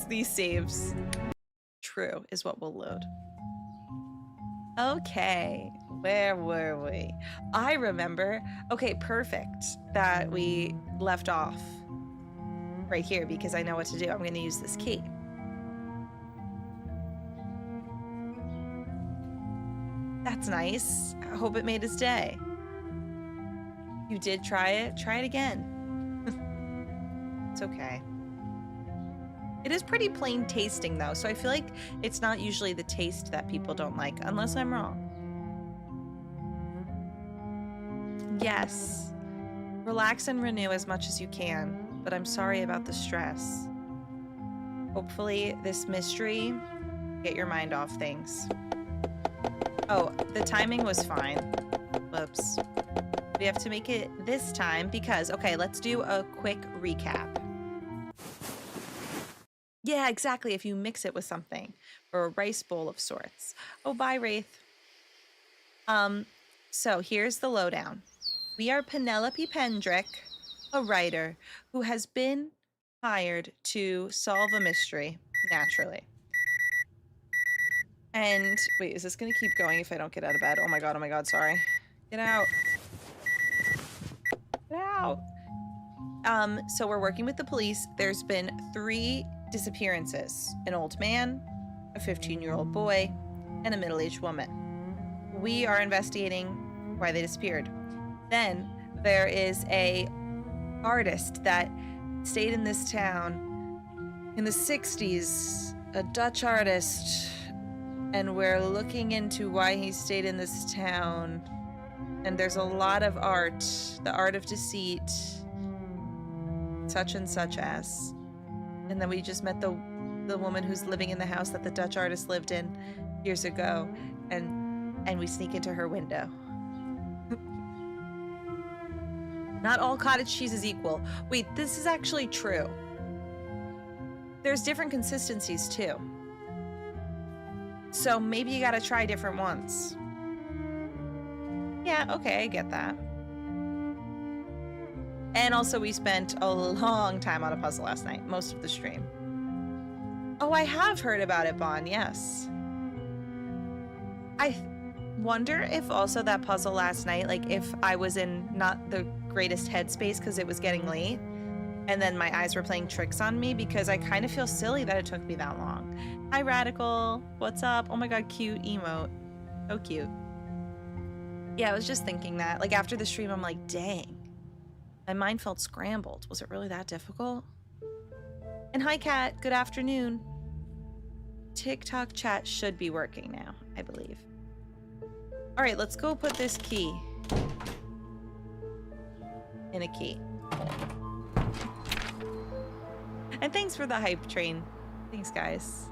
these saves. True is what we'll load. Okay, where were we? I remember. Okay, perfect that we left off right here because I know what to do. I'm going to use this key. That's nice. I hope it made his day. You did try it. Try it again. It's okay. It is pretty plain tasting though, so I feel like it's not usually the taste that people don't like, unless I'm wrong. Yes. Relax and renew as much as you can, but I'm sorry about the stress. Hopefully this mystery get your mind off things. Oh, the timing was fine. Whoops. We have to make it this time because, okay, let's do a quick recap. Yeah, exactly, if you mix it with something, or a rice bowl of sorts. Oh, bye, Wraith. So here's the lowdown. We are Penelope Pendrick, a writer who has been hired to solve a mystery, naturally. And wait, is this gonna keep going if I don't get out of bed? Oh my god, sorry. Get out. Get out. So we're working with the police. There's been 3 disappearances. An old man, a 15-year-old boy, and a middle-aged woman. We are investigating why they disappeared. Then there is a artist that stayed in this town in the 60s, a Dutch artist, and we're looking into why he stayed in this town. And there's a lot of art, the art of deceit, such and such as. And then we just met the woman who's living in the house that the Dutch artist lived in years ago, and we sneak into her window. Not all cottage cheese is equal. Wait, this is actually true. There's different consistencies too. So maybe you gotta try different ones. Yeah, okay, I get that. And also we spent a long time on a puzzle last night, most of the stream. Oh, I have heard about it, Bon, yes. I wonder if also that puzzle last night, like if I was in not the greatest headspace because it was getting late, and then my eyes were playing tricks on me because I kind of feel silly that it took me that long. Hi, Radical. What's up? Oh my god, cute emote. So cute. Yeah, I was just thinking that. Like after the stream, I'm like, dang. My mind felt scrambled. Was it really that difficult? And hi, Kat. Good afternoon. TikTok chat should be working now, I believe. All right, let's go put this key in a key. And thanks for the hype train. Thanks, guys.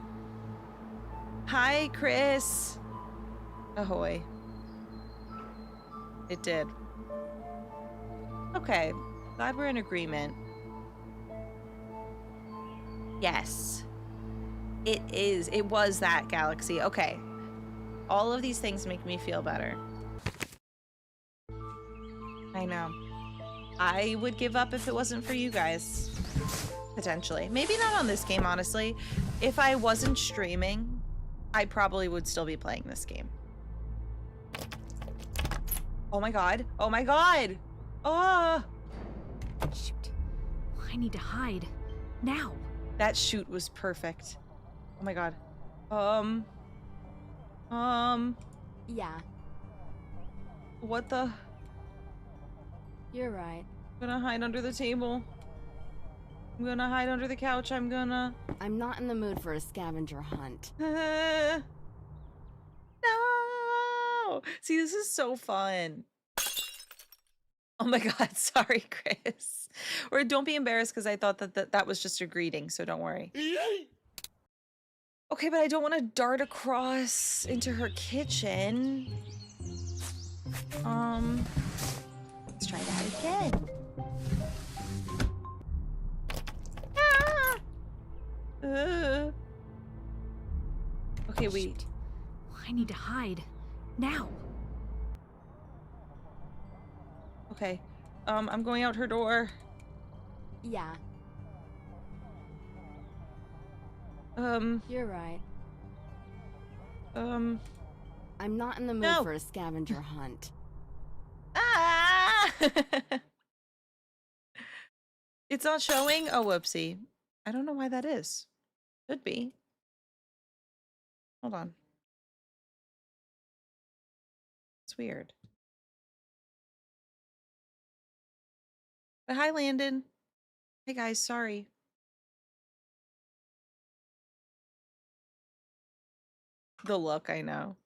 Hi, Chris. Ahoy. It did. Okay, glad we're in agreement. Yes. It is. It was that galaxy. Okay. All of these things make me feel better. I know. I would give up if it wasn't for you guys. Potentially. Maybe not on this game, honestly. If I wasn't streaming, I probably would still be playing this game. Oh my god. Oh my god! Oh! Shoot. I need to hide. Now. That shoot was perfect. Oh my god. Yeah. What the? You're right. I'm gonna hide under the table. I'm gonna hide under the couch. I'm gonna... I'm not in the mood for a scavenger hunt. No! See, this is so fun. Oh my god, sorry, Chris. Or don't be embarrassed because I thought that was just a greeting, so don't worry. Okay, but I don't want to dart across into her kitchen. Let's try that again. Ah! Okay, wait. Shoot. I need to hide. Now. Okay. I'm going out her door. Yeah. You're right. Um, I'm not in the mood no. for a scavenger hunt. Ah! It's not showing? Oh, whoopsie. I don't know why that is. Could be. Hold on. It's weird. But hi, Landon. Hey, guys. Sorry. The look, I know.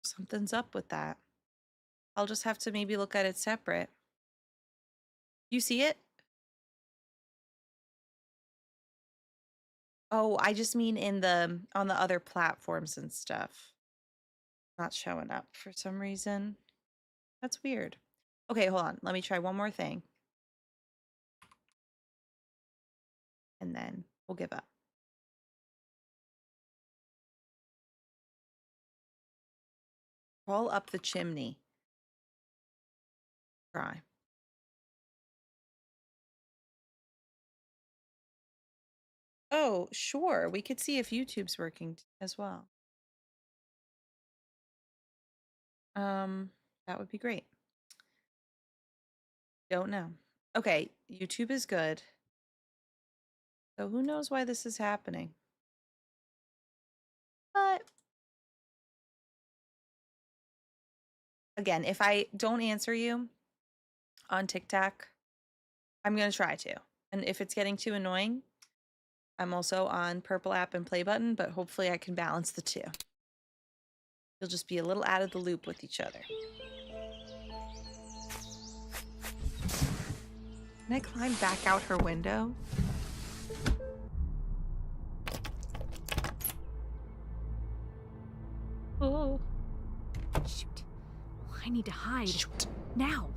Something's up with that. I'll just have to maybe look at it separate. You see it? Oh, I just mean in the on the other platforms and stuff. Not showing up for some reason. That's weird. Okay, hold on. Let me try one more thing. And then we'll give up. Crawl up the chimney. Try. Oh, sure. We could see if YouTube's working as well. That would be great. Don't know. Okay, YouTube is good. So who knows why this is happening? But again, if I don't answer you on TikTok, I'm going to try to. And if it's getting too annoying, I'm also on Purple app and play button, but hopefully I can balance the two. You'll just be a little out of the loop with each other. Can I climb back out her window? Oh. Shoot. I need to hide. Shoot. Now.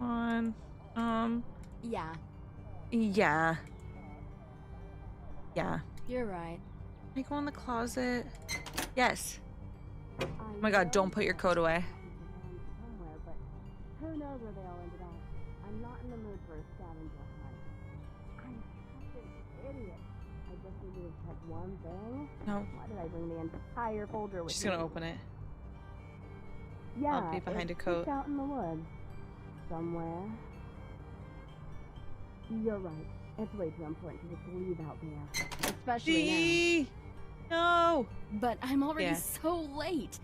On. Yeah, Yeah. Yeah. you're right. Can I go in the closet? Yes. Oh my god, don't put your coat away. Somewhere, but who knows where they all ended up. I'm not in the mood for a scavenger hunt. I'm such an idiot. I just needed to check one thing. No. Why did I bring the entire folder with She's me? gonna open it. Yeah, I'll be behind a it's coat. out in the woods. Somewhere. You're right. It's way too important to just leave out there. Especially Gee! No! now. But I'm already Yeah. so late.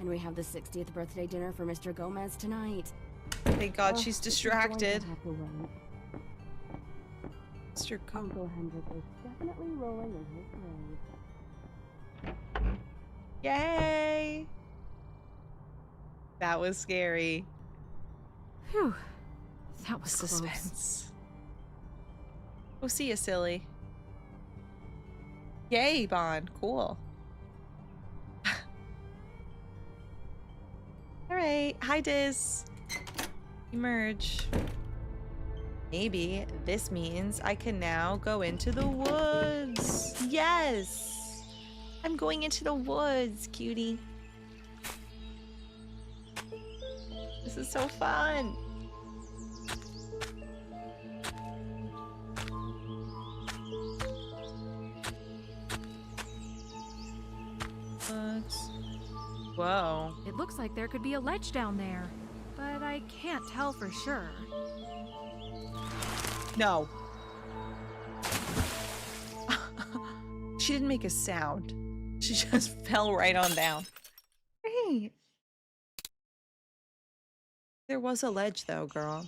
And we have the 60th birthday dinner for Mr. Gomez tonight. Thank god Ugh, she's this is going to distracted. have to wait. Mr. Gomez. Uncle Hendrik is definitely rolling in his grave. Yay! That was scary. Phew. That was close. Suspense. Oh, see ya, silly. Yay, Bond. Cool. Alright. Hi, Diz. Emerge. Maybe this means I can now go into the woods. Yes! I'm going into the woods, cutie. This is so fun. Whoa. It looks like there could be a ledge down there, but I can't tell for sure. No. She didn't make a sound. She just fell right on down. Great. There was a ledge though, girl.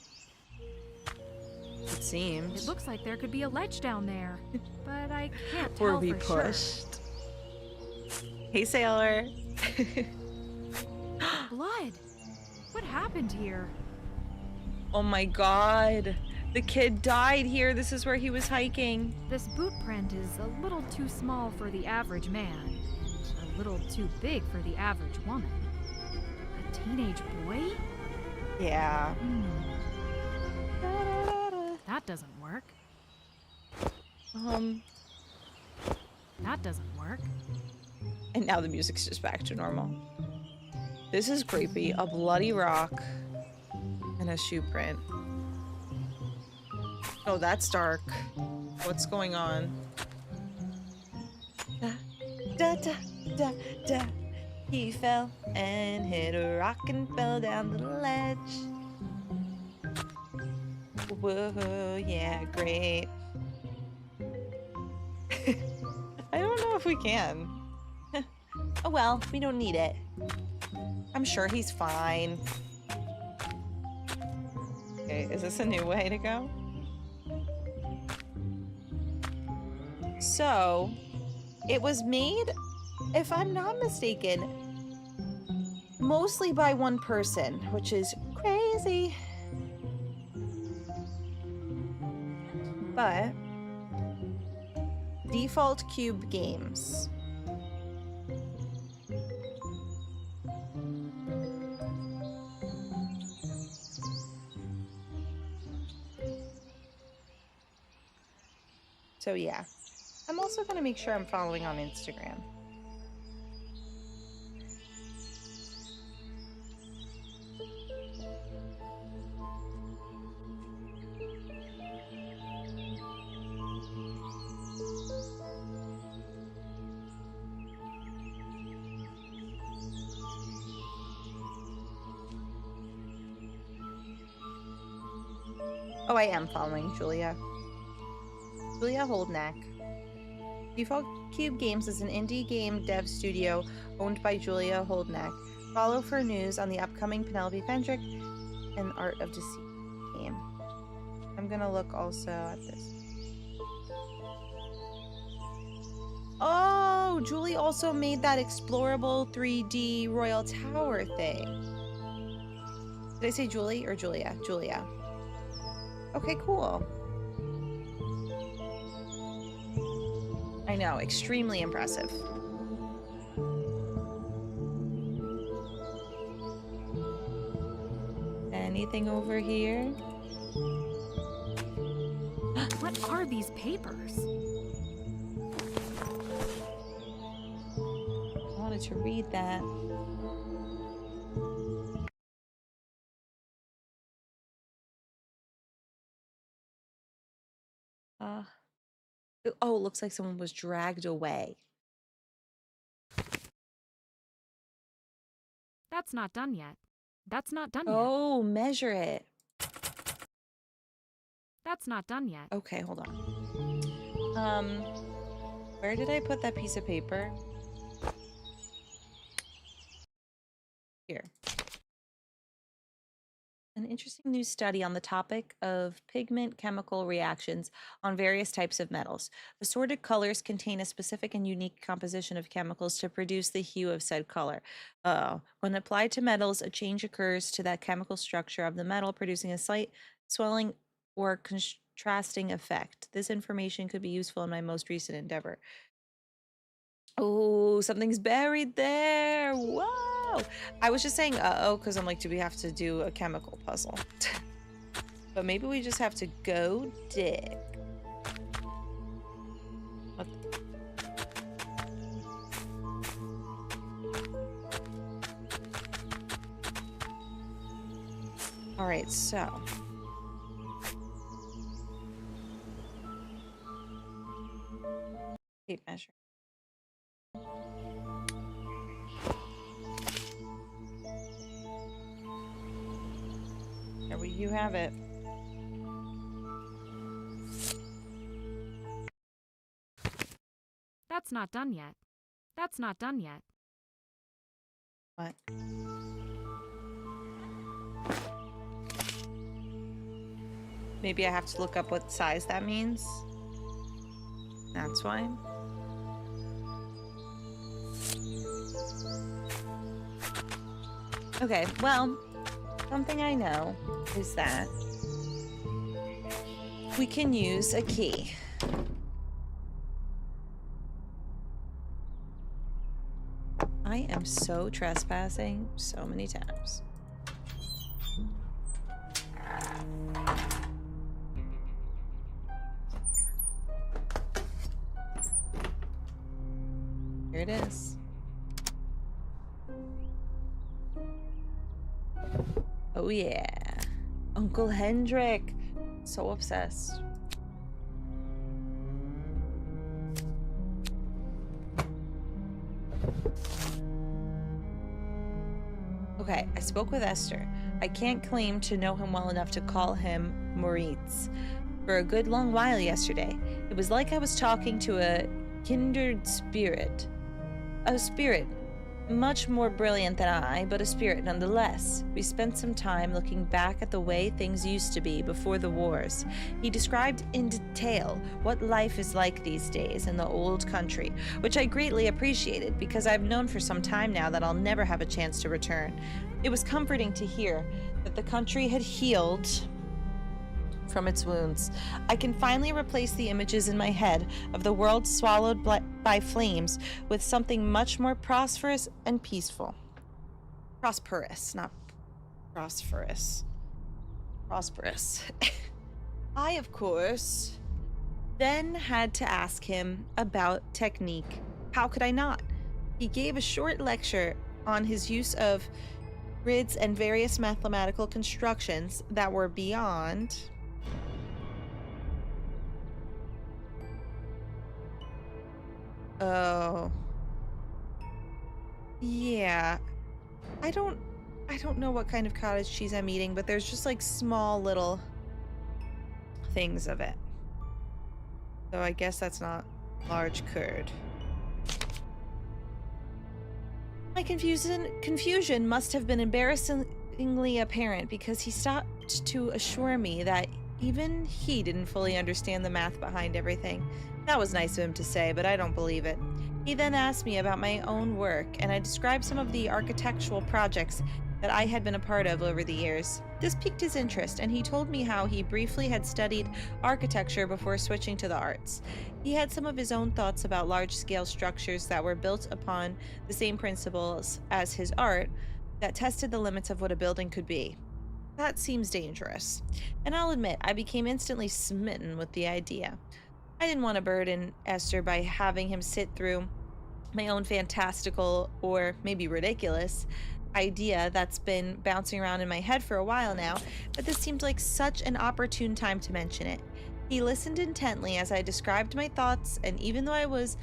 It seems. It looks like there could be a ledge down there, but I can't tell Or be for sure. pushed. Hey, sailor. Blood! What happened here? Oh my god. The kid died here. This is where he was hiking. This boot print is a little too small for the average man, and a little too big for the average woman. A teenage boy? Yeah. That doesn't work. That doesn't work. An Now the music's just back to normal. This is creepy. A bloody rock and a shoe print. Oh, that's dark. What's going on? Da, da, da, da, da. He fell and hit a rock and fell down the ledge. Whoa, yeah, great. I don't know if we can. Oh well, we don't need it. I'm sure he's fine. Okay, is this a new way to go? So, it was made, if I'm not mistaken, mostly by one person, which is crazy. But Default Cube Games. So yeah, I'm also going to make sure I'm following on Instagram. Oh, I am following Julia. Julia Holdnack. Default Cube Games is an indie game dev studio owned by Julia Holdnack. Follow for news on the upcoming Penelope Pendrick and Art of Deceit game. I'm gonna look also at this. Oh, Julie also made that explorable 3D Royal Tower thing. Did I say Julie or Julia? Julia. Okay, cool. I know, extremely impressive. Anything over here? What are these papers? I wanted to read that. Oh, it looks like someone was dragged away. That's not done yet. That's not done yet. Oh, measure it. That's not done yet. Okay, hold on. Where did I put that piece of paper? Here. An interesting new study on the topic of pigment chemical reactions on various types of metals. Assorted colors contain a specific and unique composition of chemicals to produce the hue of said color. When applied to metals, a change occurs to that chemical structure of the metal, producing a slight swelling or contrasting effect. This information could be useful in my most recent endeavor. Oh, something's buried there. Whoa. I was just saying uh-oh because I'm like, do we have to do a chemical puzzle? But maybe we just have to go dig. What? All right, so. Tape measure. There you have it. That's not done yet. That's not done yet. What? Maybe I have to look up what size that means. That's why. Okay, well, something I know is that we can use a key. I am so trespassing so many times. Here it is. Oh yeah. Uncle Hendrik. So obsessed. Okay, I spoke with Esther. I can't claim to know him well enough to call him Moritz. For a good long while yesterday, it was like I was talking to a kindred spirit. A spirit much more brilliant than I, but a spirit nonetheless. We spent some time looking back at the way things used to be before the wars. He described in detail what life is like these days in the old country, which I greatly appreciated because I've known for some time now that I'll never have a chance to return. It was comforting to hear that the country had healed from its wounds. I can finally replace the images in my head of the world swallowed by flames with something much more prosperous and peaceful. Prosperous, not prosperous. Prosperous. I, of course, then had to ask him about technique. How could I not? He gave a short lecture on his use of grids and various mathematical constructions that were beyond oh. Yeah. I don't know what kind of cottage cheese I'm eating, but there's just like small little things of it. So I guess that's not large curd. My confusion must have been embarrassingly apparent because he stopped to assure me that even he didn't fully understand the math behind everything. That was nice of him to say, but I don't believe it. He then asked me about my own work, and I described some of the architectural projects that I had been a part of over the years. This piqued his interest, and he told me how he briefly had studied architecture before switching to the arts. He had some of his own thoughts about large-scale structures that were built upon the same principles as his art that tested the limits of what a building could be. That seems dangerous. And I'll admit, I became instantly smitten with the idea. I didn't want to burden Esther by having him sit through my own fantastical, or maybe ridiculous, idea that's been bouncing around in my head for a while now, but this seemed like such an opportune time to mention it. He listened intently as I described my thoughts, and even though I was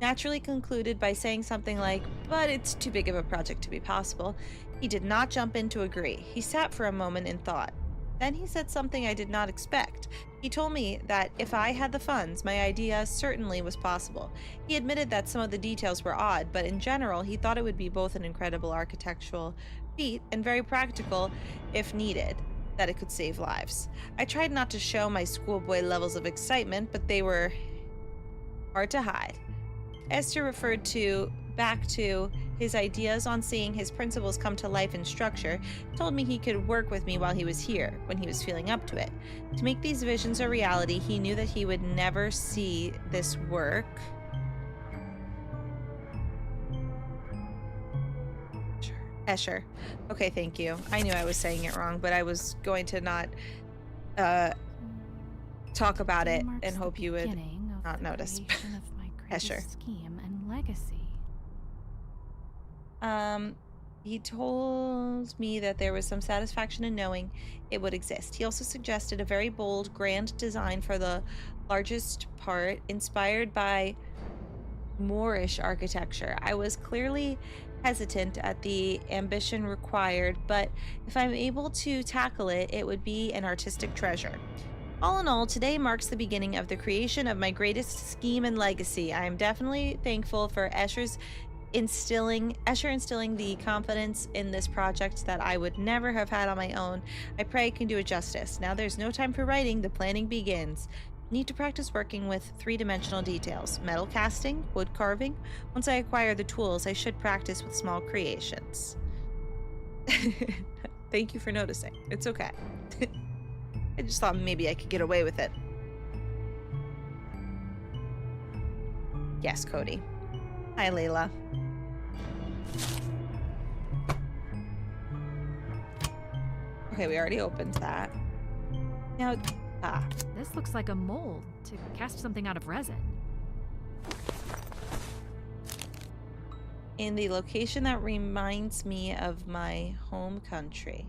naturally concluded by saying something like, "But it's too big of a project to be possible," he did not jump in to agree. He sat for a moment in thought. Then he said something I did not expect. He told me that if I had the funds, my idea certainly was possible. He admitted that some of the details were odd, but in general, he thought it would be both an incredible architectural feat and very practical if needed, that it could save lives. I tried not to show my schoolboy levels of excitement, but they were hard to hide. Esther referred back to his ideas on seeing his principles come to life in structure, told me he could work with me while he was here, when he was feeling up to it. To make these visions a reality, he knew that he would never see this work. Escher. Okay, thank you. I knew I was saying it wrong, but I was going to not talk about it and hope you would not notice. Escher. Scheme and legacy. He told me that there was some satisfaction in knowing it would exist. He also suggested a very bold, grand design for the largest part, inspired by Moorish architecture. I was clearly hesitant at the ambition required, but if I'm able to tackle it, it would be an artistic treasure. All in all, today marks the beginning of the creation of my greatest scheme and legacy. I am definitely thankful for Escher instilling the confidence in this project that I would never have had on my own. I pray I can do it justice. Now there's no time for writing, the planning begins. Need to practice working with three-dimensional details. Metal casting, wood carving. Once I acquire the tools, I should practice with small creations. Thank you for noticing. It's okay. I just thought maybe I could get away with it. Yes, Cody. Hi, Layla. Okay, we already opened that. Now, This looks like a mold to cast something out of resin. in the location that reminds me of my home country.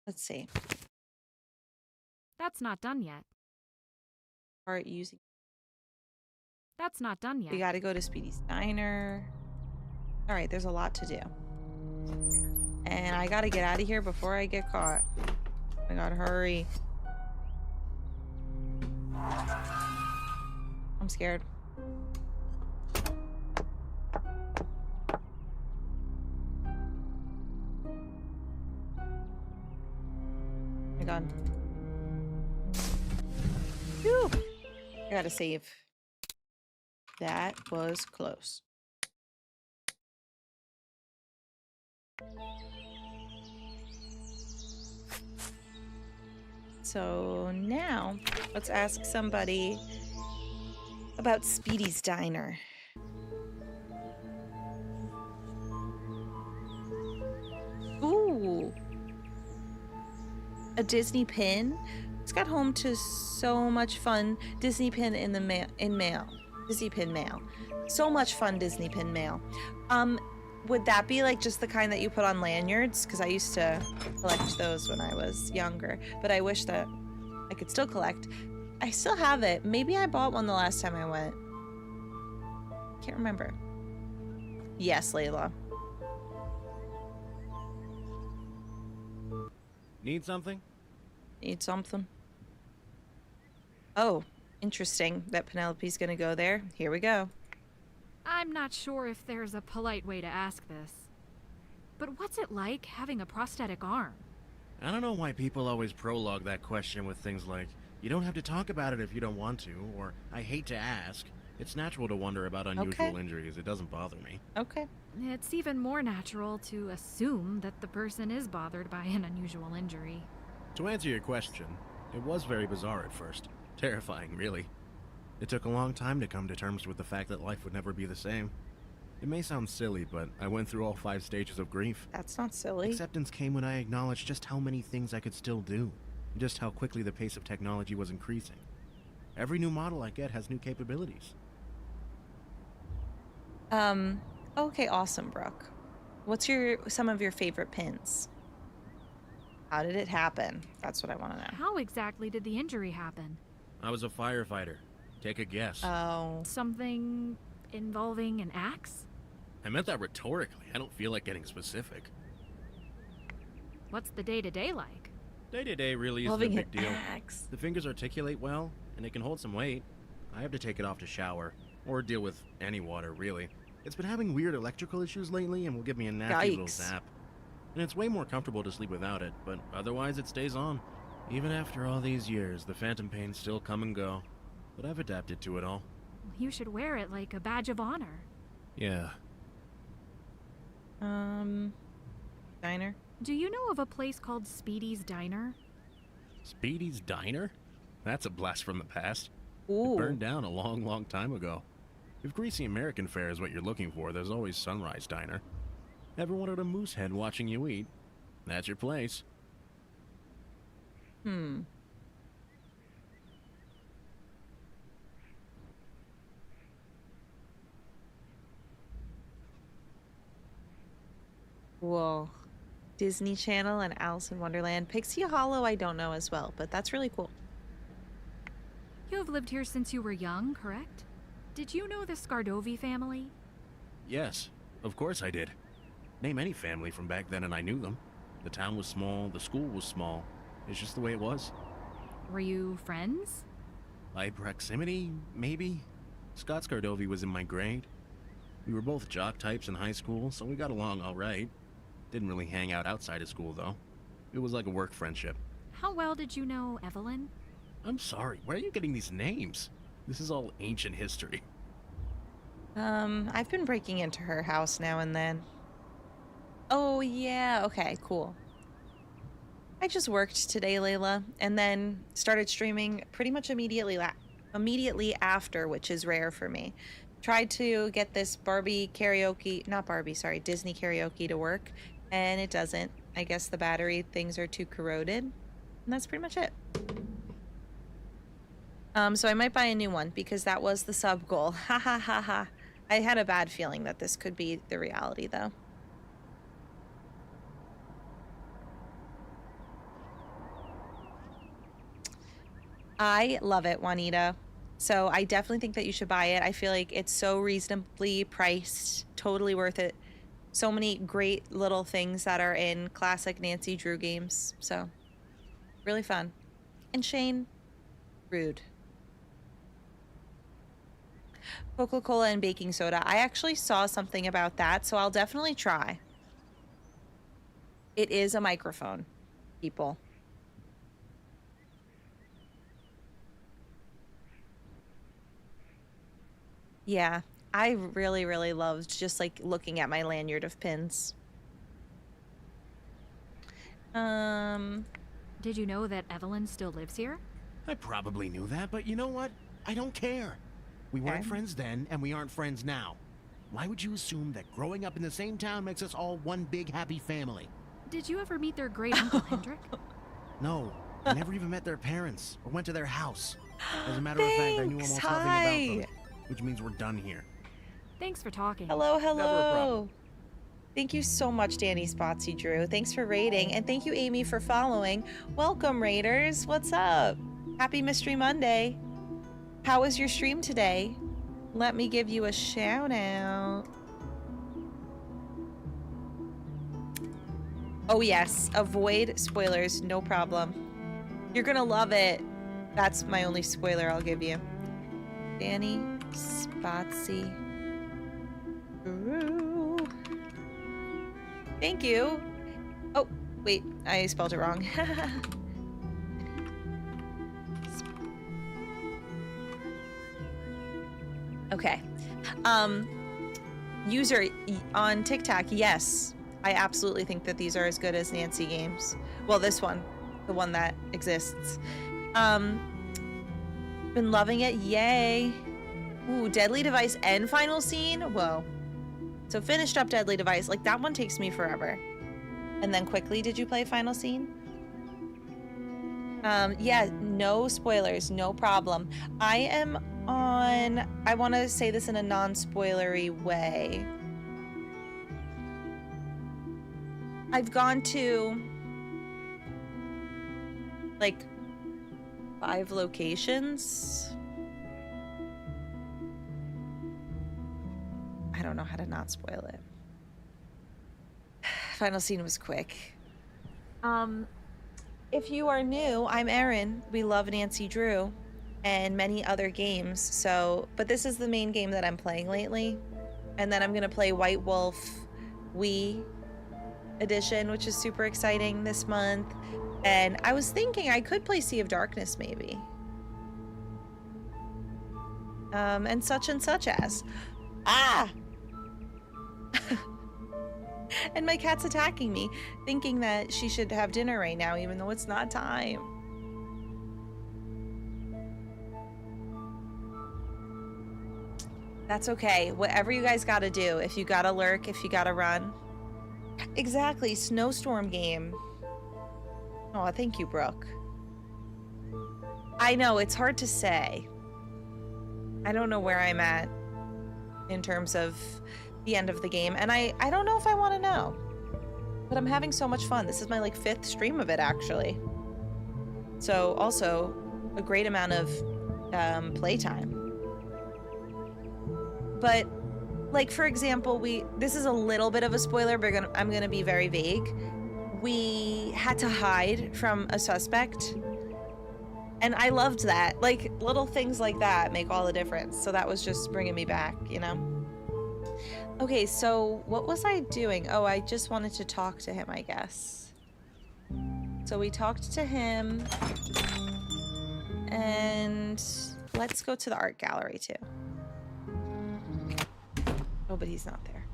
Let's see. That's not done yet. Start using. That's not done yet. We got to go to Speedy's Diner. All right, there's a lot to do. And I got to get out of here before I get caught. I got to hurry. I'm scared. Oh my God. Whew. I gotta save. That was close. So now, let's ask somebody about Speedy's Diner. Ooh. A Disney pin? It's got home to so much fun Disney pin in the mail. Disney pin mail. So much fun Disney pin mail. Would that be like just the kind that you put on lanyards? Because I used to collect those when I was younger, but I wish that I could still collect. I still have it. Maybe I bought one the last time I went. Can't remember. Yes, Layla. Need something? Need something? Oh, interesting that Penelope's gonna go there. Here we go. I'm not sure if there's a polite way to ask this. But what's it like having a prosthetic arm? I don't know why people always prologue that question with things like, you don't have to talk about it if you don't want to, or I hate to ask. It's natural to wonder about unusual injuries. It doesn't bother me. Okay. It's even more natural to assume that the person is bothered by an unusual injury. To answer your question, it was very bizarre at first. Terrifying, really. It took a long time to come to terms with the fact that life would never be the same. It may sound silly, but I went through all 5 stages of grief. That's not silly. Acceptance came when I acknowledged just how many things I could still do, and just how quickly the pace of technology was increasing. Every new model I get has new capabilities. Okay, awesome, Brooke. What's some of your favorite pins? How did it happen? That's what I want to know. How exactly did the injury happen? I was a firefighter. Take a guess. Oh. Something involving an axe? I meant that rhetorically. I don't feel like getting specific. What's the day-to-day like? Day-to-day really isn't a Loving big an deal. axe. The fingers articulate well, and they can hold some weight. I have to take it off to shower, or deal with any water, really. It's been having weird electrical issues lately, and will give me a nasty little Yikes. zap. And it's way more comfortable to sleep without it, but otherwise it stays on. Even after all these years, the phantom pains still come and go. But I've adapted to it all. You should wear it like a badge of honor. Yeah. Diner? Do you know of a place called Speedy's Diner? Speedy's Diner? That's a blast from the past. Ooh. It burned down a long, long time ago. If greasy American fare is what you're looking for, there's always Sunrise Diner. Ever wanted a moose head watching you eat? That's your place. Whoa. Disney Channel and Alice in Wonderland. Pixie Hollow I don't know as well, but that's really cool. You have lived here since you were young, correct? Did you know the Scardovi family? Yes, of course I did. Name any family from back then and I knew them. The town was small, the school was small. It's just the way it was. Were you friends? By proximity, maybe? Scott Scardovi was in my grade. We were both jock types in high school, so we got along all right. Didn't really hang out outside of school, though. It was like a work friendship. How well did you know Evelyn? I'm sorry, where are you getting these names? This is all ancient history. I've been breaking into her house now and then. Oh, yeah. Okay, cool. I just worked today, Layla, and then started streaming pretty much immediately after, which is rare for me. Tried to get this Disney karaoke to work, and it doesn't. I guess the battery things are too corroded, and that's pretty much it. So I might buy a new one because that was the sub goal. Ha ha ha ha. I had a bad feeling that this could be the reality, though. I love it, Juanita. So I definitely think that you should buy it. I feel like it's so reasonably priced, totally worth it. So many great little things that are in classic Nancy Drew games. So really fun. And Shane, rude. Coca-Cola and baking soda. I actually saw something about that, so I'll definitely try. It is a microphone, people. Yeah, I really, really loved just like looking at my lanyard of pins. Did you know that Evelyn still lives here? I probably knew that, but you know what? I don't care. We weren't Okay. friends then, and we aren't friends now. Why would you assume that growing up in the same town makes us all one big happy family? Did you ever meet their great uncle Pendrick? No, I never even met their parents or went to their house. As a matter of fact, I knew Thanks. almost Hi. nothing about them, which means we're done here. Thanks for talking. Hello, Never a hello. problem. Thank you so much, Danny Spotsy Drew. Thanks for raiding, and thank you, Amy, for following. Welcome, Raiders. What's up? Happy Mystery Monday. How was your stream today? Let me give you a shout out. Oh, yes. Avoid spoilers. No problem. You're gonna love it. That's my only spoiler I'll give you. Danny Spotsy Drew. Thank you. Oh, wait. I spelled it wrong. Okay. User on TikTok, yes. I absolutely think that these are as good as Nancy games. Well, this one, the one that exists. Been loving it, yay. Ooh, Deadly Device and Final Scene? Whoa. So finished up Deadly Device, like that one takes me forever. And then quickly, did you play Final Scene? Yeah, no spoilers, no problem. I am on, I want to say this in a non-spoilery way. I've gone to like 5 locations. I don't know how to not spoil it. Final Scene was quick. If you are new, I'm Erin. We love Nancy Drew and many other games. So, but this is the main game that I'm playing lately. And then I'm gonna play White Wolf Wii edition, which is super exciting this month. And I was thinking I could play Sea of Darkness maybe. And such as. Ah! And my cat's attacking me, thinking that she should have dinner right now, even though it's not time. That's okay. Whatever you guys gotta do. If you gotta lurk, if you gotta run. Exactly. Snowstorm game. Oh, thank you, Brooke. I know, it's hard to say. I don't know where I'm at in terms of the end of the game, and I don't know if I want to know. But I'm having so much fun. This is my, like, 5th stream of it, actually. So, also, a great amount of playtime. But, like, for example, this is a little bit of a spoiler, but I'm gonna be very vague. We had to hide from a suspect, and I loved that. Like, little things like that make all the difference. So that was just bringing me back, you know? Okay, so what was I doing? Oh, I just wanted to talk to him, I guess. So we talked to him, and let's go to the art gallery too. Oh, but he's not there.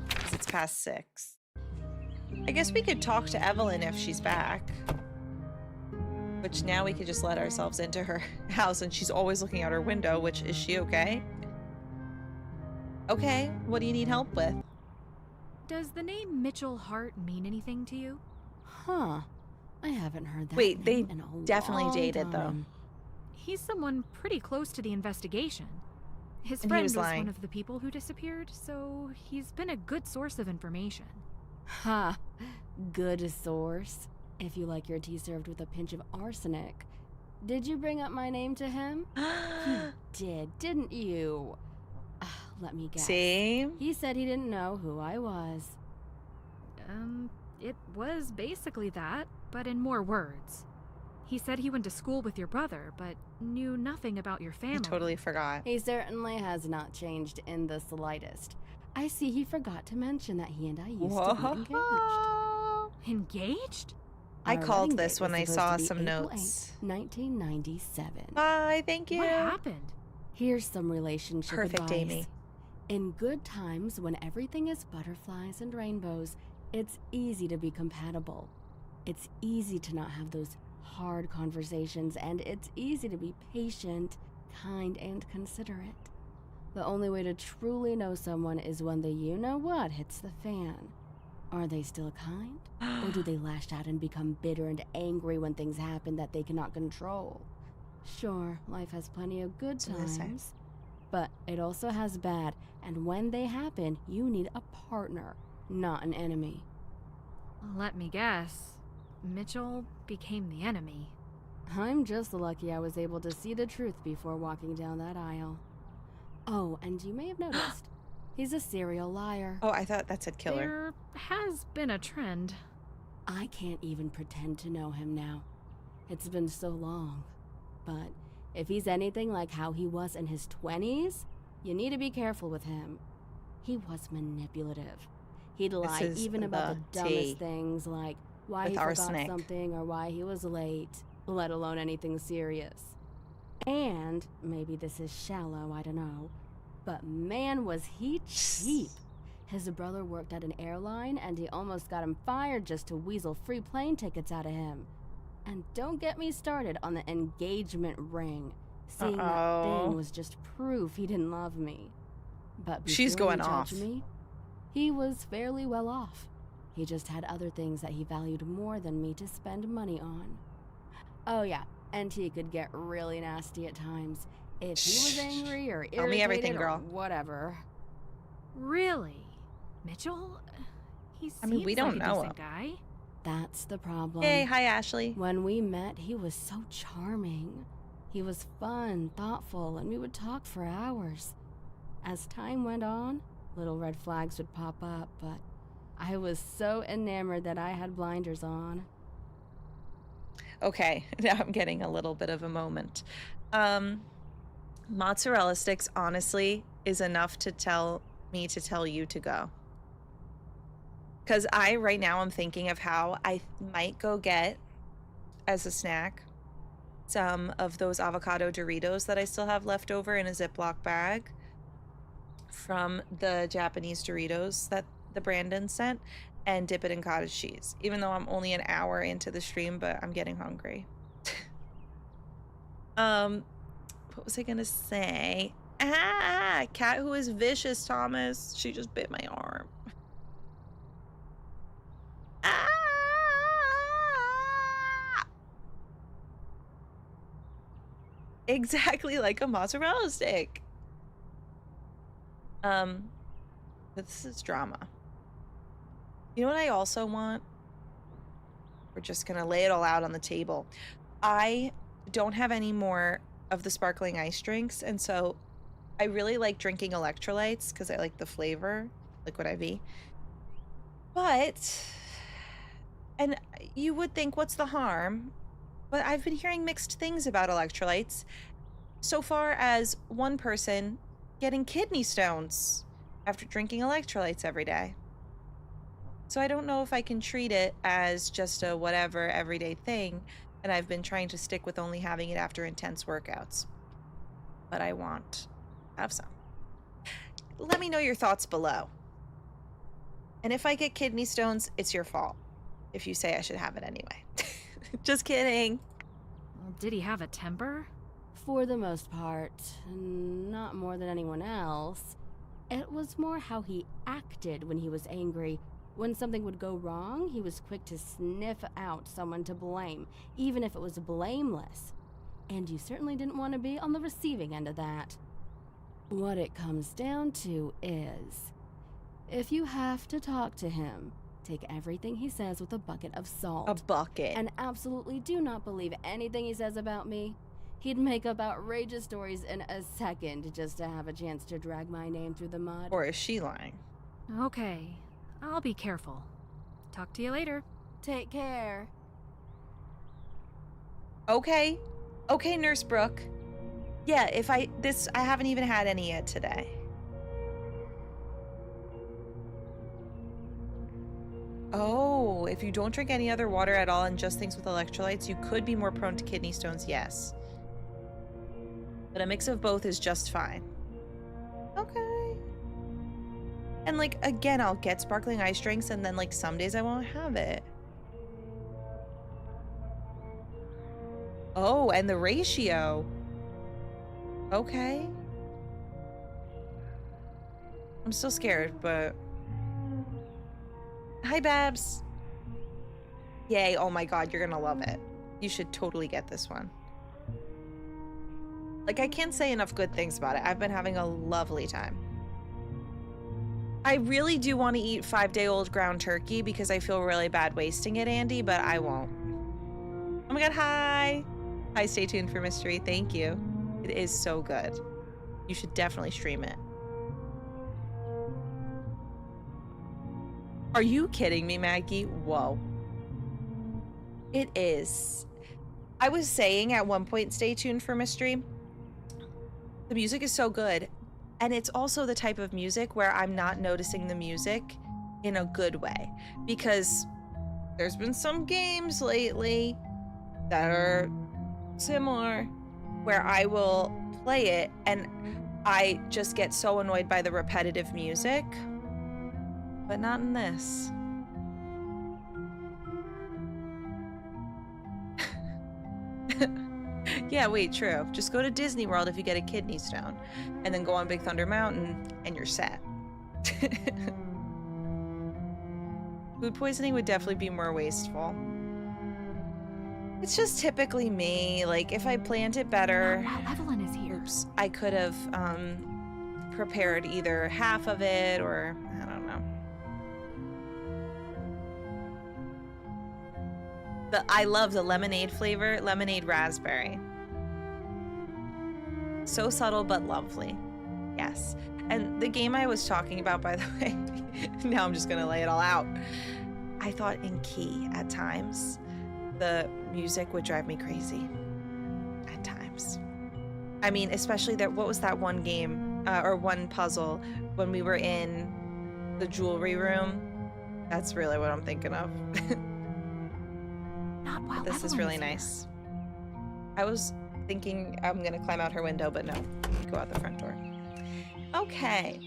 'Cause it's past 6. I guess we could talk to Evelyn if she's back. Which now we could just let ourselves into her house, and she's always looking out her window, which, is she okay? Okay, what do you need help with? Does the name Mitchell Hart mean anything to you? Huh. I haven't heard that Wait, they name in a definitely long dated, though. time. He's someone pretty close to the investigation. His And he friend was was lying. one of the people who disappeared, so he's been a good source of information. Ha! Good source. If you like your tea served with a pinch of arsenic. Did you bring up my name to him? You did, didn't you? Let me guess. See? He said he didn't know who I was. It was basically that, but in more words. He said he went to school with your brother, but knew nothing about your family. I totally forgot. He certainly has not changed in the slightest. I see he forgot to mention that he and I used to be engaged. Engaged? I Our called wedding this date when was I supposed saw to be some April notes. 8th, 1997. Bye, thank you. What happened? Here's some relationship Perfect, advice. Amy. In good times, when everything is butterflies and rainbows, it's easy to be compatible. It's easy to not have those hard conversations, and it's easy to be patient, kind, and considerate. The only way to truly know someone is when the you-know-what hits the fan. Are they still kind? Or do they lash out and become bitter and angry when things happen that they cannot control? Sure, life has plenty of good times, but it also has bad, and when they happen, you need a partner, not an enemy. Let me guess. Mitchell became the enemy. I'm just lucky I was able to see the truth before walking down that aisle. Oh, and you may have noticed, he's a serial liar. Oh, I thought that said killer. There has been a trend. I can't even pretend to know him now. It's been so long. But if he's anything like how he was in his 20s, you need to be careful with him. He was manipulative. He'd lie is even about the the tea. dumbest things like why With he arsenic. forgot something or why he was late, let alone anything serious. And maybe this is shallow, I don't know, but man was he cheap. His brother worked at an airline and he almost got him fired just to weasel free plane tickets out of him. And don't get me started on the engagement ring. Seeing that Uh-oh. thing was just proof he didn't love me. But She's before going you judge off. me, he was fairly well off. He just had other things that he valued more than me to spend money on. Oh yeah, and he could get really nasty at times. If he was angry or irritated Tell me everything, or girl. whatever. Really? Mitchell? He seems I mean, we don't like a know decent guy. That's the problem. Yay, hi, Ashley. When we met, he was so charming. He was fun, thoughtful, and we would talk for hours. As time went on, little red flags would pop up, but I was so enamored that I had blinders on. Okay, now I'm getting a little bit of a moment. Mozzarella sticks, honestly, is enough to tell me to tell you to go. Because right now, I'm thinking of how I might go get, as a snack, some of those avocado Doritos that I still have left over in a Ziploc bag from the Japanese Doritos that the Brandon sent, and dip it in cottage cheese. Even though I'm only an hour into the stream, but I'm getting hungry. What was I gonna say? Cat who is vicious, Thomas. She just bit my arm. Exactly like a mozzarella stick. This is drama. You know what I also want? We're just gonna lay it all out on the table. I don't have any more of the sparkling ice drinks, and so I really like drinking electrolytes because I like the flavor, Liquid IV. But, and you would think, what's the harm? But I've been hearing mixed things about electrolytes. So far as one person getting kidney stones after drinking electrolytes every day. So I don't know if I can treat it as just a whatever everyday thing, and I've been trying to stick with only having it after intense workouts. But I want to have some. Let me know your thoughts below. And if I get kidney stones, it's your fault. If you say I should have it anyway. Just kidding. Well, did he have a temper? For the most part, not more than anyone else. It was more how he acted when he was angry. When something would go wrong, he was quick to sniff out someone to blame, even if it was blameless. And you certainly didn't want to be on the receiving end of that. What it comes down to is, if you have to talk to him, Take everything he says with a bucket of salt. A bucket. And absolutely do not believe anything he says about me. He'd make up outrageous stories in a second just to have a chance to drag my name through the mud. Or is she lying? Okay, I'll be careful. Talk to you later. Take care. Okay. Okay, Nurse Brooke. Yeah, I haven't even had any yet today. Oh, if you don't drink any other water at all and just things with electrolytes, you could be more prone to kidney stones, yes. But a mix of both is just fine. Okay. And like, again, I'll get sparkling ice drinks and then like some days I won't have it. Oh, and the ratio. Okay. I'm still scared, but... Hi, Babs. Yay. Oh my god, you're gonna love it. You should totally get this one. Like, I can't say enough good things about it. I've been having a lovely time. I really do want to eat 5-day-old ground turkey because I feel really bad wasting it, Andy, but I won't. Oh my god, hi. Hi, stay tuned for mystery. Thank you. It is so good. You should definitely stream it. Are you kidding me, Maggie? Whoa. It is. I was saying at one point, stay tuned for mystery. The music is so good. And it's also the type of music where I'm not noticing the music in a good way. Because there's been some games lately that are similar where I will play it and I just get so annoyed by the repetitive music. But not in this. Yeah, wait, true. Just go to Disney World if you get a kidney stone. And then go on Big Thunder Mountain and you're set. Food poisoning would definitely be more wasteful. It's just typically me. Like, if I planned it better... Wow, Evelyn is here. Oops. I could have prepared either half of it or... I don't know. I love the lemonade flavor. Lemonade raspberry. So subtle but lovely. Yes. And the game I was talking about, by the way, now I'm just going to lay it all out. I thought in key at times. The music would drive me crazy. At times. I mean, especially that, what was that one game, or one puzzle, when we were in the jewelry room? That's really what I'm thinking of. Not while This is Evelyn really here. nice. I was thinking I'm gonna climb out her window, but no. Go out the front door. Okay.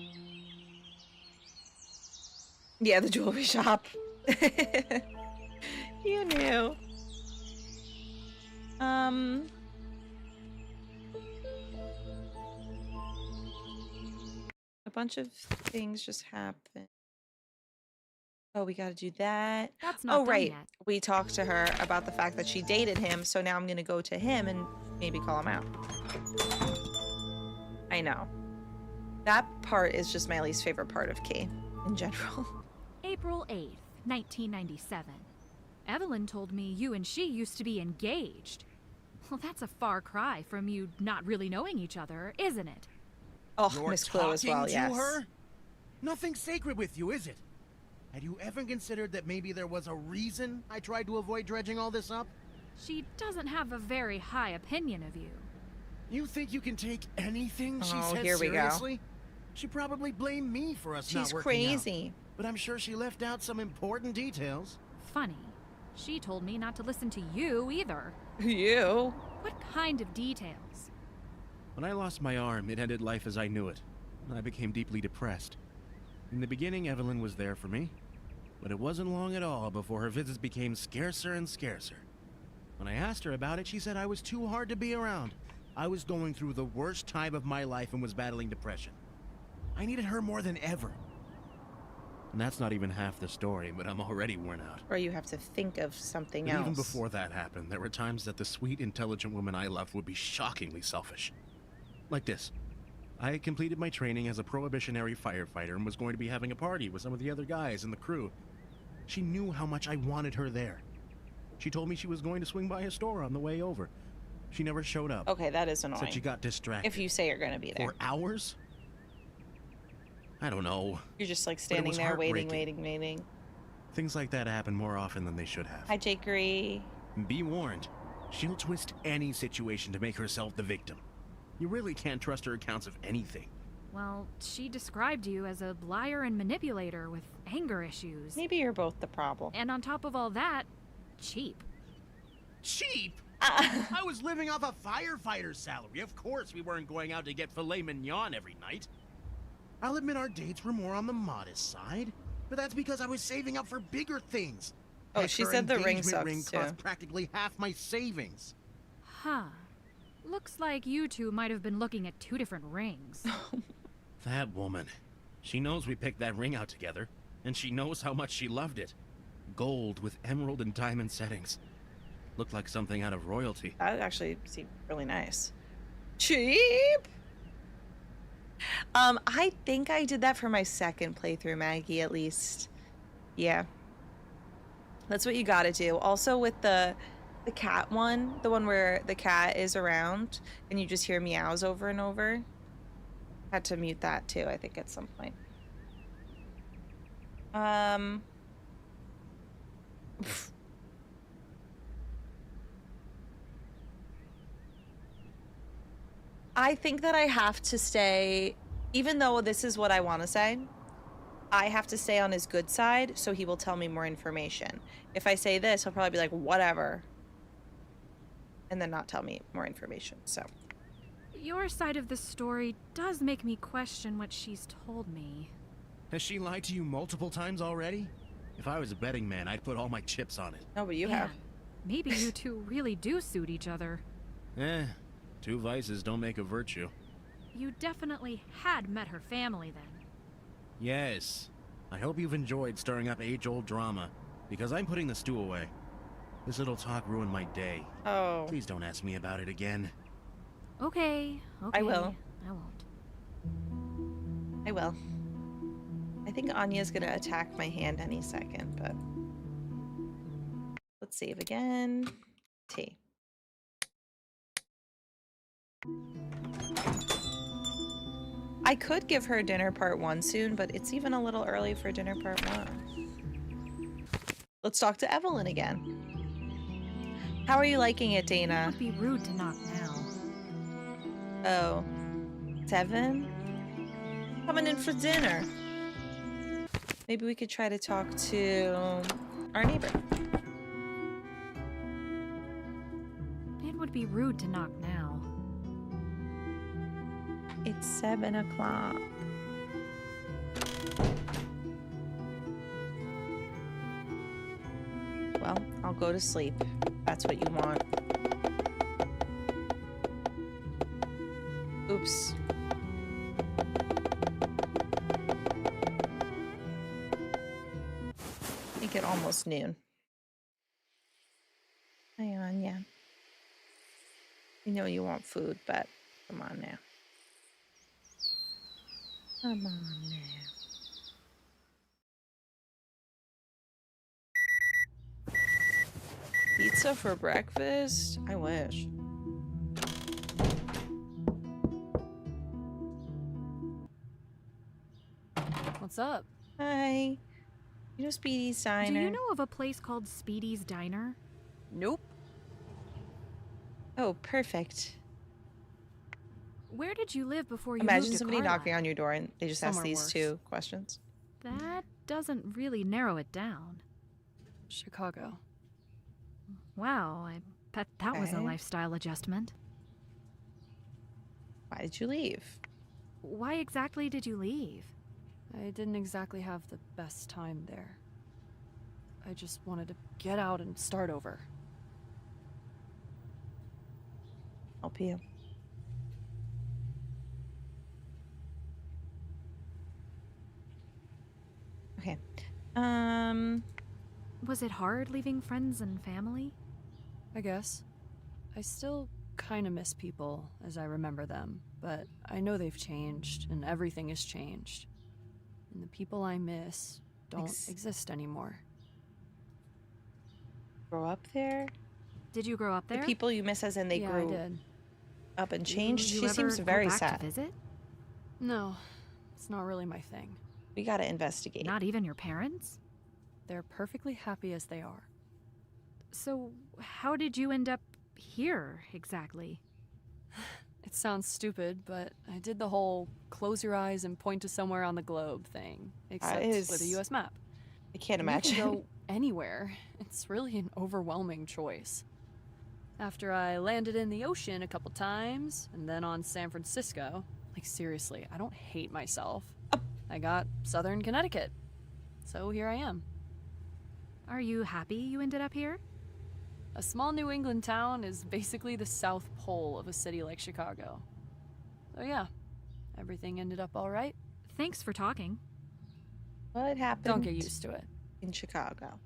Yeah, the jewelry shop. You knew. A bunch of things just happened. Oh, we gotta do that. That's not Oh, done right. yet. We talked to her about the fact that she dated him, so now I'm gonna go to him and maybe call him out. I know. That part is just my least favorite part of Key in general. April 8th, 1997. Evelyn told me you and she used to be engaged. Well, that's a far cry from you not really knowing each other, isn't it? Oh, You're Miss Clue as well, talking yes. to her? Nothing sacred with you, is it? Had you ever considered that maybe there was a reason I tried to avoid dredging all this up? She doesn't have a very high opinion of you. You think you can take anything she Oh, said here we go. seriously? She probably blamed me for us not She's working crazy. out. But I'm sure she left out some important details. Funny. She told me not to listen to you either. You? What kind of details? When I lost my arm, it ended life as I knew it. I became deeply depressed. In the beginning, Evelyn was there for me, but it wasn't long at all before her visits became scarcer and scarcer. When I asked her about it, she said I was too hard to be around. I was going through the worst time of my life and was battling depression. I needed her more than ever. And that's not even half the story, but I'm already worn out. Or you have to think of something But else. even before that happened, there were times that the sweet, intelligent woman I loved would be shockingly selfish. Like this. I had completed my training as a prohibitionary firefighter and was going to be having a party with some of the other guys in the crew. She knew how much I wanted her there. She told me she was going to swing by a store on the way over. She never showed up. Okay, that is annoying. Said she got distracted. If you say you're gonna be there. For hours? I don't know. You're just like standing was there waiting. Things like that happen more often than they should have. Hi, Jakery. Be warned. She'll twist any situation to make herself the victim. You really can't trust her accounts of anything. Well, she described you as a liar and manipulator with anger issues. Maybe you're both the problem. And on top of all that, cheap. Cheap? I was living off a firefighter's salary. Of course we weren't going out to get filet mignon every night. I'll admit our dates were more on the modest side, but that's because I was saving up for bigger things. Oh, Heck, she her said the ring engagement sucks, ring too. cost practically half my savings. Huh. Looks like you two might have been looking at two different rings. That woman. She knows we picked that ring out together, and she knows how much she loved it. Gold with emerald and diamond settings. Looked like something out of royalty. That actually seemed really nice. Cheap? I think I did that for my second playthrough, Maggie, at least. Yeah. That's what you gotta do. Also with the cat one, the one where the cat is around and you just hear meows over and over. Had to mute that too, I think, at some point. I think that I have to stay, even though this is what I want to say, I have to stay on his good side, so he will tell me more information. If I say this, he'll probably be like, whatever, and then not tell me more information, so. Your side of the story does make me question what she's told me. Has she lied to you multiple times already? If I was a betting man, I'd put all my chips on it. No, but you Man, have. Maybe you two really do suit each other. Two vices don't make a virtue. You definitely had met her family then. Yes. I hope you've enjoyed stirring up age-old drama, because I'm putting the stew away. This little talk ruined my day. Oh. Please don't ask me about it again. Okay. I will. I won't. I will. I think Anya's gonna attack my hand any second, but let's save again. T. I could give her dinner part 1 soon, but it's even a little early for dinner part 1. Let's talk to Evelyn again. How are you liking it, It Dana? would be rude to knock now. Oh, 7? Coming in for dinner. Maybe we could try to talk to our neighbor. It would be rude to knock now. It's 7 o'clock. Well, I'll go to sleep. That's what you want. Oops. Make it almost noon. Hang on, yeah. You know you want food, but come on now. Come on now. Pizza for breakfast? I wish. What's up? Hi. You know Speedy's Diner? Do you know of a place called Speedy's Diner? Nope. Oh, perfect. Where did you live before you Imagine moved to somebody Carlisle? knocking on your door and they just ask Somewhere these worse. 2 questions. That doesn't really narrow it down. Chicago. Wow, I bet that was a Okay. lifestyle adjustment. Why did you leave? Why exactly did you leave? I didn't exactly have the best time there. I just wanted to get out and start over. Help you. Okay. Was it hard leaving friends and family? I guess. I still kind of miss people as I remember them, but I know they've changed and everything has changed. And the people I miss don't Ex- exist anymore. Grow up there? Did you grow up there? The people you miss as in they Yeah, I grew did. up and Do changed? you She ever seems go very back sad. to visit? No, it's not really my thing. We gotta investigate. Not even your parents? They're perfectly happy as they are. So, how did you end up here exactly? It sounds stupid, but I did the whole close your eyes and point to somewhere on the globe thing, except with a is- US map. I can't And you imagine. can go anywhere. It's really an overwhelming choice. After I landed in the ocean a couple times, and then on San Francisco, like seriously, I don't hate myself. I got Southern Connecticut. So here I am. Are you happy you ended up here? A small New England town is basically the South Pole of a city like Chicago. So yeah, everything ended up all right. Thanks for talking. What happened Don't get used to it. in Chicago?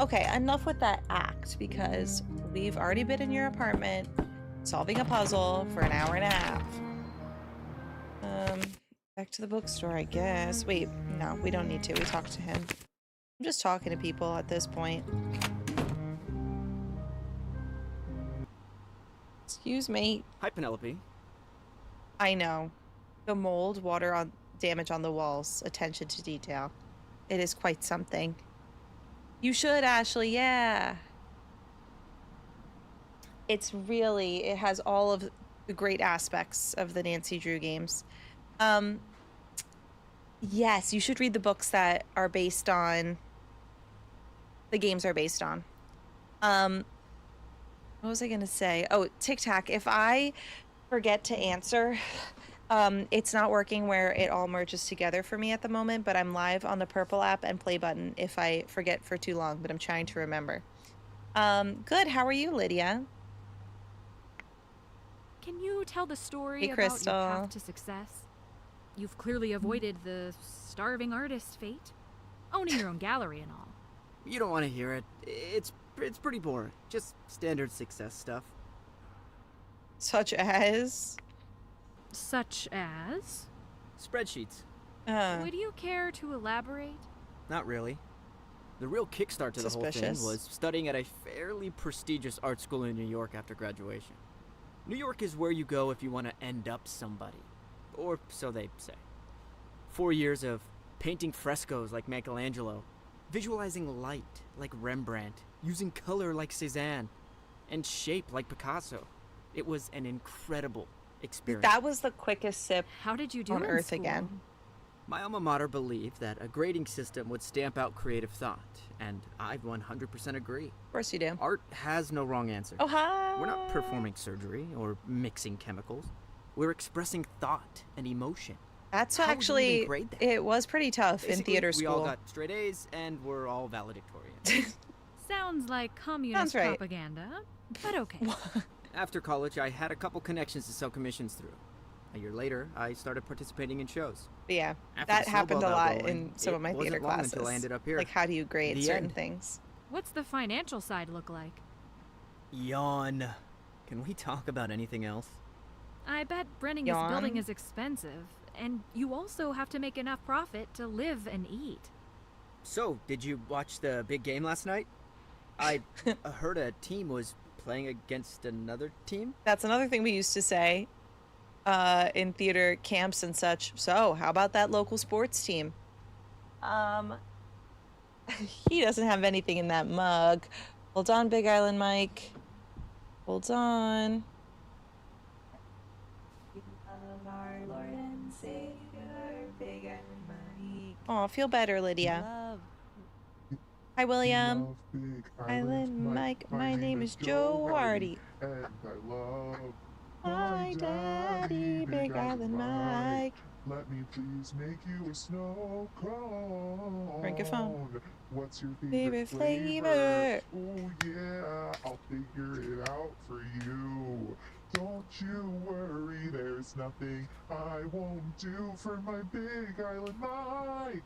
Okay, enough with that act because we've already been in your apartment solving a puzzle for an hour and a half. Back to the bookstore, I guess. Wait, no, we don't need to. We talked to him. I'm just talking to people at this point. Excuse me. Hi, Penelope. I know. The mold, water on damage on the walls, attention to detail. It is quite something. You should, Ashley, yeah. It's really, it has all of the great aspects of the Nancy Drew games. Yes, you should read the books that are based on, the games are based on. What was I gonna say? Oh, Tic Tac, if I forget to answer, it's not working where it all merges together for me at the moment, but I'm live on the purple app and play button if I forget for too long, but I'm trying to remember. Good, how are you, Lydia? Can you tell the story Hey, about your Crystal. path to success? You've clearly avoided the starving artist fate, owning your own gallery and all. You don't want to hear it. It's pretty boring. Just standard success stuff. Such as? Such as? Spreadsheets. Would you care to elaborate? Not really. The real kickstart to the whole thing Suspicious. was studying at a fairly prestigious art school in New York after graduation. New York is where you go if you want to end up somebody. Or so they say. 4 years of painting frescoes like Michelangelo, visualizing light like Rembrandt, using color like Cézanne, and shape like Picasso. It was an incredible experience. That was the quickest sip How did you do on in Earth school? again. My alma mater believed that a grading system would stamp out creative thought, and I 100% agree. Of course you do. Art has no wrong answer. Oh, hi. We're not performing surgery or mixing chemicals. We're expressing thought and emotion. That's How would you actually, even grade that? it was pretty tough in Basically, theater we school. all got straight A's, and we're all valedictorians. Sounds like communist Sounds right. propaganda, but okay. After college, I had a couple connections to sell commissions through. A year later, I started participating in shows. But yeah, After that the happened a snowball got lot rolling, in some of my it wasn't theater long classes. until I ended up here. Like, how do you grade The certain end. things? What's the financial side look like? Yawn. Can we talk about anything else? I bet renting this Yawn. building is expensive, and you also have to make enough profit to live and eat. So, did you watch the big game last night? I heard a team was playing against another team. That's another thing we used to say in theater camps and such. So, how about that local sports team? He doesn't have anything in that mug. Hold on, Big Island Mike. Hold on. Oh, feel better, Lydia. Love. Hi, William. Love Big Island Mike. My name is Joe Hardy. And I love My daddy, Big Island Mike. Let me please make you a snow cone. Drink your phone. What's your Favorite favorite flavor? Oh yeah, I'll figure it out for you. Don't you worry, there's nothing I won't do for my Big Island Mike.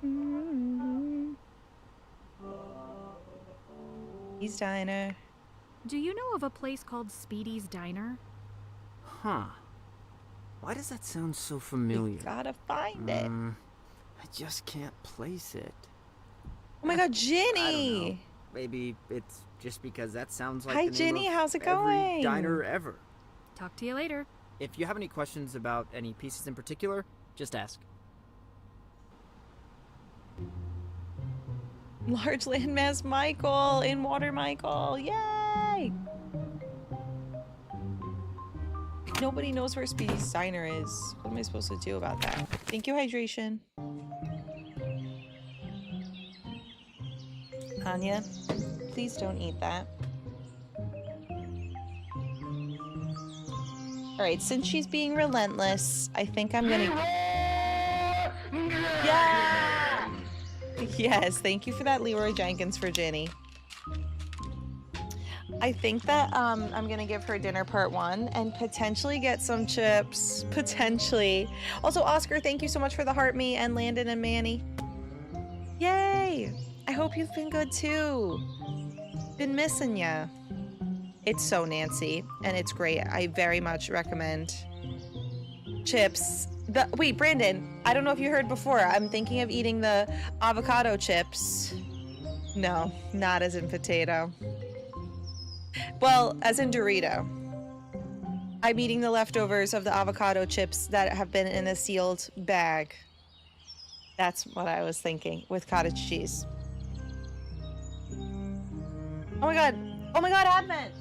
Mm-hmm. He's Diner. Do you know of a place called Speedy's Diner? Huh. Why does that sound so You familiar? gotta find it. I just can't place it. Oh my god, I don't know. Ginny! Maybe it's just because that sounds like Hi, the name Ginny, of how's it every going? diner ever. Talk to you later. If you have any questions about any pieces in particular, just ask. Large landmass Michael in water Michael. Yay! Nobody knows where Speedy's diner is. What am I supposed to do about that? Thank you, hydration. Anya, please don't eat that. Alright, since she's being relentless, I think I'm gonna... Yeah! Yes, thank you for that, Leroy Jenkins, for Ginny. I think that I'm gonna give her dinner part 1 and potentially get some chips. Potentially. Also, Oscar, thank you so much for the heart me, and Landon and Manny. Yay! I hope you've been good too. Been missing ya. It's so Nancy, and it's great. I very much recommend chips. Wait, Brandon, I don't know if you heard before. I'm thinking of eating the avocado chips. No, not as in potato. Well, as in Dorito. I'm eating the leftovers of the avocado chips that have been in a sealed bag. That's what I was thinking, with cottage cheese. Oh my god. Oh my god, Advent!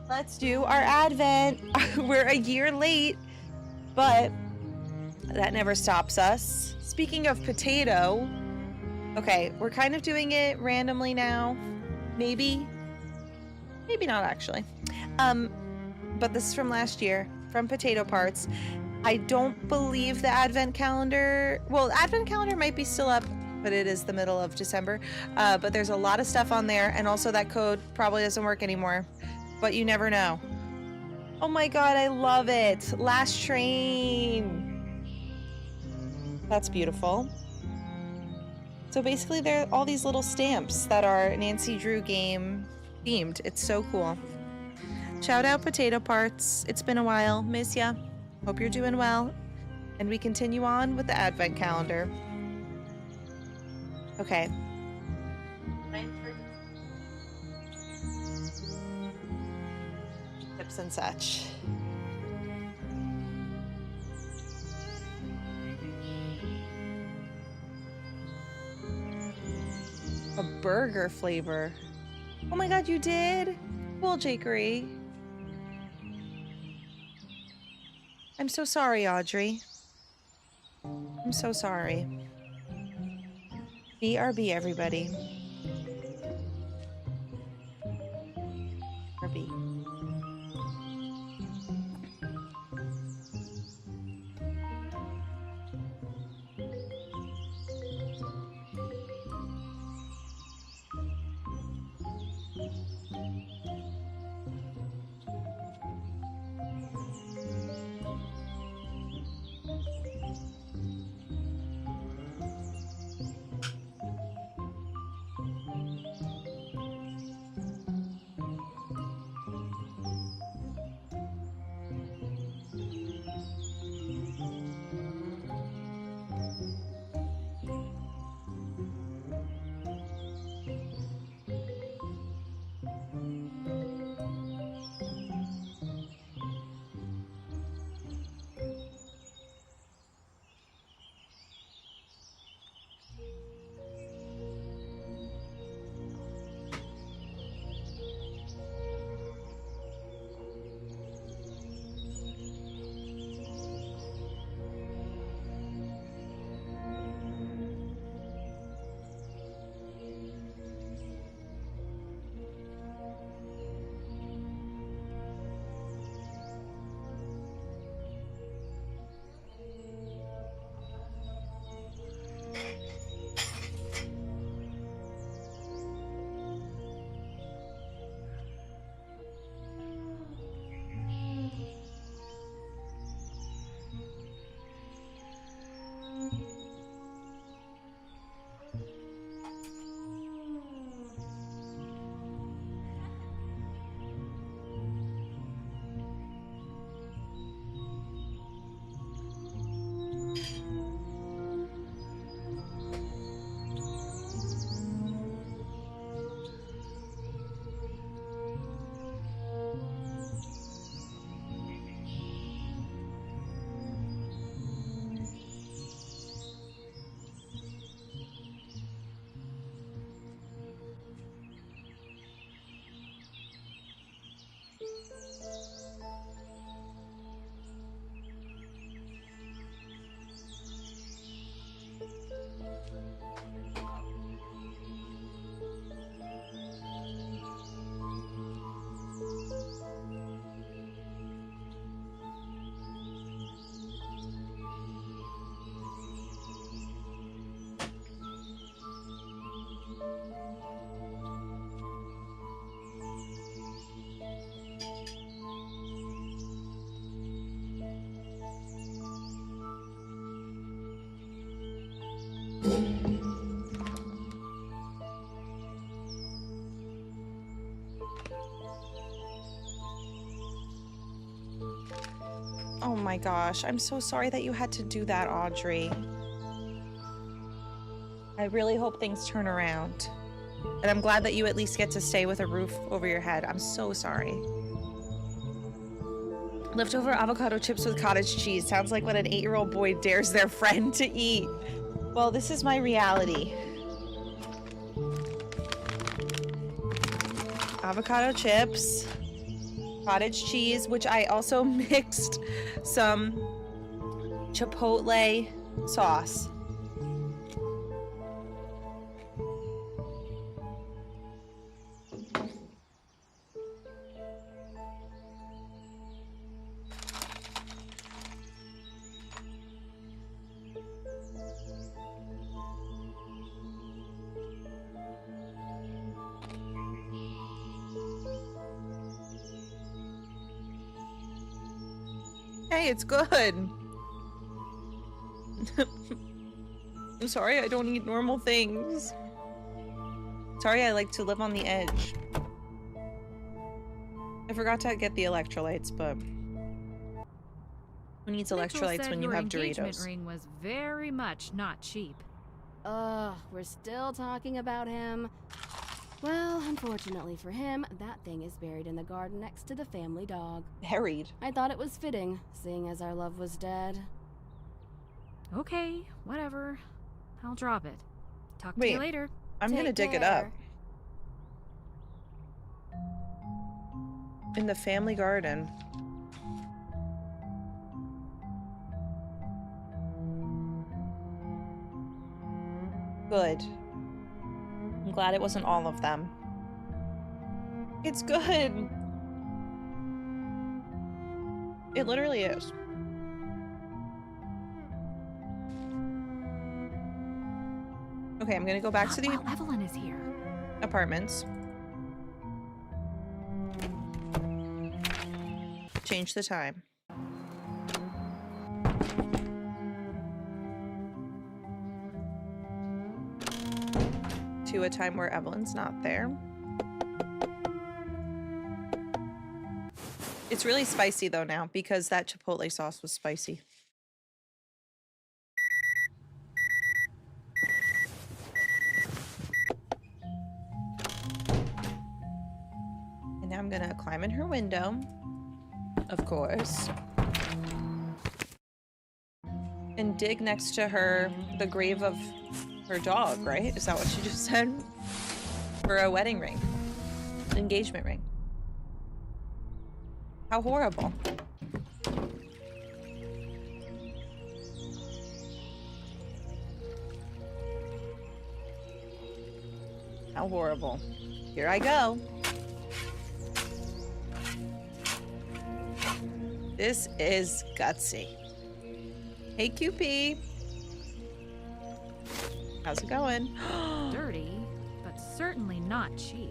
Let's do our Advent. We're a year late, but that never stops us. Speaking of potato, okay, we're kind of doing it randomly now. Maybe not actually. But this is from last year, from Potato Parts. I don't believe the Advent calendar, well, Advent calendar might be still up, but it is the middle of December. But there's a lot of stuff on there, and also that code probably doesn't work anymore. But you never know. Oh my god, I love it. Last Train. That's beautiful. So basically there are all these little stamps that are Nancy Drew game themed. It's so cool. Shout out Potato Parts. It's been a while. Miss ya. Hope you're doing well. And we continue on with the Advent calendar. Okay. Tips and such. A burger flavor. Oh my god, you did? Cool, Jakery. I'm so sorry, Audrey. I'm so sorry. BRB, everybody. RB. Oh my gosh, I'm so sorry that you had to do that, Audrey. I really hope things turn around. And I'm glad that you at least get to stay with a roof over your head. I'm so sorry. Leftover avocado chips with cottage cheese. Sounds like what an 8-year-old boy dares their friend to eat. Well, this is my reality. Avocado chips, cottage cheese, which I also mixed some chipotle sauce. Hey, it's good. I'm sorry I don't eat normal things. Sorry I like to live on the edge. I forgot to get the electrolytes, but who needs Mitchell electrolytes said when you your have engagement Doritos? ring was very much not cheap. Ugh, we're still talking about him. Well, unfortunately for him, that thing is buried in the garden next to the family dog. Buried. I thought it was fitting, seeing as our love was dead. Okay, whatever. I'll drop it. Talk to Wait. you later. I'm gonna Take dig it up. care. In the family garden. Good. I'm glad it wasn't all of them. It's good. It literally is. Okay, I'm gonna go back to the Well, Evelyn is here. apartments. Change the time. To a time where Evelyn's not there. It's really spicy though now because that chipotle sauce was spicy. And now I'm gonna climb in her window, of course, and dig next to her, the grave of her dog, right? Is that what she just said? For a wedding ring. Engagement ring. How horrible. How horrible. Here I go. This is gutsy. Hey, QP. How's it going? Dirty, but certainly not cheap.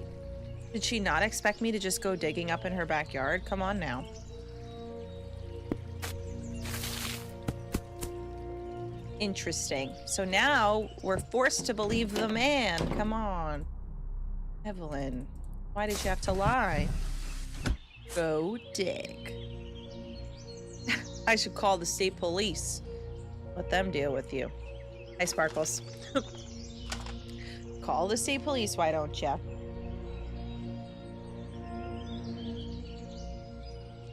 Did she not expect me to just go digging up in her backyard? Come on now. Interesting. So now we're forced to believe the man. Come on. Evelyn, why did you have to lie? Go dig. I should call the state police. Let them deal with you. Hi, Sparkles. Call the state police, why don't ya?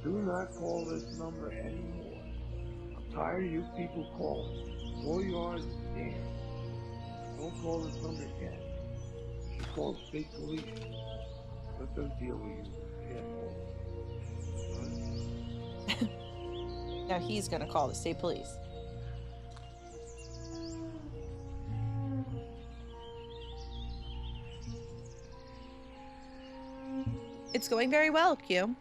Do not call this number anymore. I'm tired of you people calling. All you are is a scam. Don't call this number again. You should call the state police. Let them deal with you. Careful. Now he's gonna call the state police. It's going very well, Q.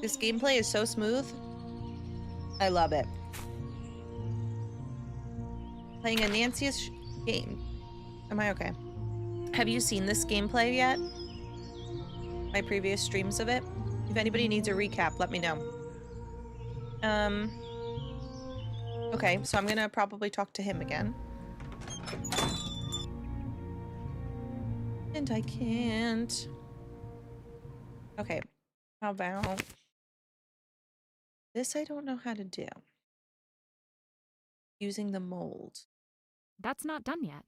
This gameplay is so smooth. I love it. Playing a Nancy's game. Am I okay? Have you seen this gameplay yet? My previous streams of it? If anybody needs a recap, let me know. Okay, so I'm gonna probably talk to him again. And I can't. Okay, how about this? I don't know how to do. Using the mold. That's not done yet.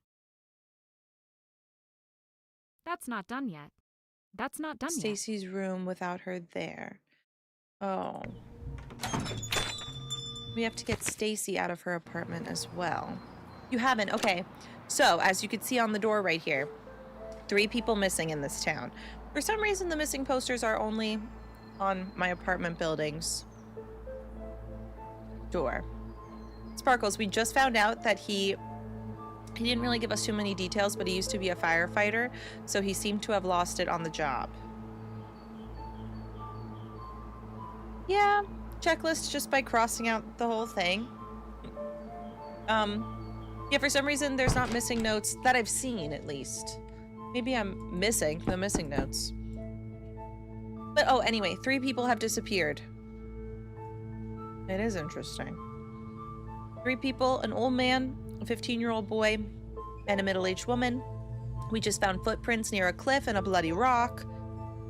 That's not done yet. That's not done yet. Stacy's room without her there. Oh. We have to get Stacy out of her apartment as well. You haven't? Okay. So, as you can see on the door right here, 3 people missing in this town. For some reason, the missing posters are only on my apartment building's door. Sparkles, we just found out that he didn't really give us too many details, but he used to be a firefighter, so he seemed to have lost it on the job. Yeah, checklist just by crossing out the whole thing. Yeah, for some reason there's not missing notes that I've seen, at least. Maybe I'm missing the missing notes. But oh, anyway, 3 people have disappeared. It is interesting. 3 people, an old man, a 15-year-old boy, and a middle-aged woman. We just found footprints near a cliff and a bloody rock.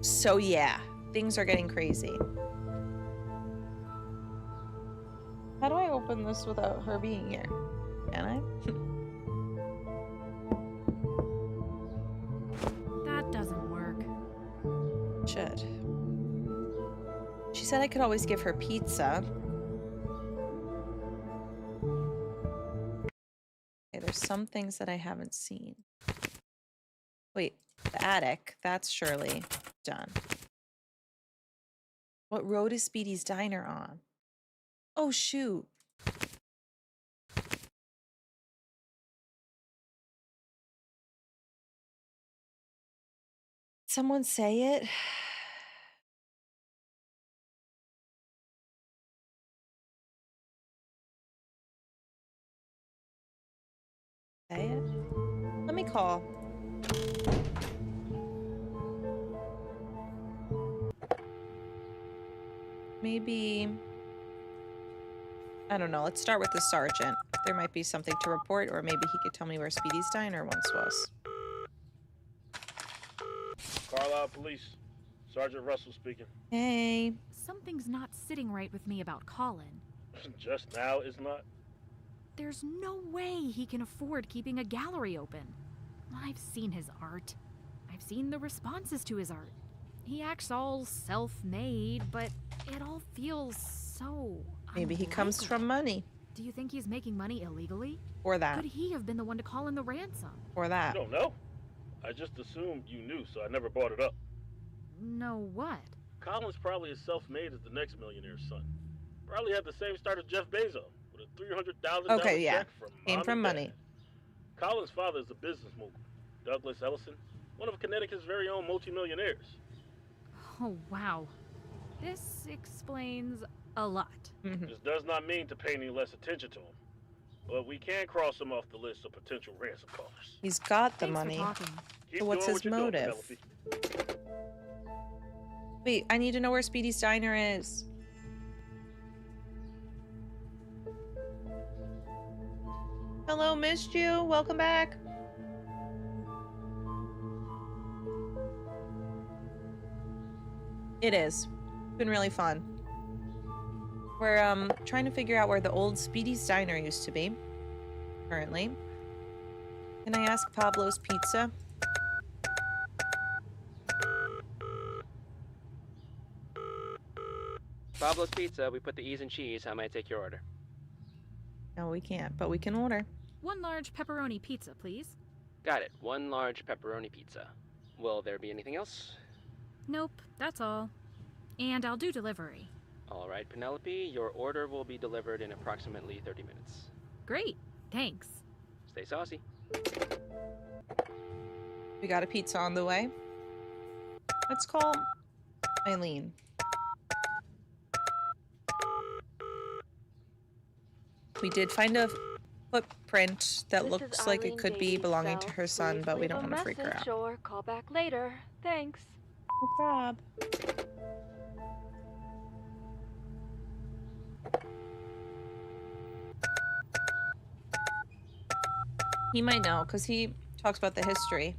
So yeah, things are getting crazy. How do I open this without her being here? Can I? That doesn't work. Should. She said I could always give her pizza. Okay, there's some things that I haven't seen. Wait, the attic. That's surely done. What road is Speedy's Diner on? Oh, shoot. Someone say it. Say it. Let me call. Maybe. I don't know. Let's start with the sergeant. There might be something to report, or maybe he could tell me where Speedy's Diner once was. Carlisle Police. Sergeant Russell speaking. Hey. Something's not sitting right with me about Colin. Just now is not? There's no way he can afford keeping a gallery open. I've seen his art. I've seen the responses to his art. He acts all self-made, but it all feels so Maybe he comes unlikely. from money. Do you think he's making money illegally? Or that. Could he have been the one to call in the ransom? Or I that. don't know. I just assumed you knew, so I never brought it up. No what? Colin's probably as self-made as the next millionaire's son. Probably had the same start as Jeff Bezos, with a $300,000 Okay, yeah. check from Came mom from and money. dad. Colin's father is a business mogul, Douglas Ellison, one of Connecticut's very own multimillionaires. Oh, wow. This explains a lot. This does not mean to pay any less attention to him, but we can cross him off the list of potential ransom callers. He's got the Thanks money. for talking. Keep So what's doing his what you're doing, motive? Penelope. Wait, I need to know where Speedy's Diner is. Hello, missed you. Welcome back. It is. Been really fun. We're trying to figure out where the old Speedy's Diner used to be. Currently. Can I ask Pablo's Pizza? Pablo's Pizza, we put the E's in cheese. How may I take your order? No, we can't, but we can order. 1 large pepperoni pizza, please. Got it. 1 large pepperoni pizza. Will there be anything else? Nope, that's all. And I'll do delivery. All right, Penelope, your order will be delivered in approximately 30 minutes. Great, thanks. Stay saucy. We got a pizza on the way. Let's call Eileen. We did find a footprint that This looks is like it Eileen could be Davies, belonging so to her son, please but we leave don't a want to freak her message out. or call back later. Thanks. No prob. He might know, because he talks about the history.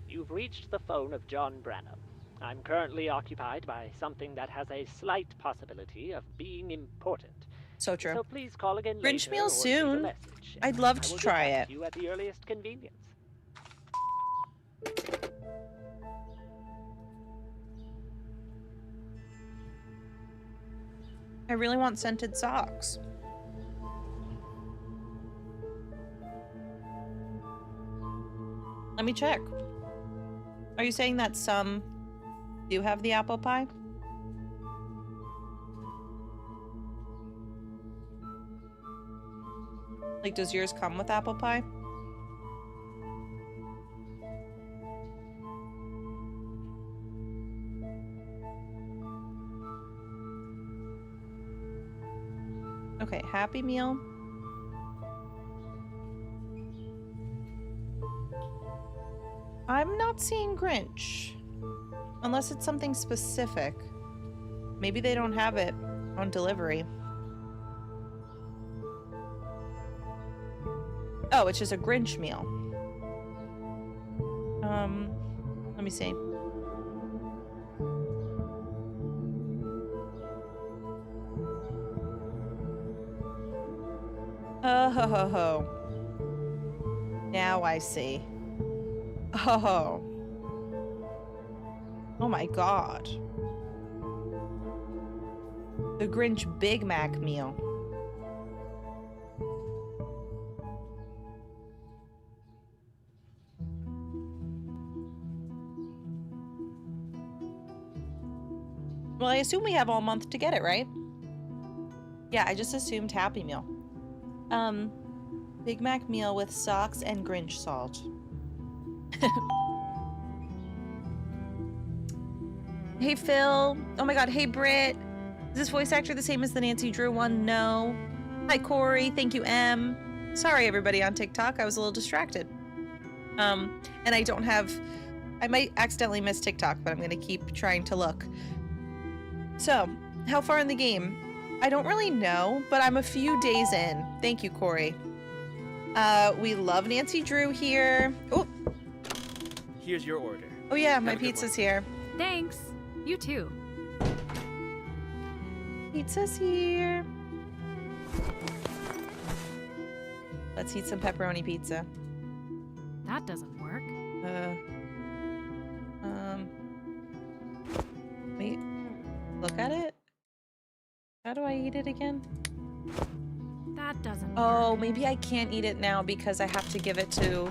You've reached the phone of John Branham. I'm currently occupied by something that has a slight possibility of being important. So true. So please call again Grinch later meal or leave a soon. message, I'd and love I to will try get back it. to you at the earliest convenience. I really want scented socks. Let me check. Are you saying that some do have the apple pie? Like, does yours come with apple pie? Okay, Happy Meal. I'm not seeing Grinch. Unless it's something specific. Maybe they don't have it on delivery. Oh, it's just a Grinch meal. Let me see. Oh, ho, ho, ho. Now I see. Oh. Oh my god. The Grinch Big Mac meal. Well, I assume we have all month to get it, right? Yeah, I just assumed Happy Meal. Big Mac meal with socks and Grinch salt. Hey, Phil. Oh my god, hey, Britt. Is this voice actor the same as the Nancy Drew one? No. Hi, Corey. Thank you, M. Sorry, everybody on TikTok. I was a little distracted. And I don't have... I might accidentally miss TikTok, but I'm going to keep trying to look. So, how far in the game? I don't really know, but I'm a few days in. Thank you, Corey. We love Nancy Drew here. Oh, Here's your order. oh yeah, my Have a good pizza's one. here. Thanks. You too. Pizza's here. Let's eat some pepperoni pizza. That doesn't work. Wait. Look at it. How do I eat it again? That doesn't Oh, work. maybe I can't eat it now because I have to give it to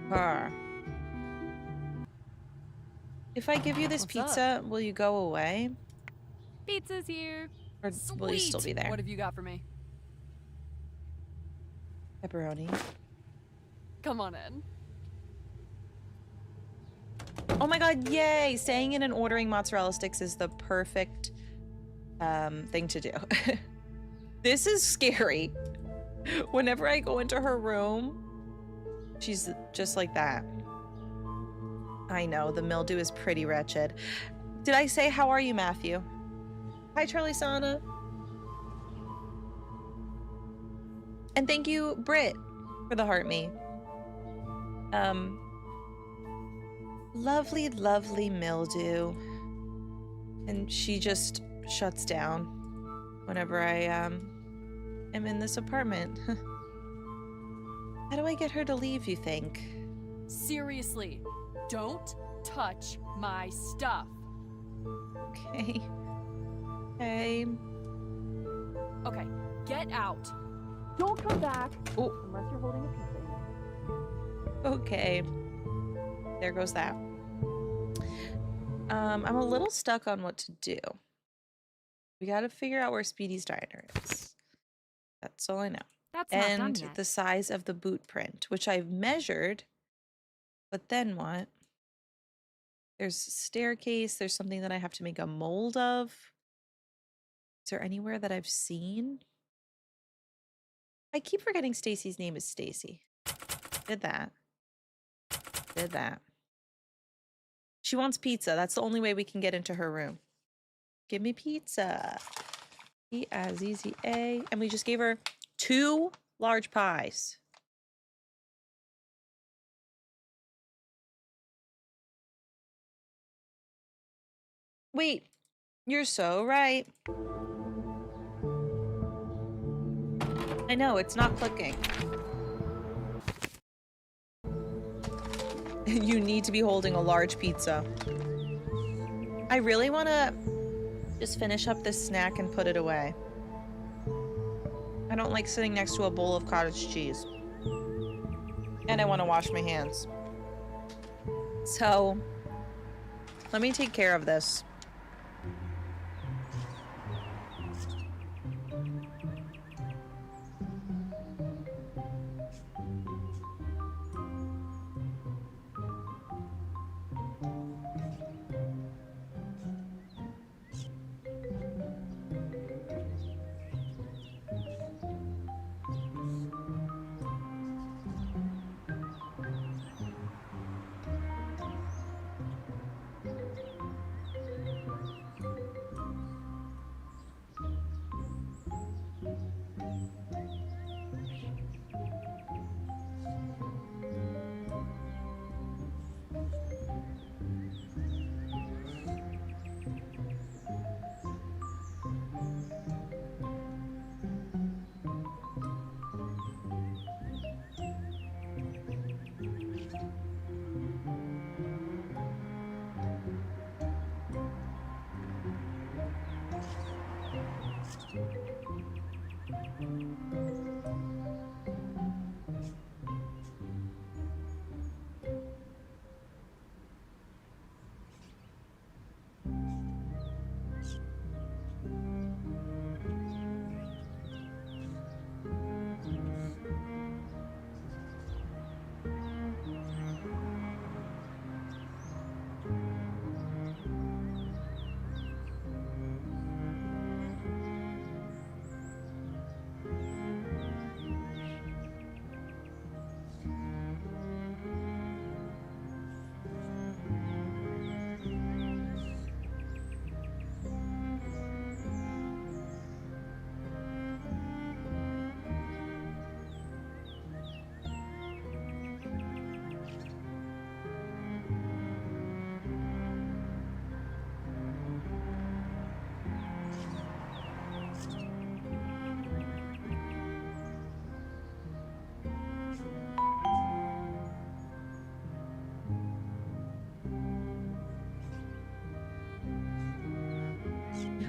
her. If I give you this What's up? pizza, will you go away? Pizza's here. Or will you still be Sweet. there? What have you got for me? Pepperoni. Come on in. Oh my god, yay! Staying in and ordering mozzarella sticks is the perfect thing to do. This is scary. Whenever I go into her room, she's just like that. I know, the mildew is pretty wretched. Did I say how are you, Matthew? Hi, Charlie Sana. And thank you, Britt, for the heart me. Lovely, lovely mildew. And she just shuts down whenever I am in this apartment. How do I get her to leave, you think? Seriously, don't touch my stuff. Okay. Okay. Okay, get out. Don't come back Oh, unless you're holding a pizza in your hand. okay. There goes that. I'm a little stuck on what to do. We gotta figure out where Speedy's diner is. That's all I know. That's not done And yet. the size of the boot print, which I've measured. But then what? There's a staircase. There's something that I have to make a mold of. Is there anywhere that I've seen? I keep forgetting Stacy's name is Stacy. Did that. Did that. She wants pizza. That's the only way we can get into her room. Give me pizza. E-Z-Z-A. And we just gave her 2 large pies. Wait, you're so right. I know, it's not clicking. You need to be holding a large pizza. I really want to just finish up this snack and put it away. I don't like sitting next to a bowl of cottage cheese. And I want to wash my hands. So, let me take care of this.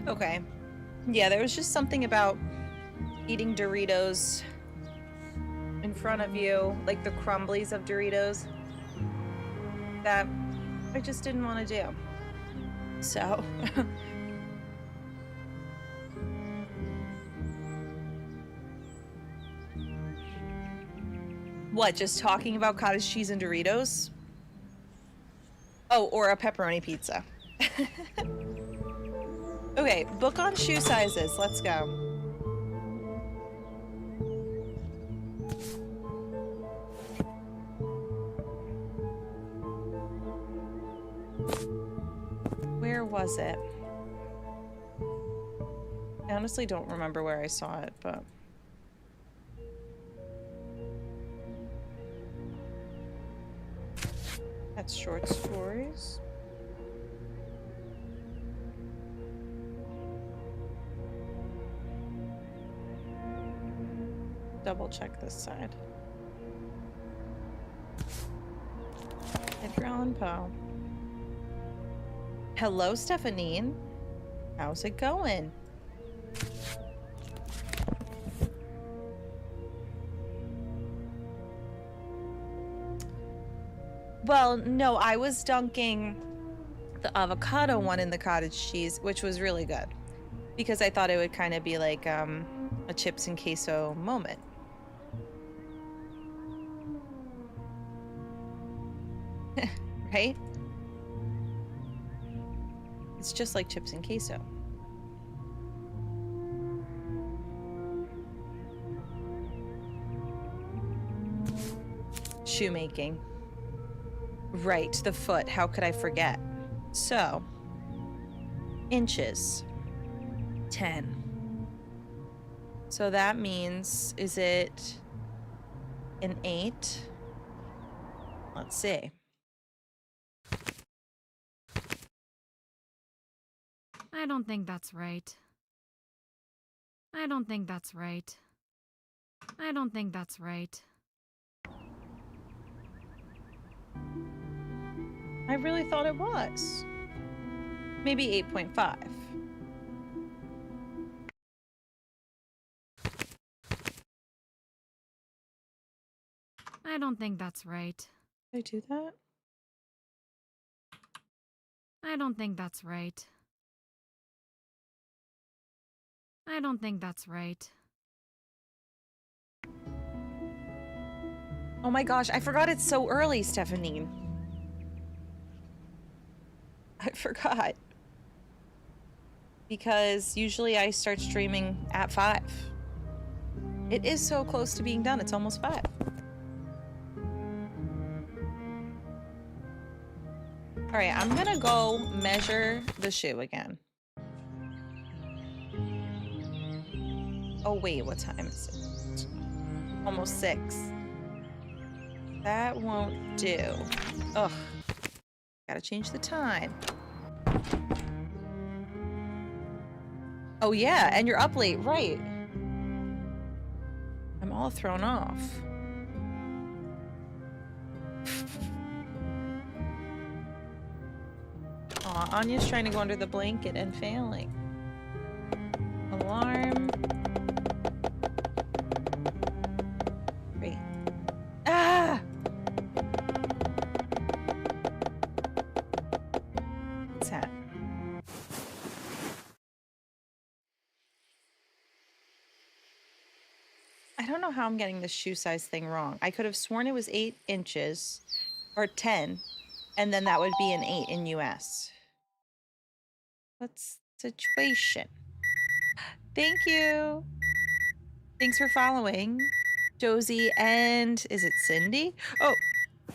Okay. Yeah, there was just something about eating Doritos in front of you, like the crumblies of Doritos, that I just didn't want to do. So. What, just talking about cottage cheese and Doritos? Oh, or a pepperoni pizza. Okay, book on shoe sizes. Let's go. Where was it? I honestly don't remember where I saw it, but... That's short stories. Double check this side. Edgar Allan Poe. Hello, Stephanine. How's it going? Well, no, I was dunking the avocado one in the cottage cheese, which was really good. Because I thought it would kind of be like a chips and queso moment. Right? It's just like chips and queso. Shoemaking. Right, the foot. How could I forget? So, inches. 10. So that means, is it an 8? Let's see. I don't think that's right. I don't think that's right. I don't think that's right. I really thought it was. Maybe 8.5. I don't think that's right. Did I do that? I don't think that's right. I don't think that's right. Oh my gosh, I forgot it's so early, Stephanie. I forgot. Because usually I start streaming at 5. It is so close to being done, it's almost 5. Alright, I'm gonna go measure the shoe again. Oh wait, what time is it? Almost 6. That won't do. Ugh. Gotta change the time. Oh yeah, and you're up late, right. I'm all thrown off. Aw, Anya's trying to go under the blanket and failing. Alarm. Great. Ah! What's that? I don't know how I'm getting this shoe size thing wrong. I could have sworn it was 8 inches or 10, and then that would be an 8 in US. What's the situation? Thank you. Thanks for following, Josie, and is it Cindy? Oh,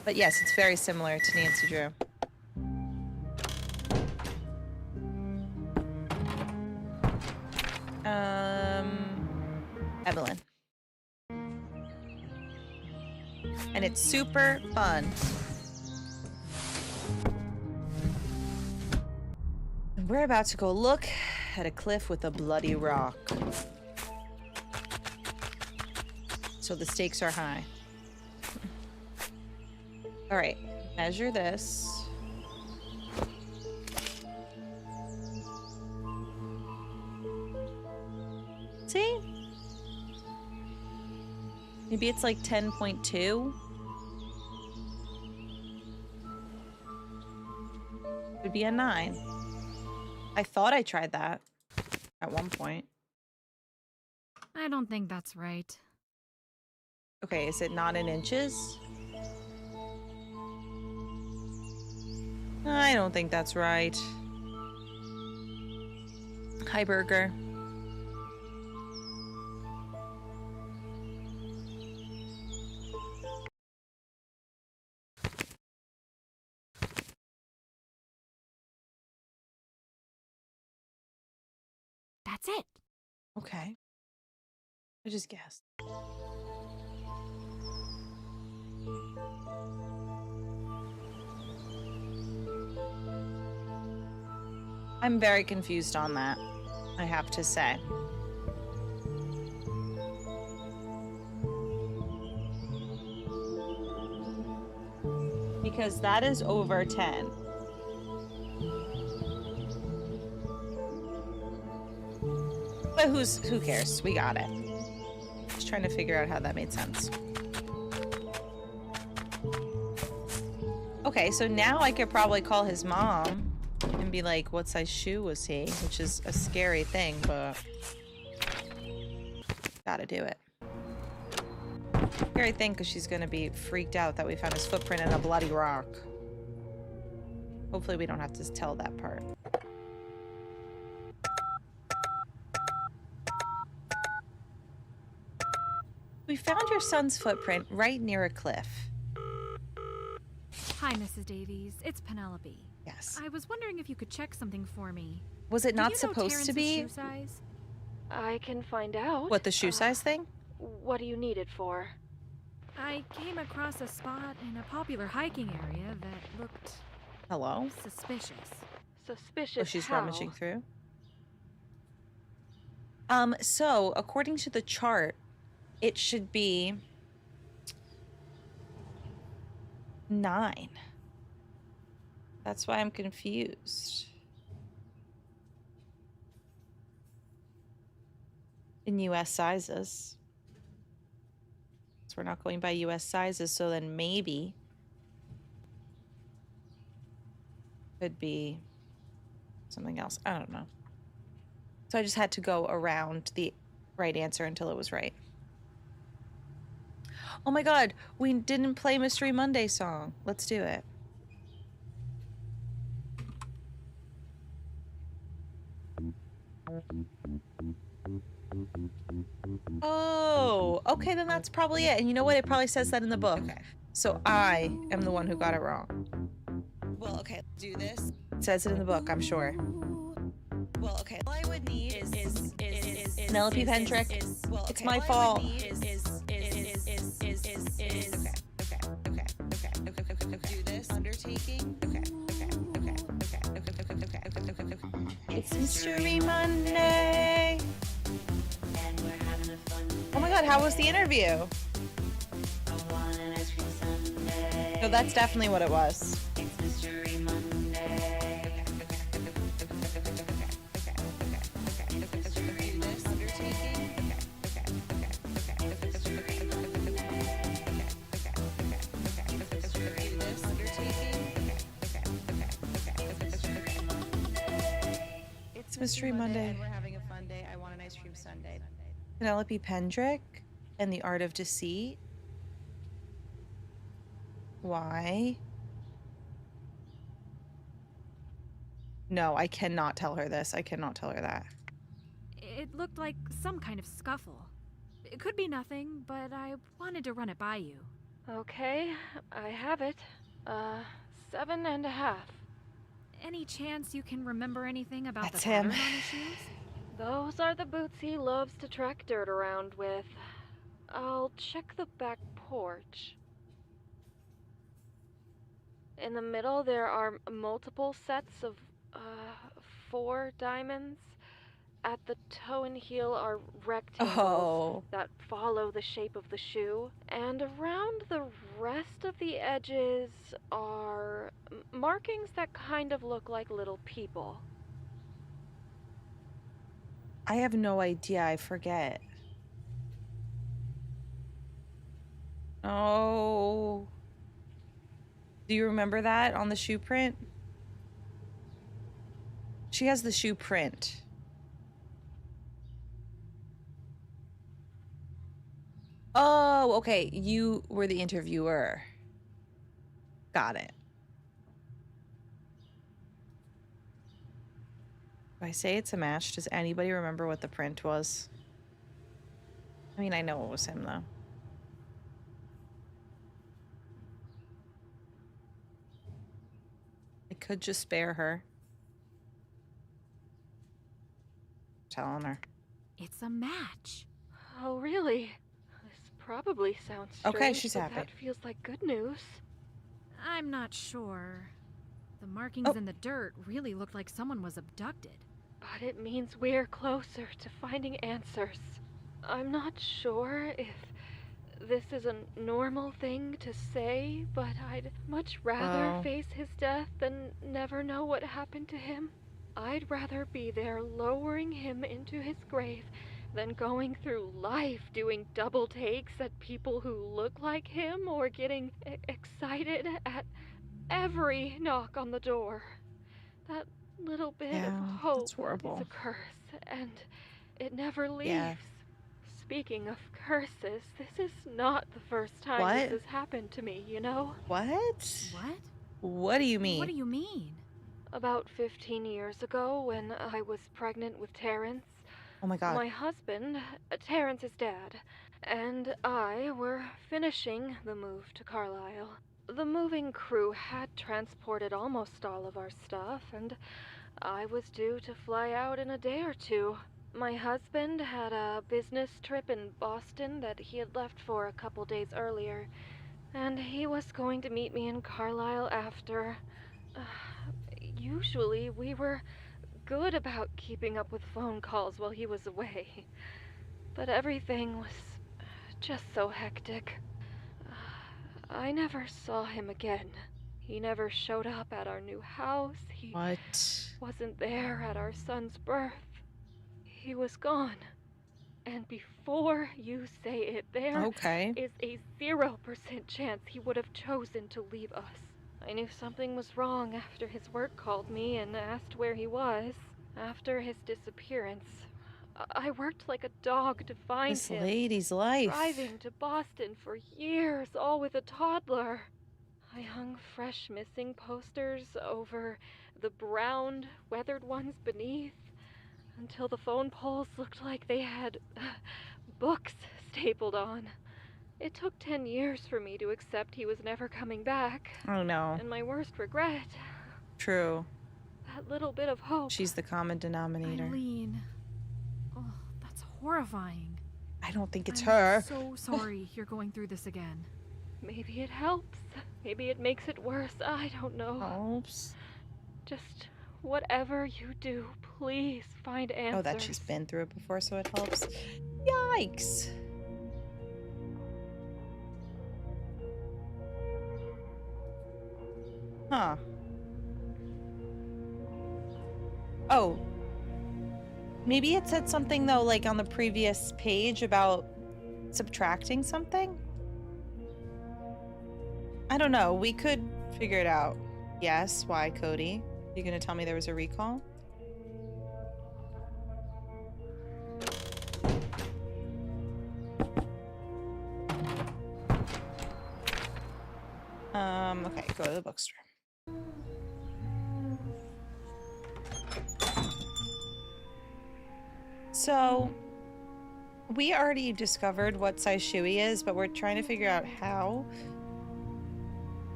but yes, it's very similar to Nancy Drew. Evelyn. And it's super fun. And we're about to go look at a cliff with a bloody rock. So the stakes are high. All right, measure this. See? Maybe it's like 10.2. Would be a 9. I thought I tried that at one point. I don't think that's right. Okay, is it not in inches? I don't think that's right. Hi, Burger. That's it. Okay. I just guessed. I'm very confused on that, I have to say. Because that is over 10. But who cares? We got it. Just trying to figure out how that made sense. Okay, so now I could probably call his mom and be like, what size shoe was he? Which is a scary thing, but gotta do it. Scary thing because she's gonna be freaked out that we found his footprint in a bloody rock. Hopefully we don't have to tell that part. We found your son's footprint right near a cliff. Hi, Mrs. Davies. It's Penelope. Yes. I was wondering if you could check something for me. Was it Do not you know supposed to Terrence's be? shoe size? I can find out. What, the shoe size thing? What do you need it for? I came across a spot in a popular hiking area that looked Hello? suspicious. Suspicious Oh, she's how? rummaging through. So, according to the chart, it should be 9. That's why I'm confused. In US sizes. So we're not going by US sizes, so then maybe could be something else. I don't know. So I just had to go around the right answer until it was right. Oh my god, we didn't play Mystery Monday song. Let's do it. Oh, okay, then that's probably it. And you know what? It probably says that in the book. Okay. So I am the one who got it wrong. Well, okay, do this. It says it in the book, I'm sure. Well, okay, all I would need is Penelope Pendrick. It's my fault. Do this undertaking. It's Mystery Monday. Oh my god, how was the interview? No, that's definitely what it was. It's Mystery Monday. We're having a fun day. I want an ice cream sundae. Penelope Pendrick and the Art of Deceit. Why? No, I cannot tell her this. I cannot tell her that. It looked like some kind of scuffle. It could be nothing, but I wanted to run it by you. Okay, I have it. 7.5. Any chance you can remember anything about That's the pattern him. on the shoes? Those are the boots he loves to track dirt around with. I'll check the back porch. In the middle, there are multiple sets of 4 diamonds. At the toe and heel are rectangles that follow the shape of the shoe. And around the rest of the edges are markings that kind of look like little people. I have no idea. I forget. Oh. Do you remember that on the shoe print? She has the shoe print. Oh, okay. You were the interviewer. Got it. If I say it's a match, does anybody remember what the print was? I mean, I know it was him, though. I could just spare her. Telling her. It's a match. Oh, really? This probably sounds strange, Okay, she's but happy. that feels like good news. I'm not sure. The markings in the dirt really looked like someone was abducted. But it means we're closer to finding answers. I'm not sure if this is a normal thing to say, but I'd much rather face his death than never know what happened to him. I'd rather be there lowering him into his grave than going through life doing double takes at people who look like him or getting excited at every knock on the door. That little bit of hope is a curse, and it never leaves. Yeah. Speaking of curses, this is not the first time this has happened to me, you know? What? What? What do you mean? What do you mean? About 15 years ago, when I was pregnant with Terrence, Oh my god. my husband, Terrence's dad, and I were finishing the move to Carlisle. The moving crew had transported almost all of our stuff, and I was due to fly out in a day or two. My husband had a business trip in Boston that he had left for a couple days earlier, and he was going to meet me in Carlisle after. Usually, we were good about keeping up with phone calls while he was away, but everything was just so hectic. I never saw him again. He never showed up at our new house. He wasn't there at our son's birth. He was gone. And before you say it, there is a 0% chance he would have chosen to leave us. I knew something was wrong after his work called me and asked where he was. After his disappearance, I worked like a dog to find This him. lady's life. Driving to Boston for years, all with a toddler. I hung fresh missing posters over the brown, weathered ones beneath, until the phone poles looked like they had books stapled on. It took 10 years for me to accept he was never coming back. Oh no. And my worst regret, True. that little bit of hope. She's the common denominator. Eileen. Oh, that's horrifying. I don't think it's I'm her. so sorry you're going through this again. Maybe it helps. Maybe it makes it worse. I don't know. Helps. Just whatever you do, please find answers. Oh, that she's been through it before, so it helps. Yikes. Huh. Oh. Maybe it said something, though, like on the previous page about subtracting something? I don't know. We could figure it out. Yes. Why, Cody? You gonna tell me there was a recall? Okay, go to the bookstore. So, we already discovered what size shoe he is, but we're trying to figure out how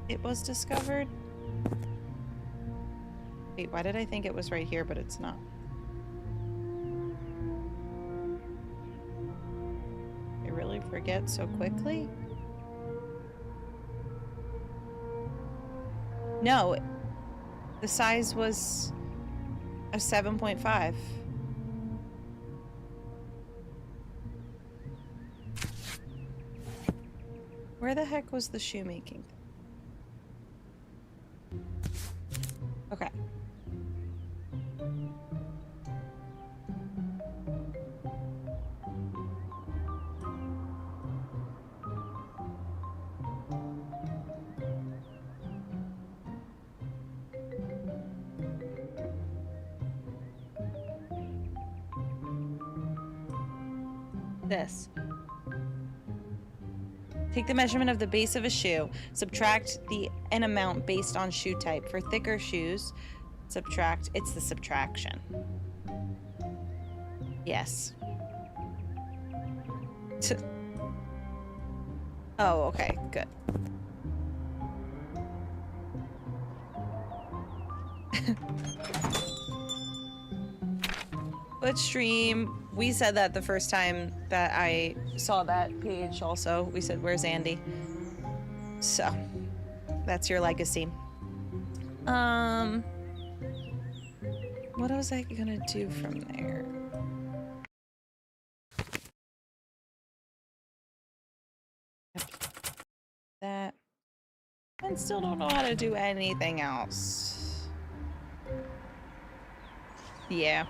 it was discovered. Wait, why did I think it was right here, but it's not? I really forget so quickly? No, the size was a 7.5. Where the heck was the shoemaking? Okay. This. Take the measurement of the base of a shoe. Subtract an amount based on shoe type. For thicker shoes, subtract. It's the subtraction. Yes. Oh, okay. Good. Let's stream. We said that the first time that I saw that page also. We said, where's Andy? So, that's your legacy. What was I gonna do from there? That. And still don't know how to do anything else. Yeah.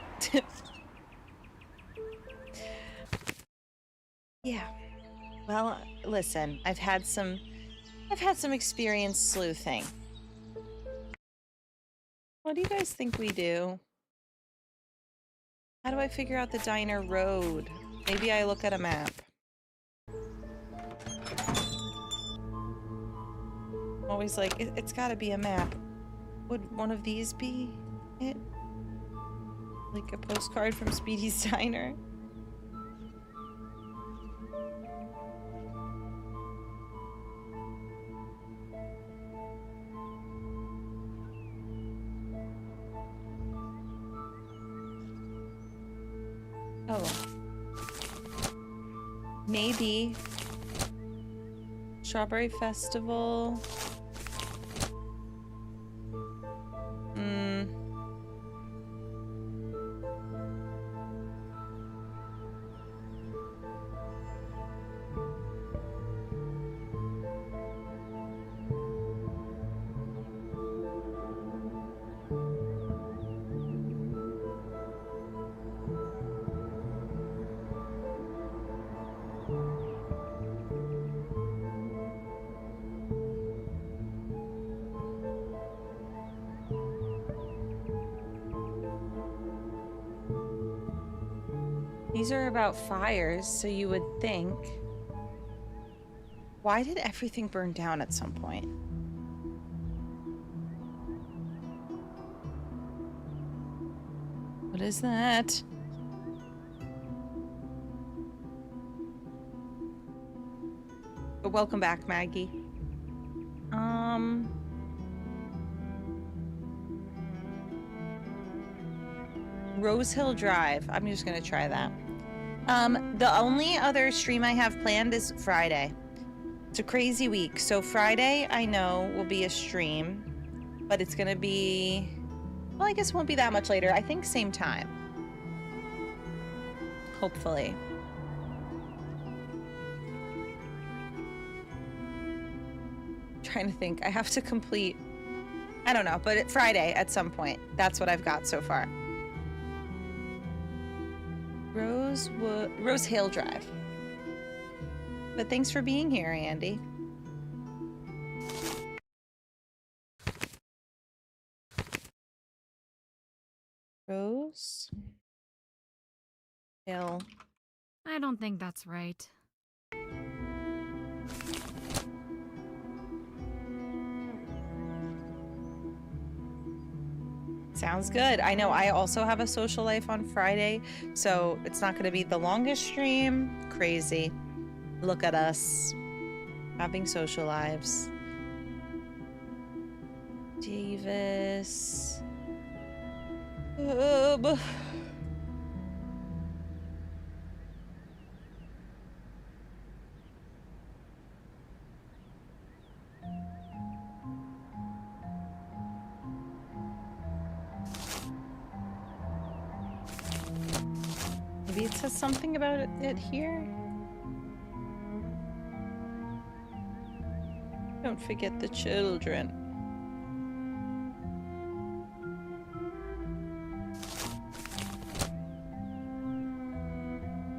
Yeah. Well, listen, I've had some experience sleuthing. What do you guys think we do? How do I figure out the diner road? Maybe I look at a map. Always like, it's gotta be a map. Would one of these be it? Like a postcard from Speedy's Diner? Oh. Maybe. Strawberry Festival. These are about fires, so you would think. Why did everything burn down at some point? What is that? But welcome back, Maggie. Rose Hill Drive. I'm just gonna try that. The only other stream I have planned is Friday. It's a crazy week. So Friday, I know, will be a stream, but it's gonna be, well, I guess it won't be that much later. I think same time. Hopefully. Trying to think. I have to complete, I don't know, but Friday at some point. That's what I've got so far. Rose Hill Drive. But thanks for being here, Andy. Rose Hill. I don't think that's right. Sounds good. I know I also have a social life on Friday, so it's not going to be the longest stream. Crazy. Look at us. Having social lives. Davis. Maybe it says something about it here. Don't forget the children.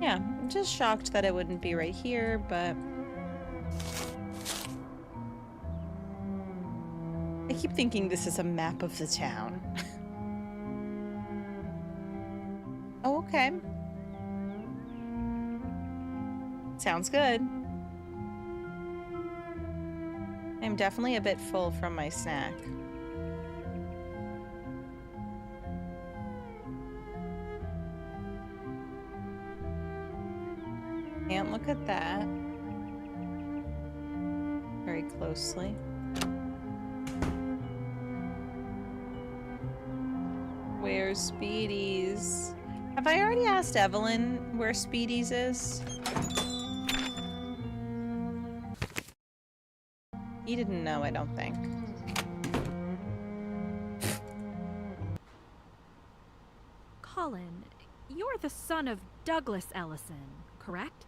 Yeah, I'm just shocked that it wouldn't be right here, but I keep thinking this is a map of the town. Oh, okay. Sounds good. I'm definitely a bit full from my snack. Can't look at that very closely. Where's Speedy's? Have I already asked Evelyn where Speedy's is? He didn't know, I don't think. Colin, you're the son of Douglas Ellison, correct?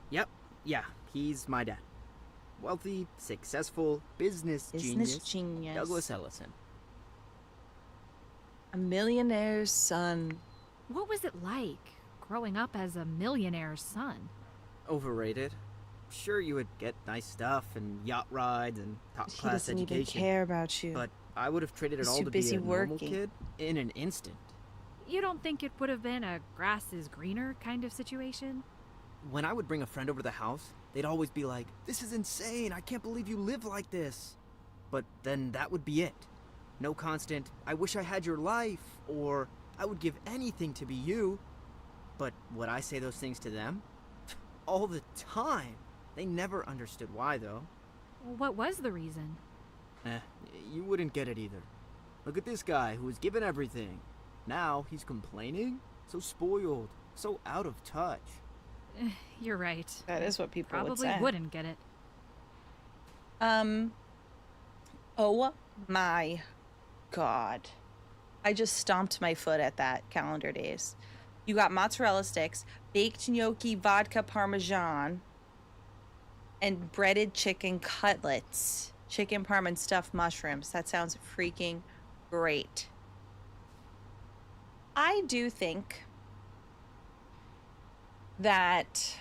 Yep, yeah, he's my dad. Wealthy, successful, business genius. Douglas Ellison. A millionaire's son. What was it like, growing up as a millionaire's son? Overrated. Sure, you would get nice stuff and yacht rides and top-class education. He doesn't even care about you. But I would have traded it all too to busy be a normal working. kid in an instant. You don't think it would have been a grass is greener kind of situation? When I would bring a friend over to the house, they'd always be like, "This is insane, I can't believe you live like this." But then that would be it. No constant, "I wish I had your life," or "I would give anything to be you." But would I say those things to them? All the time. They never understood why, though. What was the reason? You wouldn't get it either. Look at this guy who was given everything. Now he's complaining? So spoiled. So out of touch. You're right. That is what people would Probably say. wouldn't get it. Oh my God. I just stomped my foot at that Calendar Days. You got mozzarella sticks, baked gnocchi vodka parmesan, and breaded chicken cutlets. Chicken parm and stuffed mushrooms. That sounds freaking great. I do think that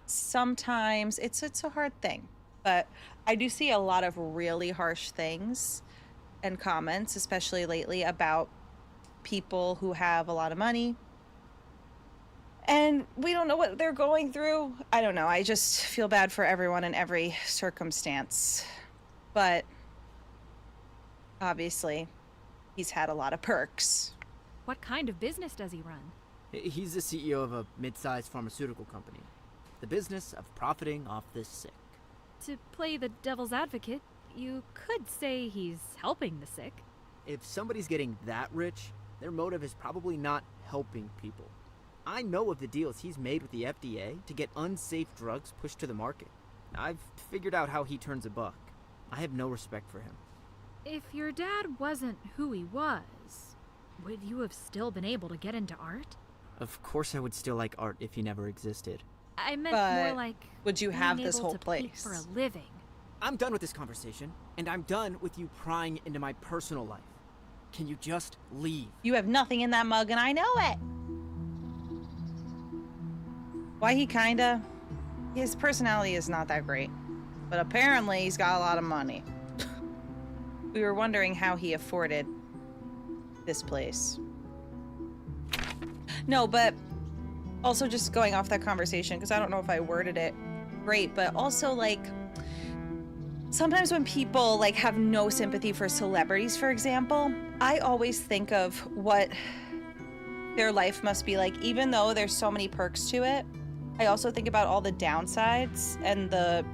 sometimes it's a hard thing, but I do see a lot of really harsh things and comments, especially lately, about people who have a lot of money. And we don't know what they're going through. I don't know. I just feel bad for everyone in every circumstance. But obviously, he's had a lot of perks. What kind of business does he run? He's the CEO of a mid-sized pharmaceutical company. The business of profiting off the sick. To play the devil's advocate, you could say he's helping the sick. If somebody's getting that rich, their motive is probably not helping people. I know of the deals he's made with the FDA to get unsafe drugs pushed to the market. I've figured out how he turns a buck. I have no respect for him. If your dad wasn't who he was, would you have still been able to get into art? Of course I would still like art if he never existed. I meant more like, would you have being this able whole to paint place for a living? I'm done with this conversation, and I'm done with you prying into my personal life. Can you just leave? You have nothing in that mug, and I know it. Why he kinda... His personality is not that great. But apparently he's got a lot of money. We were wondering how he afforded this place. No, but also just going off that conversation, because I don't know if I worded it great, but also like sometimes when people like have no sympathy for celebrities, for example, I always think of what their life must be like, even though there's so many perks to it. I also think about all the downsides and the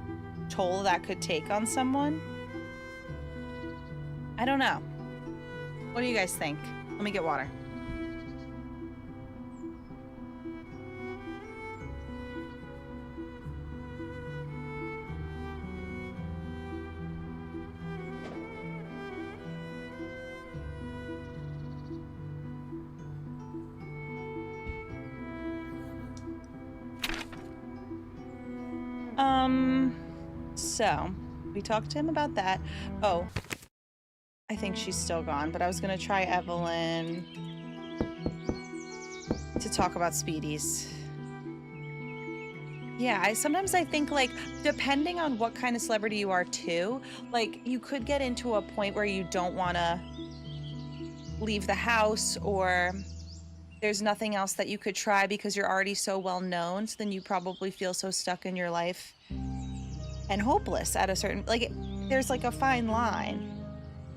toll that could take on someone. I don't know. What do you guys think? Let me get water. So we talked to him about that. Oh, I think she's still gone, but I was gonna try Evelyn to talk about Speedies. Yeah, sometimes I think like depending on what kind of celebrity you are too, like you could get into a point where you don't want to leave the house, or there's nothing else that you could try because you're already so well known. So then you probably feel so stuck in your life and hopeless at a certain, like there's like a fine line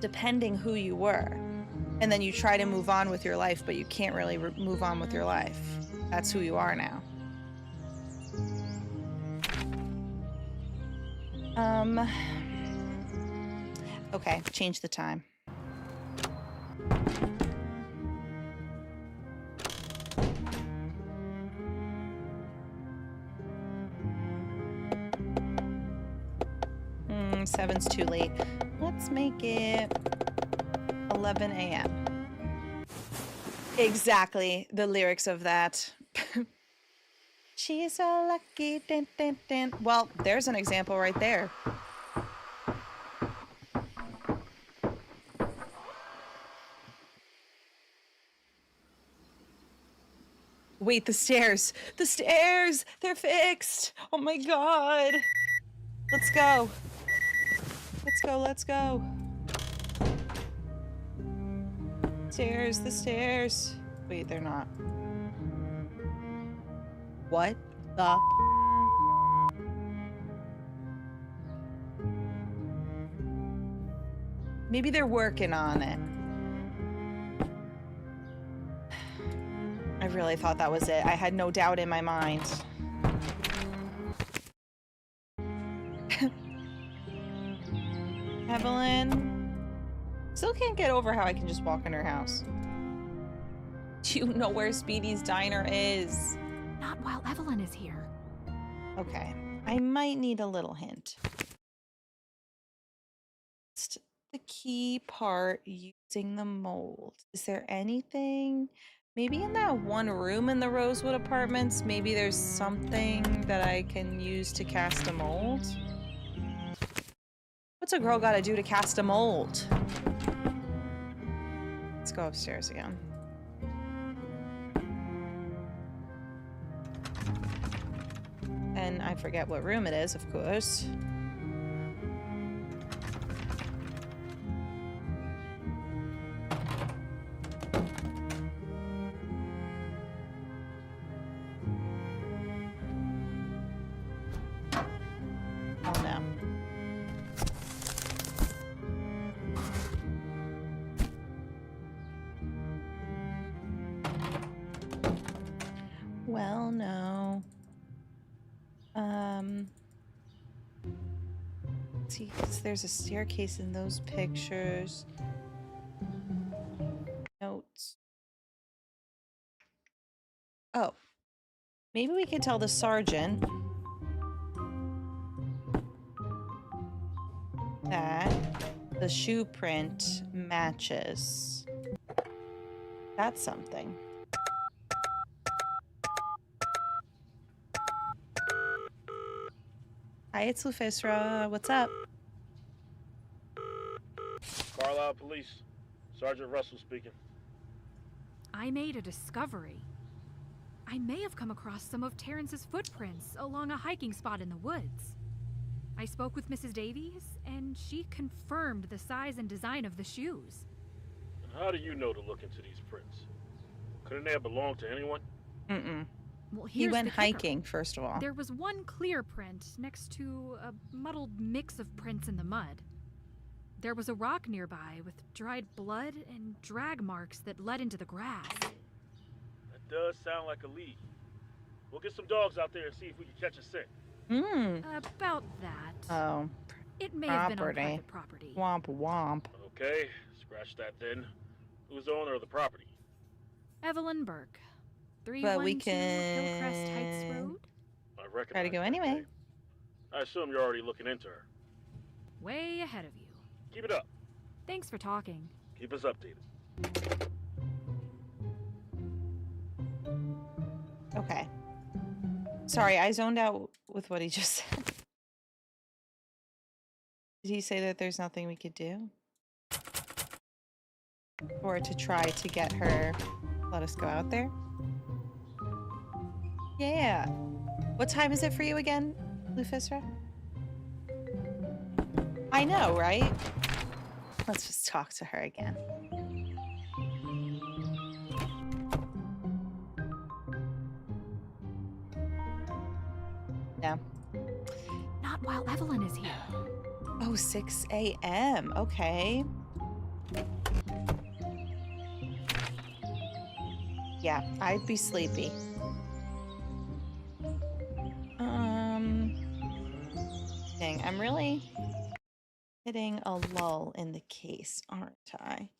depending who you were. And then you try to move on with your life, but you can't really move on with your life. That's who you are now. Okay, change the time. Seven's too late. Let's make it 11 a.m. Exactly the lyrics of that. She's so lucky. Dun, dun, dun. Well, there's an example right there. Wait, the stairs. The stairs! They're fixed! Oh my god! Let's go. Let's go, let's go. Stairs, the stairs. Wait, they're not. What the? Maybe they're working on it. I really thought that was it. I had no doubt in my mind. Evelyn. Still can't get over how I can just walk in her house. Do you know where Speedy's Diner is? Not while Evelyn is here. Okay, I might need a little hint. Just the key part, using the mold. Is there anything? Maybe in that one room in the Rosewood Apartments, maybe there's something that I can use to cast a mold? What's a girl gotta do to cast a mold? Let's go upstairs again. And I forget what room it is, of course. Oh no. Well, no. See, 'cause there's a staircase in those pictures. Notes. Oh. Maybe we could tell the sergeant that the shoe print matches. That's something. Hi, it's Lufisra. What's up? Carlisle Police. Sergeant Russell speaking. I made a discovery. I may have come across some of Terrence's footprints along a hiking spot in the woods. I spoke with Mrs. Davies, and she confirmed the size and design of the shoes. And how do you know to look into these prints? Couldn't they have belonged to anyone? Mm-mm. Well, He here's went the kicker. hiking, first of all. There was one clear print next to a muddled mix of prints in the mud. There was a rock nearby with dried blood and drag marks that led into the grass. That does sound like a lead. We'll get some dogs out there and see if we can catch a scent. About that. Oh. It may have been on private property. Womp womp. Okay, scratch that then. Who's the owner of the property? Evelyn Burke. But we 312 Hillcrest Heights can Road. I recognize try to go that anyway. name. I assume you're already looking into her. Way ahead of you. Keep it up. Thanks for talking. Keep us updated. Okay. Sorry, I zoned out with what he just said. Did he say that there's nothing we could do? Or to try to get her, let us go out there? Yeah. What time is it for you again, Lufisra? I know, right? Let's just talk to her again. Yeah. Not while Evelyn is here. Oh, 6 a.m. Okay. Yeah, I'd be sleepy. Dang, I'm really hitting a lull in the case, aren't I?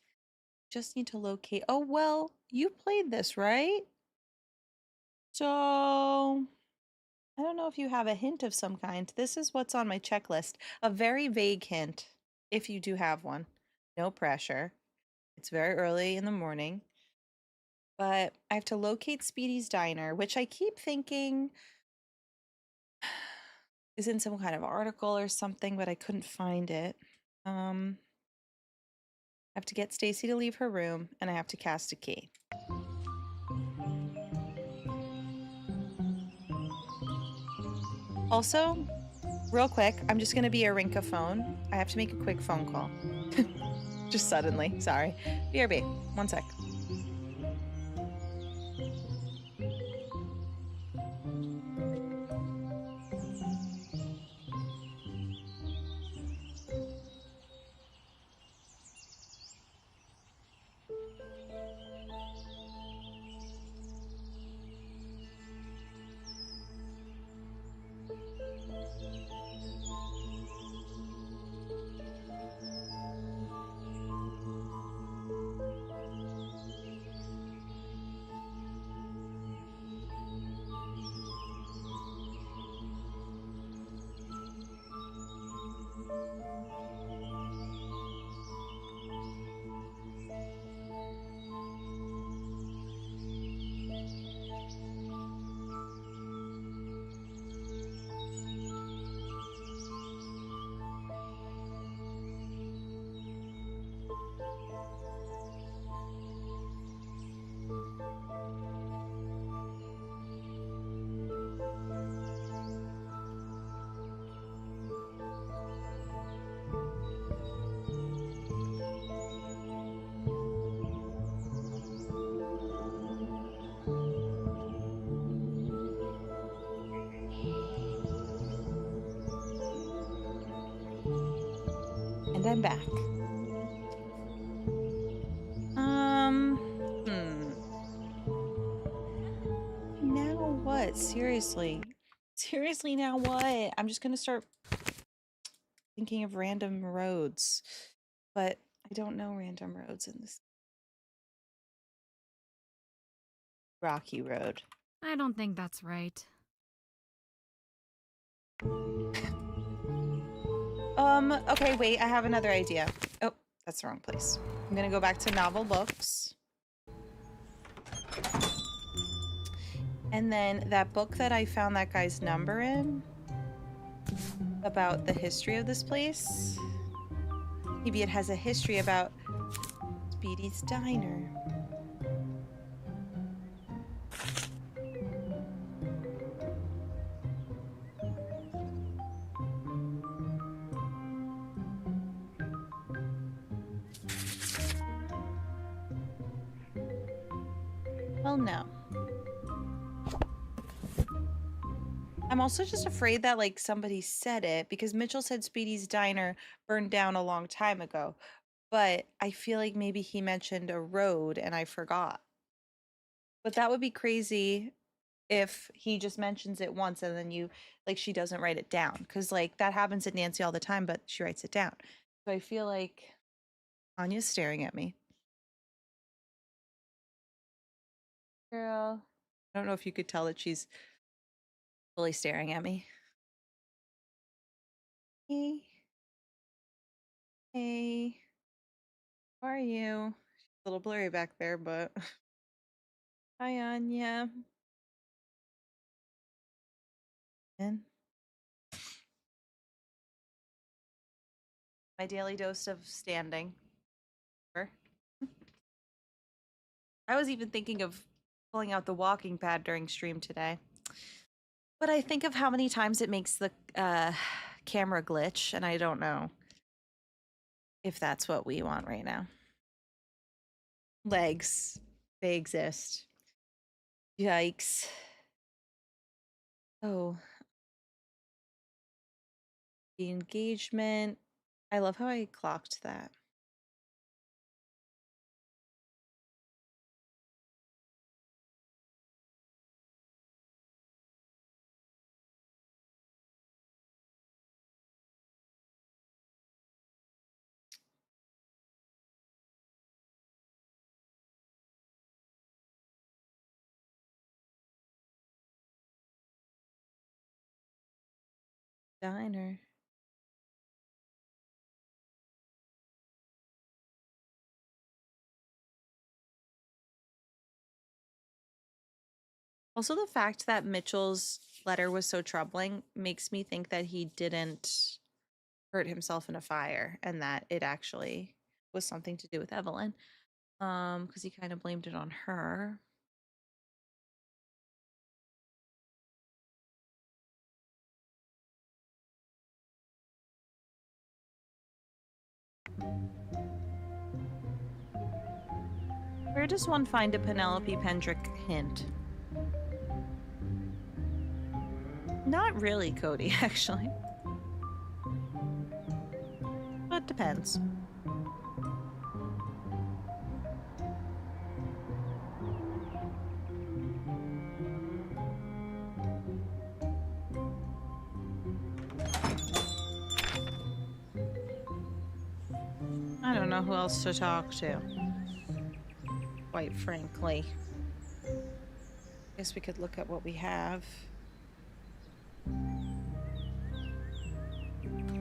Just need to locate. Oh, well, you played this, right? So, I don't know if you have a hint of some kind. This is what's on my checklist. A very vague hint, if you do have one. No pressure. It's very early in the morning. But I have to locate Speedy's Diner, which I keep thinking is in some kind of article or something, but I couldn't find it. I have to get Stacy to leave her room, and I have to cast a key. Also, real quick, I'm just gonna be a Rinka phone. I have to make a quick phone call. Just suddenly, sorry. BRB, 1 sec. And I'm back. Now what? Seriously. Seriously, now what? I'm just gonna start thinking of random roads. But I don't know random roads in this. Rocky Road. I don't think that's right. Okay, wait, I have another idea. Oh, that's the wrong place. I'm gonna go back to novel books. And then that book that I found that guy's number in about the history of this place. Maybe it has a history about Speedy's Diner. Well, no. I'm also just afraid that, like, somebody said it because Mitchell said Speedy's Diner burned down a long time ago. But I feel like maybe he mentioned a road and I forgot. But that would be crazy if he just mentions it once and then she doesn't write it down. Because, like, that happens to Nancy all the time, but she writes it down. So I feel like Anya's staring at me. Girl. I don't know if you could tell that she's fully staring at me. Hey. Hey. How are you? She's a little blurry back there, but hi, Anya. And my daily dose of standing. I was even thinking of pulling out the walking pad during stream today. But I think of how many times it makes the camera glitch, and I don't know if that's what we want right now. Legs. They exist. Yikes. Oh. The engagement. I love how I clocked that. Diner. Also, the fact that Mitchell's letter was so troubling makes me think that he didn't hurt himself in a fire and that it actually was something to do with Evelyn. Because he kind of blamed it on her. Where does one find a Penelope Pendrick hint? Not really, Cody, actually. But depends. I don't know who else to talk to. Quite frankly. Guess we could look at what we have.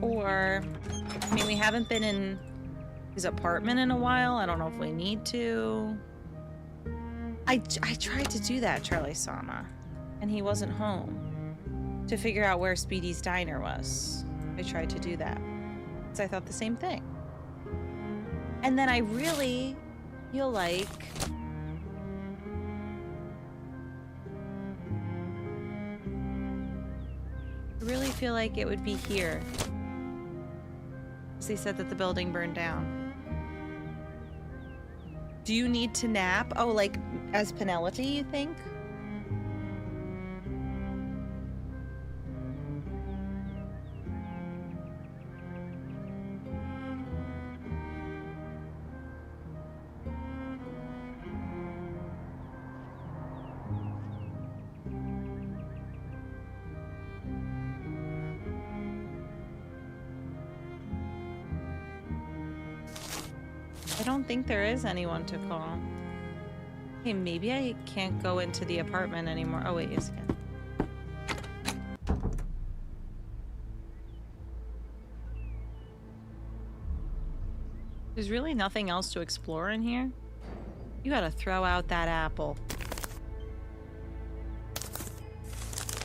Or, I mean, we haven't been in his apartment in a while. I don't know if we need to. I tried to do that, Charlie Sama, and he wasn't home. To figure out where Speedy's Diner was. I tried to do that. Because I thought the same thing. And then I really feel like it would be here. Because they said that the building burned down. Do you need to nap? Oh, like as Penelope, you think? don't think there is anyone to call. Hey, maybe I can't go into the apartment anymore. Oh, wait, yes, I can. There's really nothing else to explore in here. You gotta throw out that apple.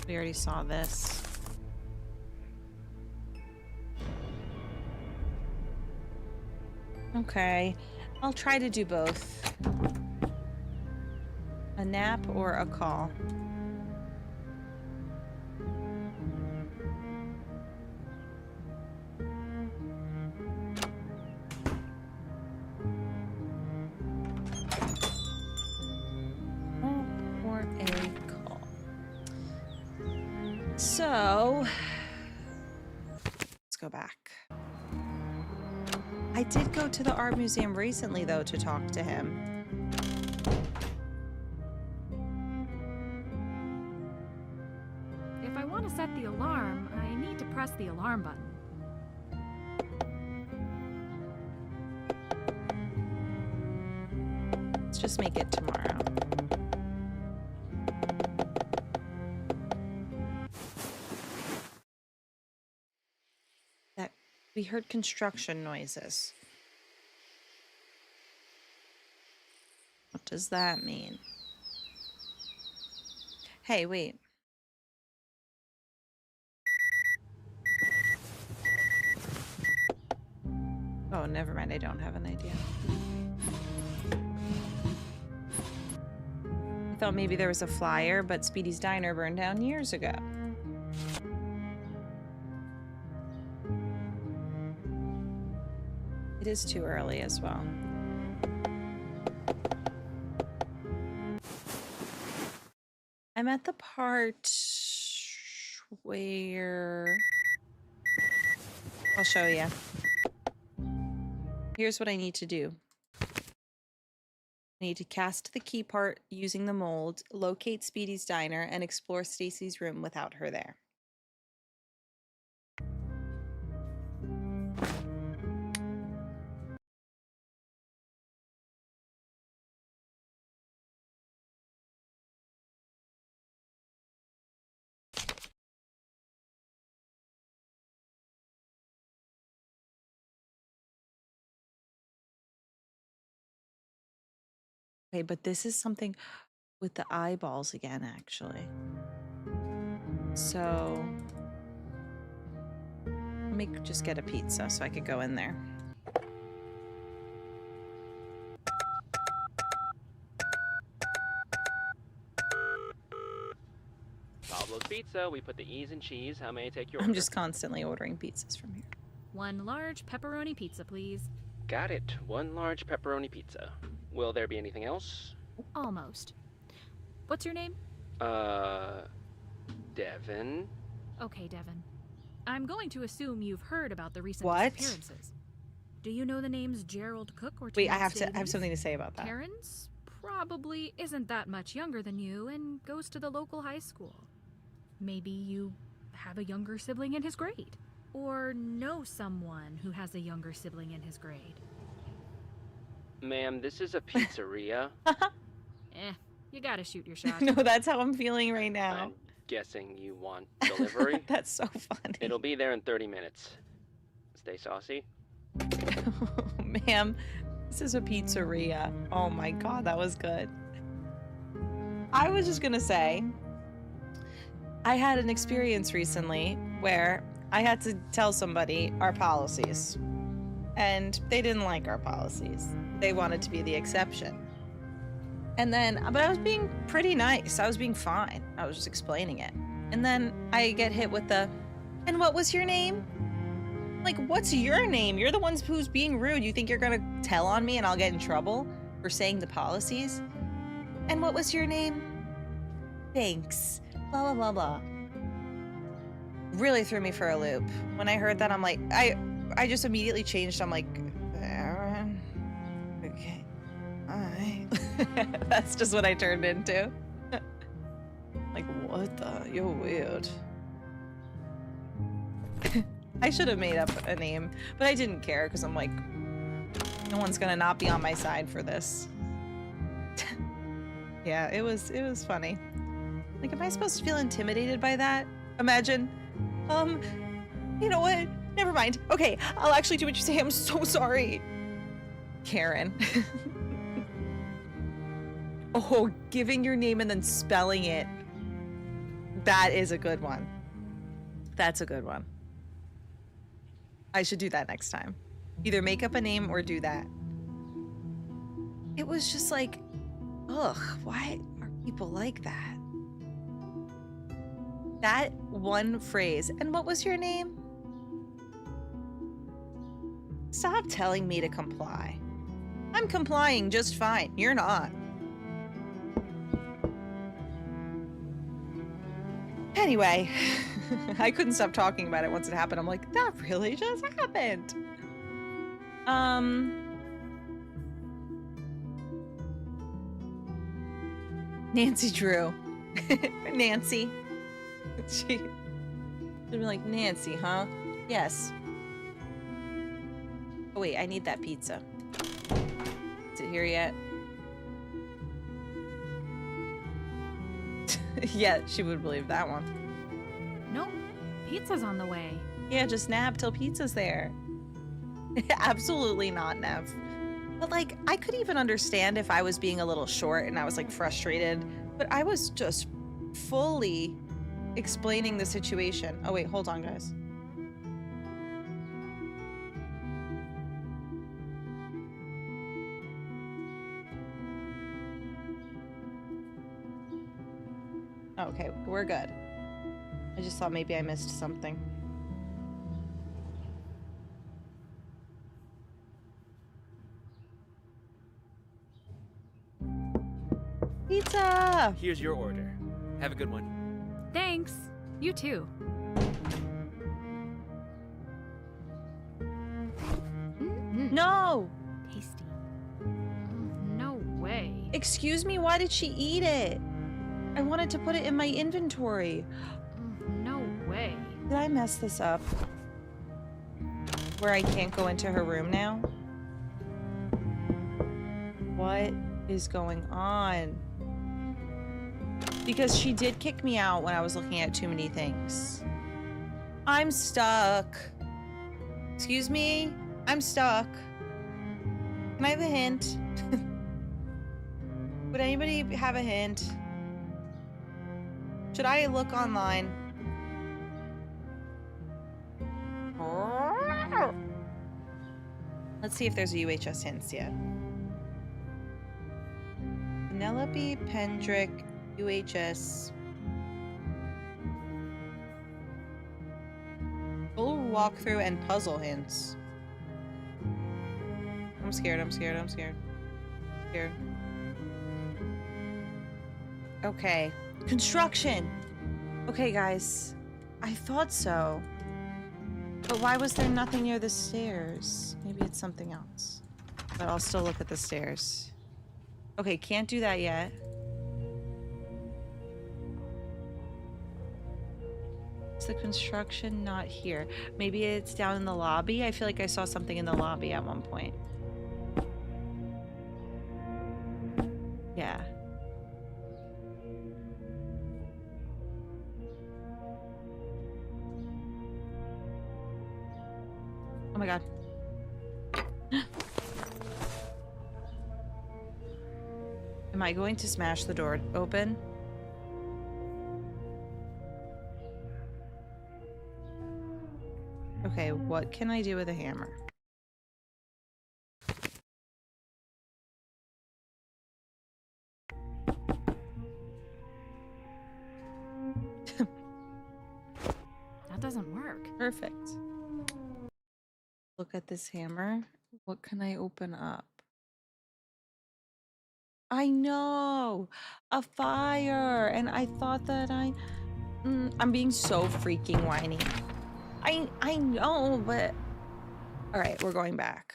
We already saw this. Okay, I'll try to do both. A nap or a call. Or a call. So, let's go back. I did go to the art museum recently, though, to talk to him. If I want to set the alarm, I need to press the alarm button. Let's just make it tomorrow. We heard construction noises. What does that mean? Hey, wait. Oh, never mind. I don't have an idea. I thought maybe there was a flyer, but Speedy's Diner burned down years ago. It is too early as well. I'm at the part where... I'll show you. Here's what I need to do. I need to cast the key part using the mold, locate Speedy's Diner, and explore Stacy's room without her there. Okay, but this is something with the eyeballs again, actually. So let me just get a pizza so I could go in there. Pablo's Pizza, we put the E's in cheese. How may I take your order? I'm just constantly ordering pizzas from here. 1 large pepperoni pizza, please. Got it. 1 large pepperoni pizza. Will there be anything else? Almost. What's your name? Devin. Okay, Devin. I'm going to assume you've heard about the recent What? disappearances. Do you know the names Gerald Cook or Wait, I Terrence have Davies? something to say about that. Terrence probably isn't that much younger than you and goes to the local high school. Maybe you have a younger sibling in his grade. Or know someone who has a younger sibling in his grade. Ma'am, this is a pizzeria. You gotta shoot your shot. No, that's how I'm feeling right now. I'm guessing you want delivery? That's so funny. It'll be there in 30 minutes. Stay saucy. Ma'am, this is a pizzeria. Oh my god, that was good. I was just gonna say, I had an experience recently where I had to tell somebody our policies. And they didn't like our policies. They wanted to be the exception. And then, but I was being pretty nice. I was being fine. I was just explaining it. And then I get hit with the, and what was your name? Like, what's your name? You're the ones who's being rude. You think you're gonna tell on me and I'll get in trouble for saying the policies? And what was your name? Thanks. Blah, blah, blah, blah. Really threw me for a loop. When I heard that, I'm like, I just immediately changed. I'm like, Aaron. Okay. Alright. That's just what I turned into. Like, what the? You're weird. I should have made up a name, but I didn't care because I'm like, No one's gonna not be on my side for this. Yeah, it was funny. Like, am I supposed to feel intimidated by that? Imagine. You know what? Never mind. Okay, I'll actually do what you say. I'm so sorry. Karen. Oh, giving your name and then spelling it. That is a good one. That's a good one. I should do that next time. Either make up a name or do that. It was just like, ugh, why are people like that? That one phrase. And what was your name? Stop telling me to comply. I'm complying just fine. You're not. Anyway, I couldn't stop talking about it once it happened. I'm like, that really just happened. Nancy Drew. Nancy. She'd be like, Nancy, huh? Yes. Oh wait, I need that pizza. Is it here yet? Yeah, she would believe that one. Nope. Pizza's on the way. Yeah, just nab till pizza's there. Absolutely not, Nev. But like, I could even understand if I was being a little short and I was like frustrated, but I was just fully explaining the situation. Oh wait, hold on, guys. Okay, we're good. I just thought maybe I missed something. Pizza! Here's your order. Have a good one. Thanks. You too. No! Tasty. No way. Excuse me, why did she eat it? I wanted to put it in my inventory. No way. Did I mess this up? Where I can't go into her room now? What is going on? Because she did kick me out when I was looking at too many things. I'm stuck. Excuse me? I'm stuck. Can I have a hint? Would anybody have a hint? Should I look online? Let's see if there's a UHS hints yet. Penelope, Pendrick, UHS. Full walkthrough and puzzle hints. I'm scared, I'm scared, I'm scared. Scared. Okay. Construction! Okay, guys. I thought so. But why was there nothing near the stairs? Maybe it's something else. But I'll still look at the stairs. Okay, can't do that yet. Is the construction not here? Maybe it's down in the lobby? I feel like I saw something in the lobby at one point. Yeah. Oh my god. Am I going to smash the door open? Okay, what can I do with a hammer? That doesn't work. Perfect. Look at this hammer. What can I open up? I know! A fire! And I thought that I'm being so freaking whiny. I know, but... Alright, we're going back.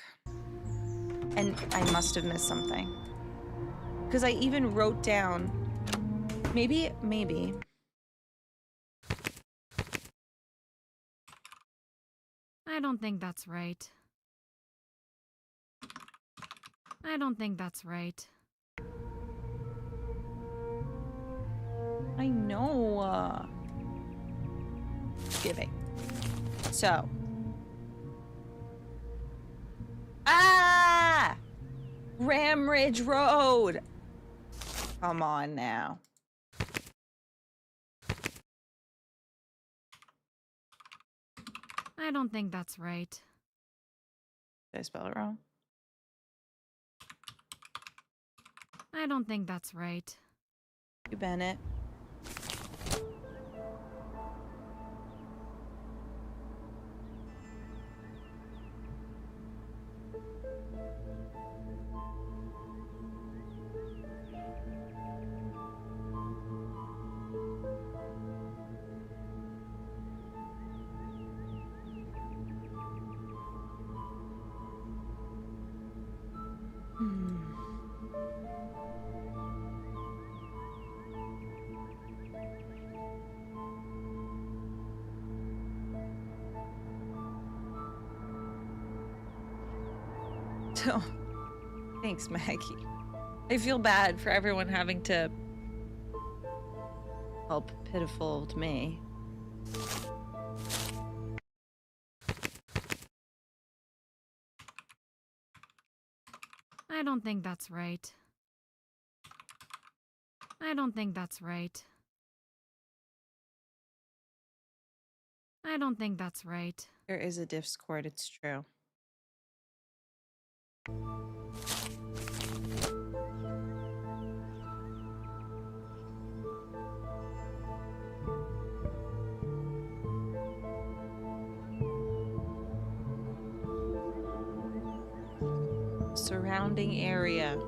And I must have missed something. Because I even wrote down... Maybe... I don't think that's right. I don't think that's right. I know. Giving. So. Ah! Ramridge Road. Come on now. I don't think that's right. Did I spell it wrong? I don't think that's right. You Bennett. So, thanks, Maggie. I feel bad for everyone having to help pitiful old me. I don't think that's right. I don't think that's right. I don't think that's right. There is a Discord, it's true. Surrounding area.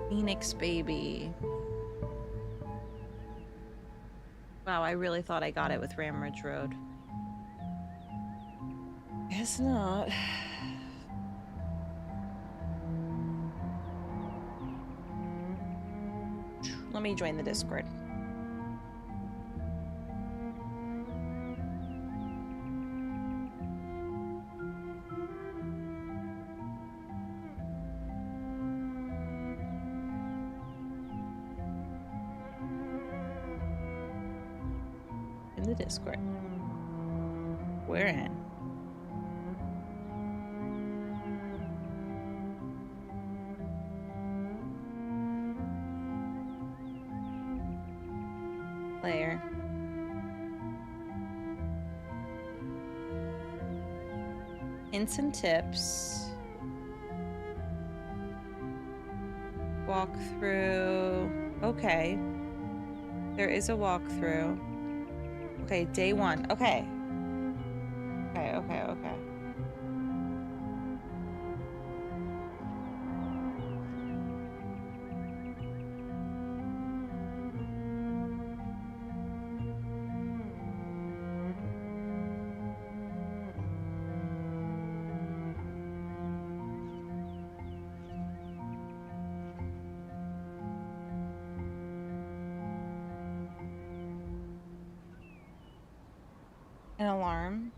Phoenix baby. Wow, I really thought I got it with Ramridge Road. Guess not. Let me join the Discord. In the Discord. We're in. Player. Hints and tips. Walkthrough. Okay. There is a walkthrough. Okay, day one. Okay. Okay. An alarm.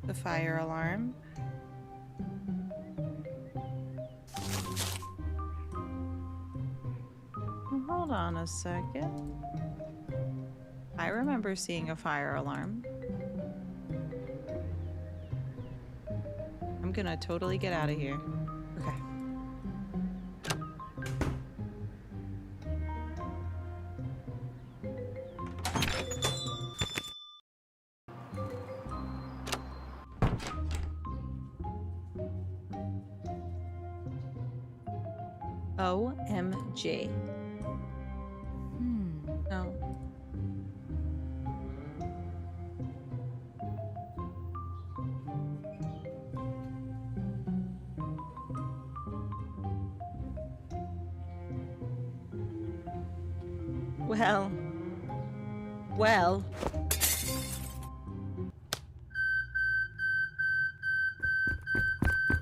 The fire alarm. Hold on a second. I remember seeing a fire alarm. I'm gonna totally get out of here. Okay. OMG. No. Well.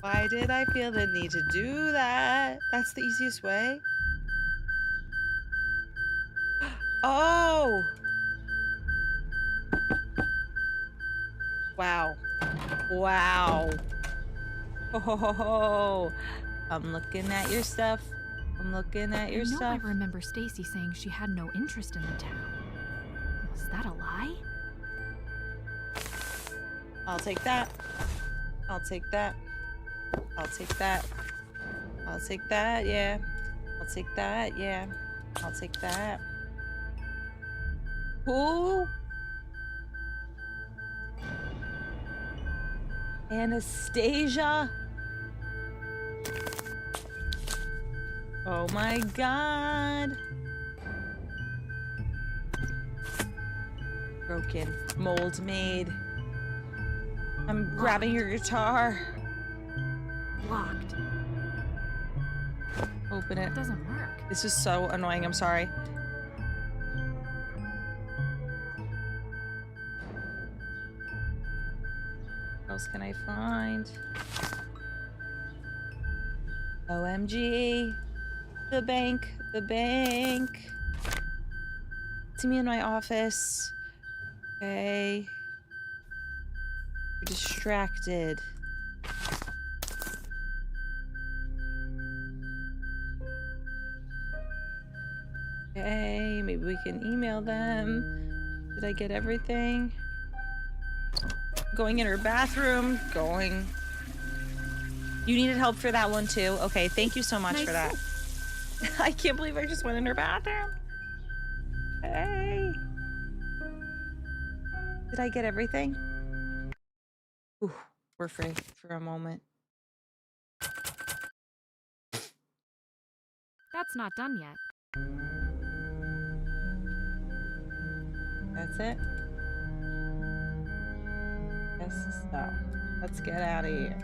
Why did I feel the need to do that? That's the easiest way. Oh! Wow. Wow. Oh, I'm looking at your stuff. I'm looking at your I know stuff. I remember Stacy saying she had no interest in the town. Was that a lie? I'll take that. I'll take that. I'll take that. I'll take that, yeah. I'll take that, yeah. I'll take that. Who? Anastasia? Oh my god. Broken. Mold made. I'm grabbing your guitar. Locked. Open it. It doesn't work. This is so annoying. I'm sorry. What else can I find? OMG. The bank. The bank. See me in my office. Okay. You're distracted. Okay, maybe we can email them. Did I get everything? Going in her bathroom. Going. You needed help for that one too. Okay, thank you so much for that. I can't believe I just went in her bathroom. Hey. Did I get everything? Ooh, we're free for a moment. That's not done yet. That's it? Yes, so. Let's get out of here.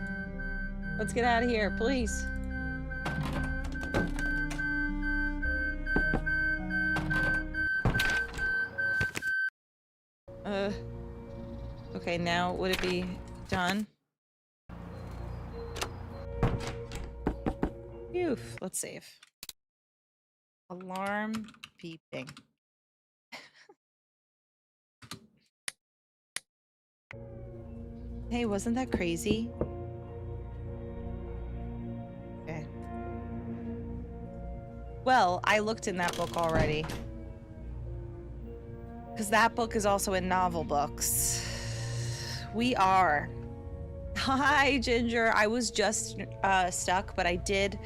Let's get out of here, please. Okay, now would it be done? Phew, let's save. Alarm beeping. Hey, wasn't that crazy? Okay. Well, I looked in that book already. Because that book is also in novel books. We are. Hi, Ginger. I was just stuck, but I did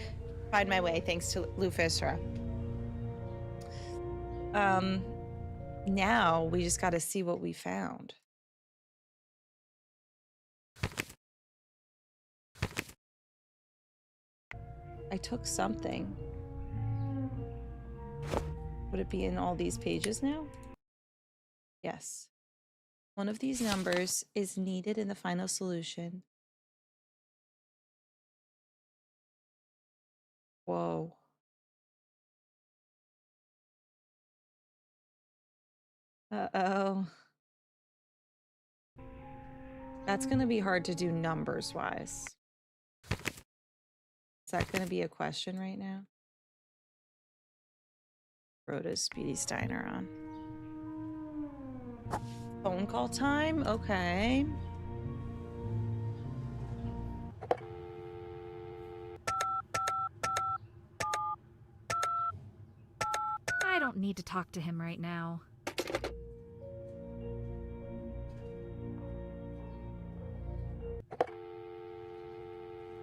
find my way thanks to Lufisra. Now we just got to see what we found. I took something. Would it be in all these pages now? Yes. One of these numbers is needed in the final solution. Whoa. Uh-oh. That's going to be hard to do numbers-wise. Is that going to be a question right now? Rhoda's Speedy Steiner on. Phone call time? Okay. I don't need to talk to him right now.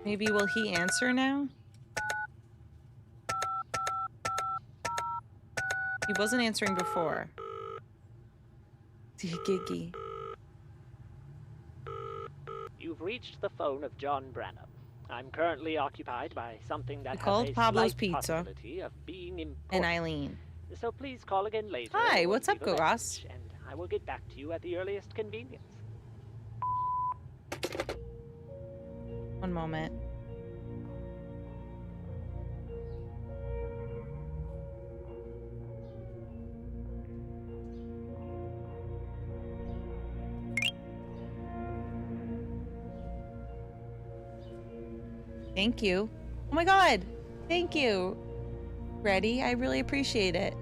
Maybe will he answer now? He wasn't answering before. Giggy. You've reached the phone of John Branham. I'm currently occupied by something that We has called a Pablo's slight Pizza. possibility of being important. And Eileen. So please call again later. Hi, or what's up, leave a Goras? message, and I will get back to you at the earliest convenience. One moment. Thank you. Oh my god. Thank you. Ready? I really appreciate it.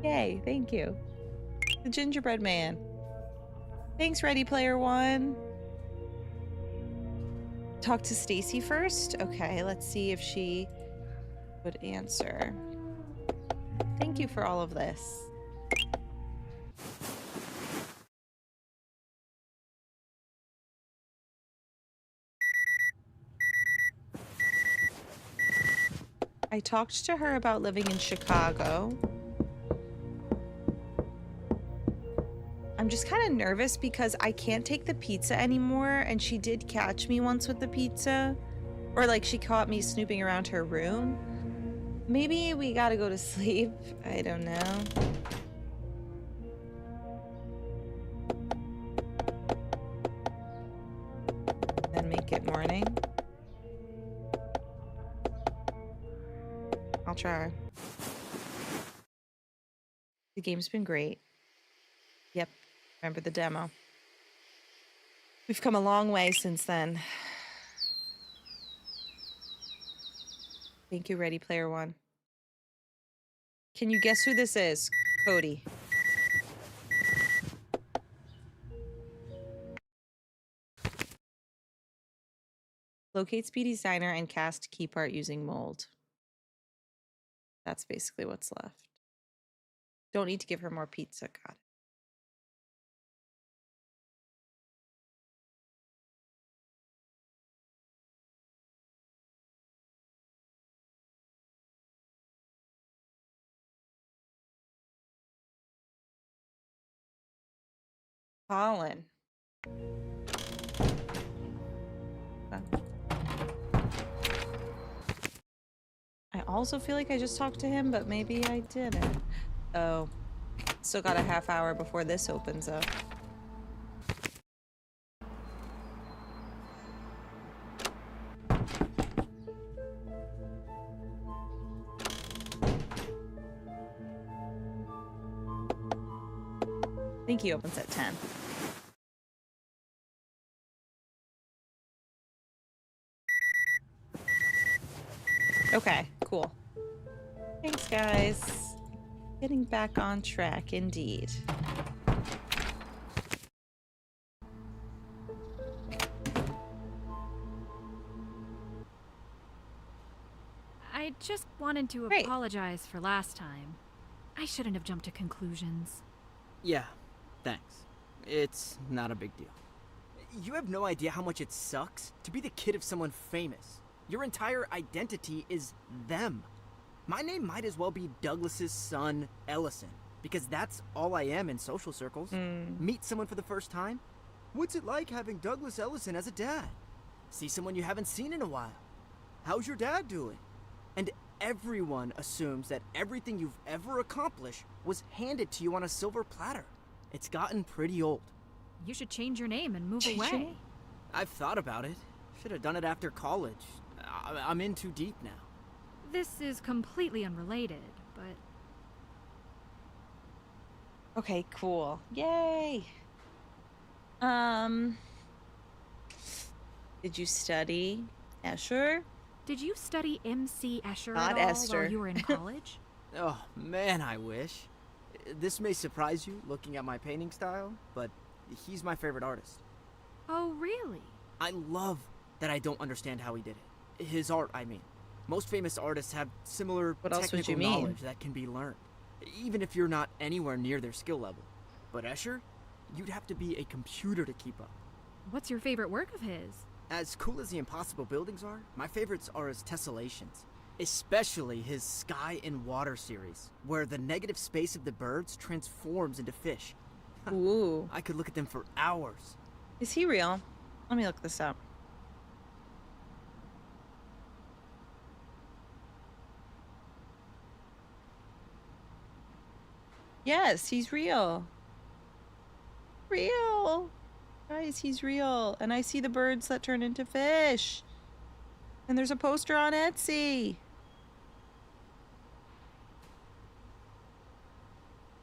Yay, thank you. The gingerbread man. Thanks, Ready Player One. Talk to Stacy first. Okay, let's see if she would answer. Thank you for all of this. I talked to her about living in Chicago. I'm just kind of nervous because I can't take the pizza anymore, and she did catch me once with the pizza. Or like she caught me snooping around her room. Maybe we gotta go to sleep. I don't know. Then make it morning. I'll try. The game's been great. Yep, remember the demo. We've come a long way since then. Thank you, Ready Player One. Can you guess who this is? Cody. Locate Speedy's diner and cast key part using mold. That's basically what's left. Don't need to give her more pizza. Got it. Colin. I also feel like I just talked to him, but maybe I didn't. Oh. Still got a half hour before this opens up. I think he opens at 10. Okay, cool. Thanks, guys. Getting back on track, indeed. I just wanted to apologize for last time. I shouldn't have jumped to conclusions. Yeah, thanks. It's not a big deal. You have no idea how much it sucks to be the kid of someone famous. Your entire identity is them. My name might as well be Douglas's son, Ellison, because that's all I am in social circles. Meet someone for the first time? What's it like having Douglas Ellison as a dad? See someone you haven't seen in a while. How's your dad doing? And everyone assumes that everything you've ever accomplished was handed to you on a silver platter. It's gotten pretty old. You should change your name and move away. I've thought about it. Should have done it after college. I'm in too deep now. This is completely unrelated, but... Okay, cool. Yay! Did you study Escher? Did you study M.C. Escher Not at all Esther. while you were in college? Oh, man, I wish. This may surprise you, looking at my painting style, but he's my favorite artist. Oh, really? I love that I don't understand how he did it. His art, I mean. Most famous artists have similar What else would technical you mean? knowledge that can be learned, even if you're not anywhere near their skill level. But Escher, you'd have to be a computer to keep up. What's your favorite work of his? As cool as the impossible buildings are, my favorites are his tessellations. Especially his Sky and Water series, where the negative space of the birds transforms into fish. Ooh. I could look at them for hours. Is he real? Let me look this up. Yes, he's real. Real. Guys, he's real. And I see the birds that turn into fish. And there's a poster on Etsy.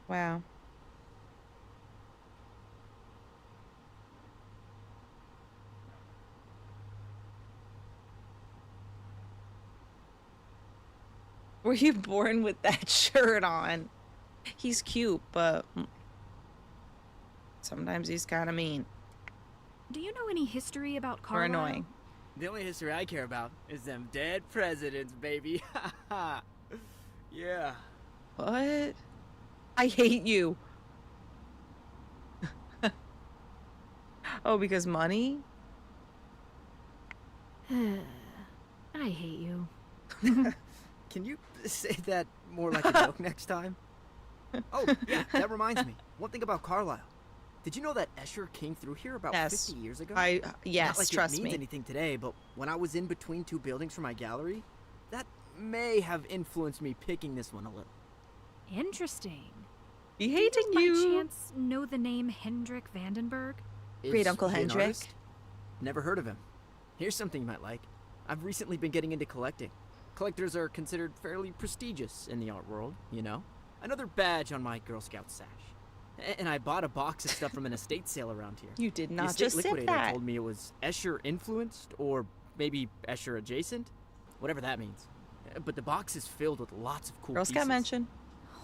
Wow. Were you born with that shirt on? He's cute, but sometimes he's kind of mean. Do you know any history about Or Carlisle? annoying. The only history I care about is them dead presidents, baby. Yeah. What? I hate you. Oh, because money? I hate you. Can you say that more like a joke next time? Oh, yeah, that reminds me. One thing about Carlisle. Did you know that Escher came through here about Yes. 50 years ago? Yes, Not like trust it means me. anything today, but when I was in between two buildings for my gallery, that may have influenced me picking this one a little. Interesting. He Do hating by you. chance know the name Hendrik Vandenberg? Great Is Uncle he an Hendrik. artist? Never heard of him. Here's something you might like. I've recently been getting into collecting. Collectors are considered fairly prestigious in the art world, you know? Another badge on my Girl Scout sash. And I bought a box of stuff from an estate sale around here. You did The not estate just say liquidator that. told me it was Escher influenced, or maybe Escher adjacent, whatever that means. But the box is filled with lots of cool Girl pieces. Scout mention.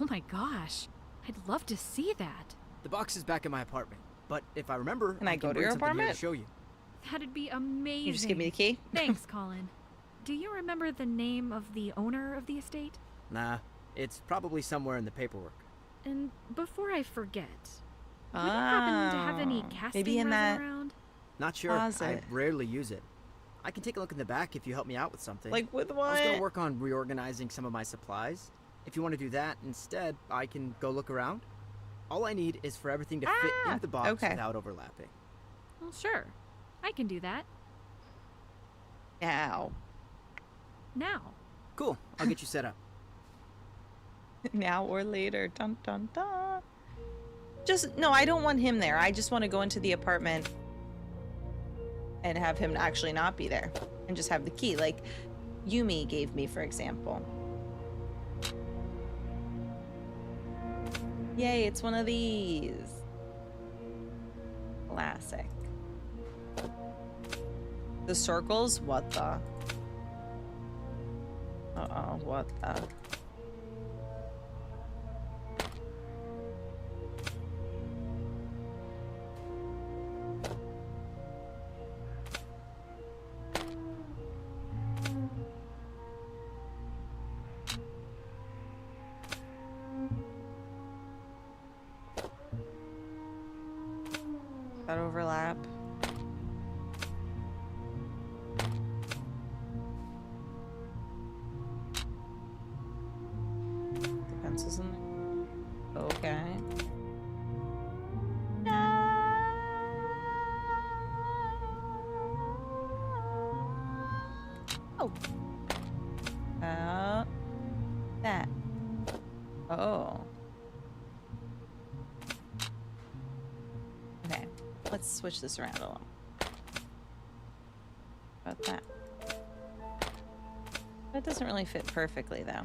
Oh my gosh. I'd love to see that. The box is back in my apartment, but if I remember, Can I go to bring your something here apartment? to show you. That'd be amazing. You just give me the key? Thanks, Colin. Do you remember the name of the owner of the estate? Nah, it's probably somewhere in the paperwork. And before I forget, would you happen to have any casting maybe in resin that around? Not sure. I closet. rarely use it. I can take a look in the back if you help me out with something. Like with I was gonna what? work on reorganizing some of my supplies. If you want to do that instead, I can go look around. All I need is for everything to fit into the box okay. without overlapping. Well, sure. I can do that. Now. Now. Cool. I'll get you set up. Now or later. Dun dun dun. Just, no, I don't want him there. I just want to go into the apartment and have him actually not be there. And just have the key. Like Yumi gave me, for example. Yay, it's one of these. Classic. The circles? What the? Uh-oh, what the? That overlap. The pencils in there. Okay. Oh. That. Oh. Okay. Let's switch this around a little. About that. That doesn't really fit perfectly, though.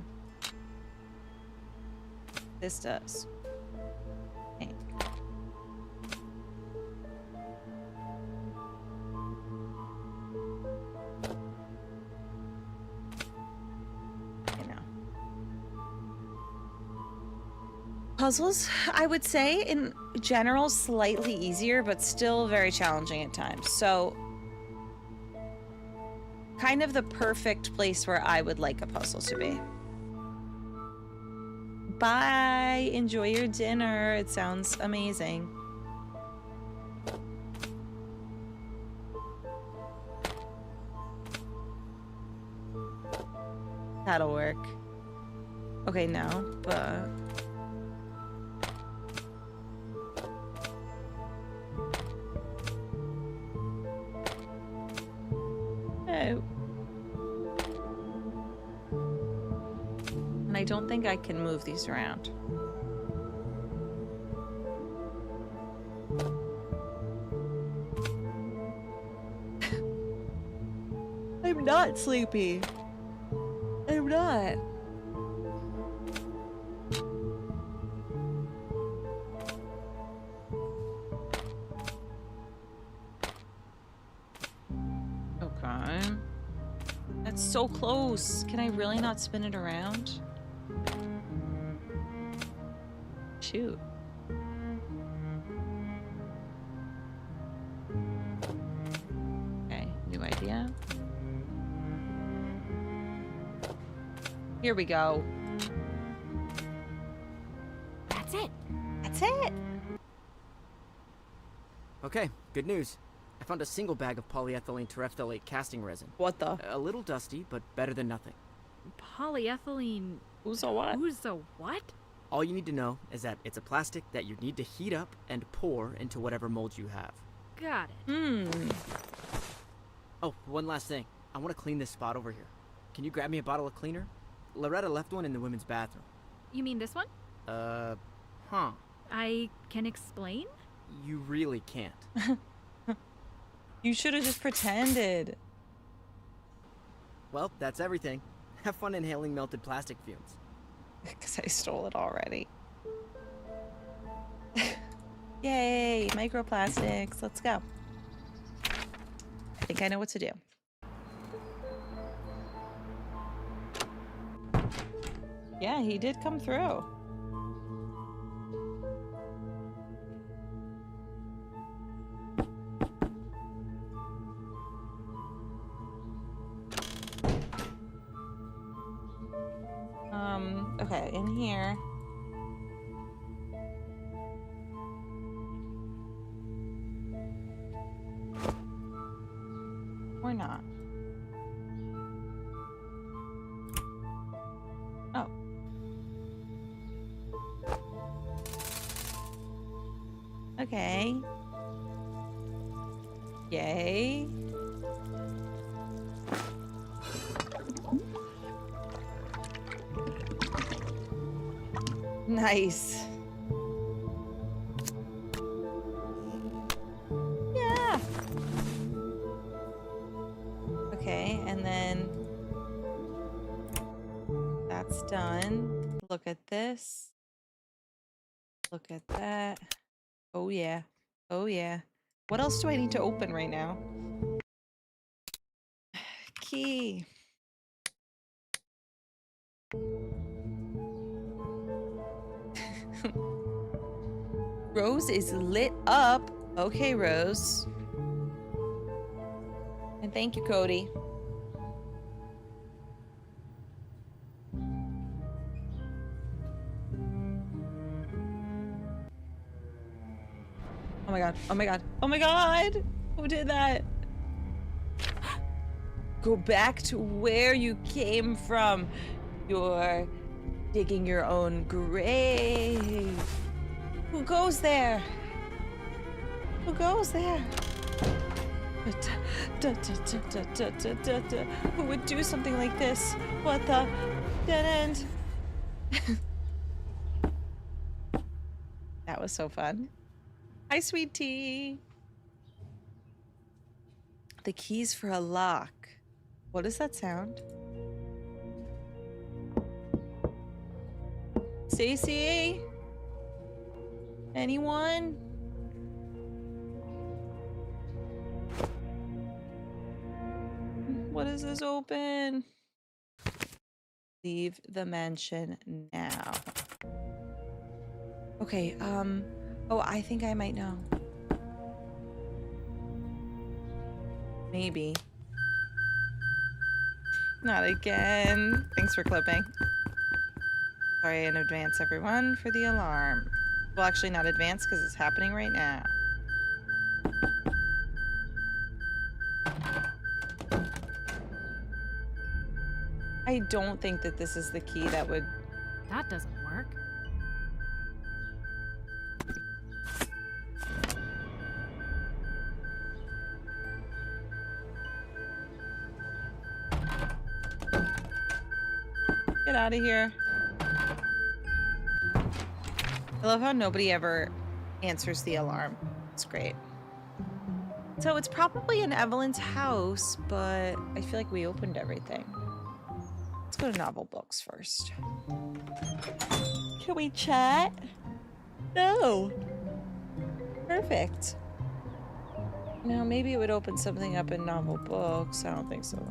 This does. Pink. Okay, now. Puzzles, I would say, in general, slightly easier, but still very challenging at times. So, kind of the perfect place where I would like a puzzle to be. Bye! Enjoy your dinner. It sounds amazing. That'll work. Okay, no, but... No. And I don't think I can move these around. I'm not sleepy. I'm not. Okay. That's so close. Can I really not spin it around? shoot. Okay, new idea. Here we go. That's it. That's it. Okay, good news. I found a single bag of polyethylene terephthalate casting resin. What the? A little dusty, but better than nothing. Polyethylene. Who's a what? Who's a what? All you need to know is that it's a plastic that you need to heat up and pour into whatever mold you have. Got it. Oh, one last thing. I want to clean this spot over here. Can you grab me a bottle of cleaner? Loretta left one in the women's bathroom. You mean this one? Huh. I can explain? You really can't. You should have just pretended. Well, that's everything. Have fun inhaling melted plastic fumes. Because I stole it already. Yay, microplastics. Let's go. I think I know what to do. Yeah, he did come through. Okay, in here. Or not. Oh. Okay. Yay. Nice. Yeah. Okay, and then that's done. Look at this. Look at that. Oh yeah. Oh yeah. What else do I need to open right now? Key. Rose is lit up. Okay, Rose. And thank you, Cody. Oh my god. Oh my god. Oh my god! Who did that? Go back to where you came from. You're digging your own grave. Who goes there? Who goes there? Who would do something like this? What the? Dead end. That was so fun. Hi, sweet tea. The keys for a lock. What does that sound? Stacy? Anyone? What is this open? Leave the mansion now. Okay, oh, I think I might know. Maybe. Not again. Thanks for clipping. Sorry in advance, everyone, for the alarm. Well, actually not advance because it's happening right now. I don't think that this is the key that would... That doesn't work. Get out of here. I love how nobody ever answers the alarm. It's great. So it's probably in Evelyn's house, but I feel like we opened everything. Let's go to novel books first. Can we chat? No. Perfect. Now maybe it would open something up in novel books. I don't think so.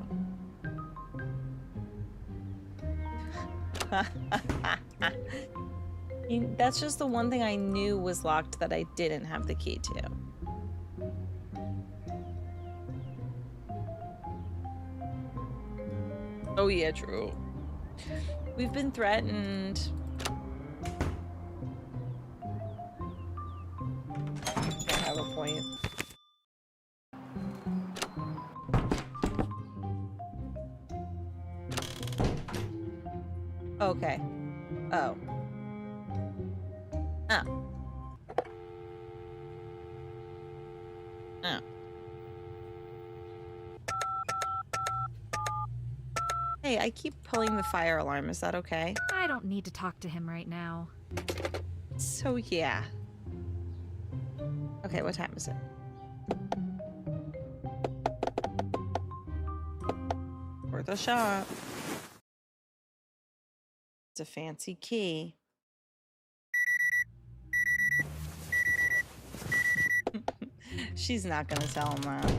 That's just the one thing I knew was locked that I didn't have the key to. Oh yeah, true. We've been threatened. I have a point. Okay. Oh. Oh. Oh. Hey, I keep pulling the fire alarm. Is that okay? I don't need to talk to him right now. So, yeah. Okay, what time is it? Worth a shot. It's a fancy key. She's not gonna tell him that.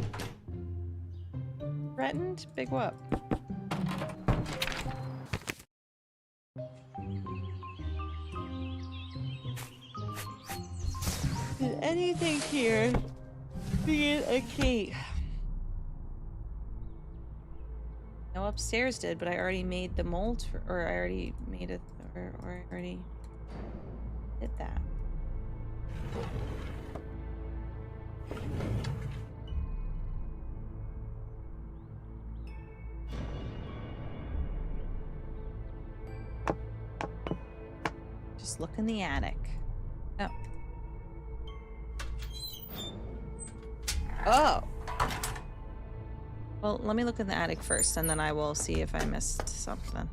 Threatened? Big whoop. Did anything here be a key? No, upstairs did, but I already made the mold for, or I already made it, or I already did that. Just look in the attic. Oh. Oh! Well, let me look in the attic first, and then I will see if I missed something.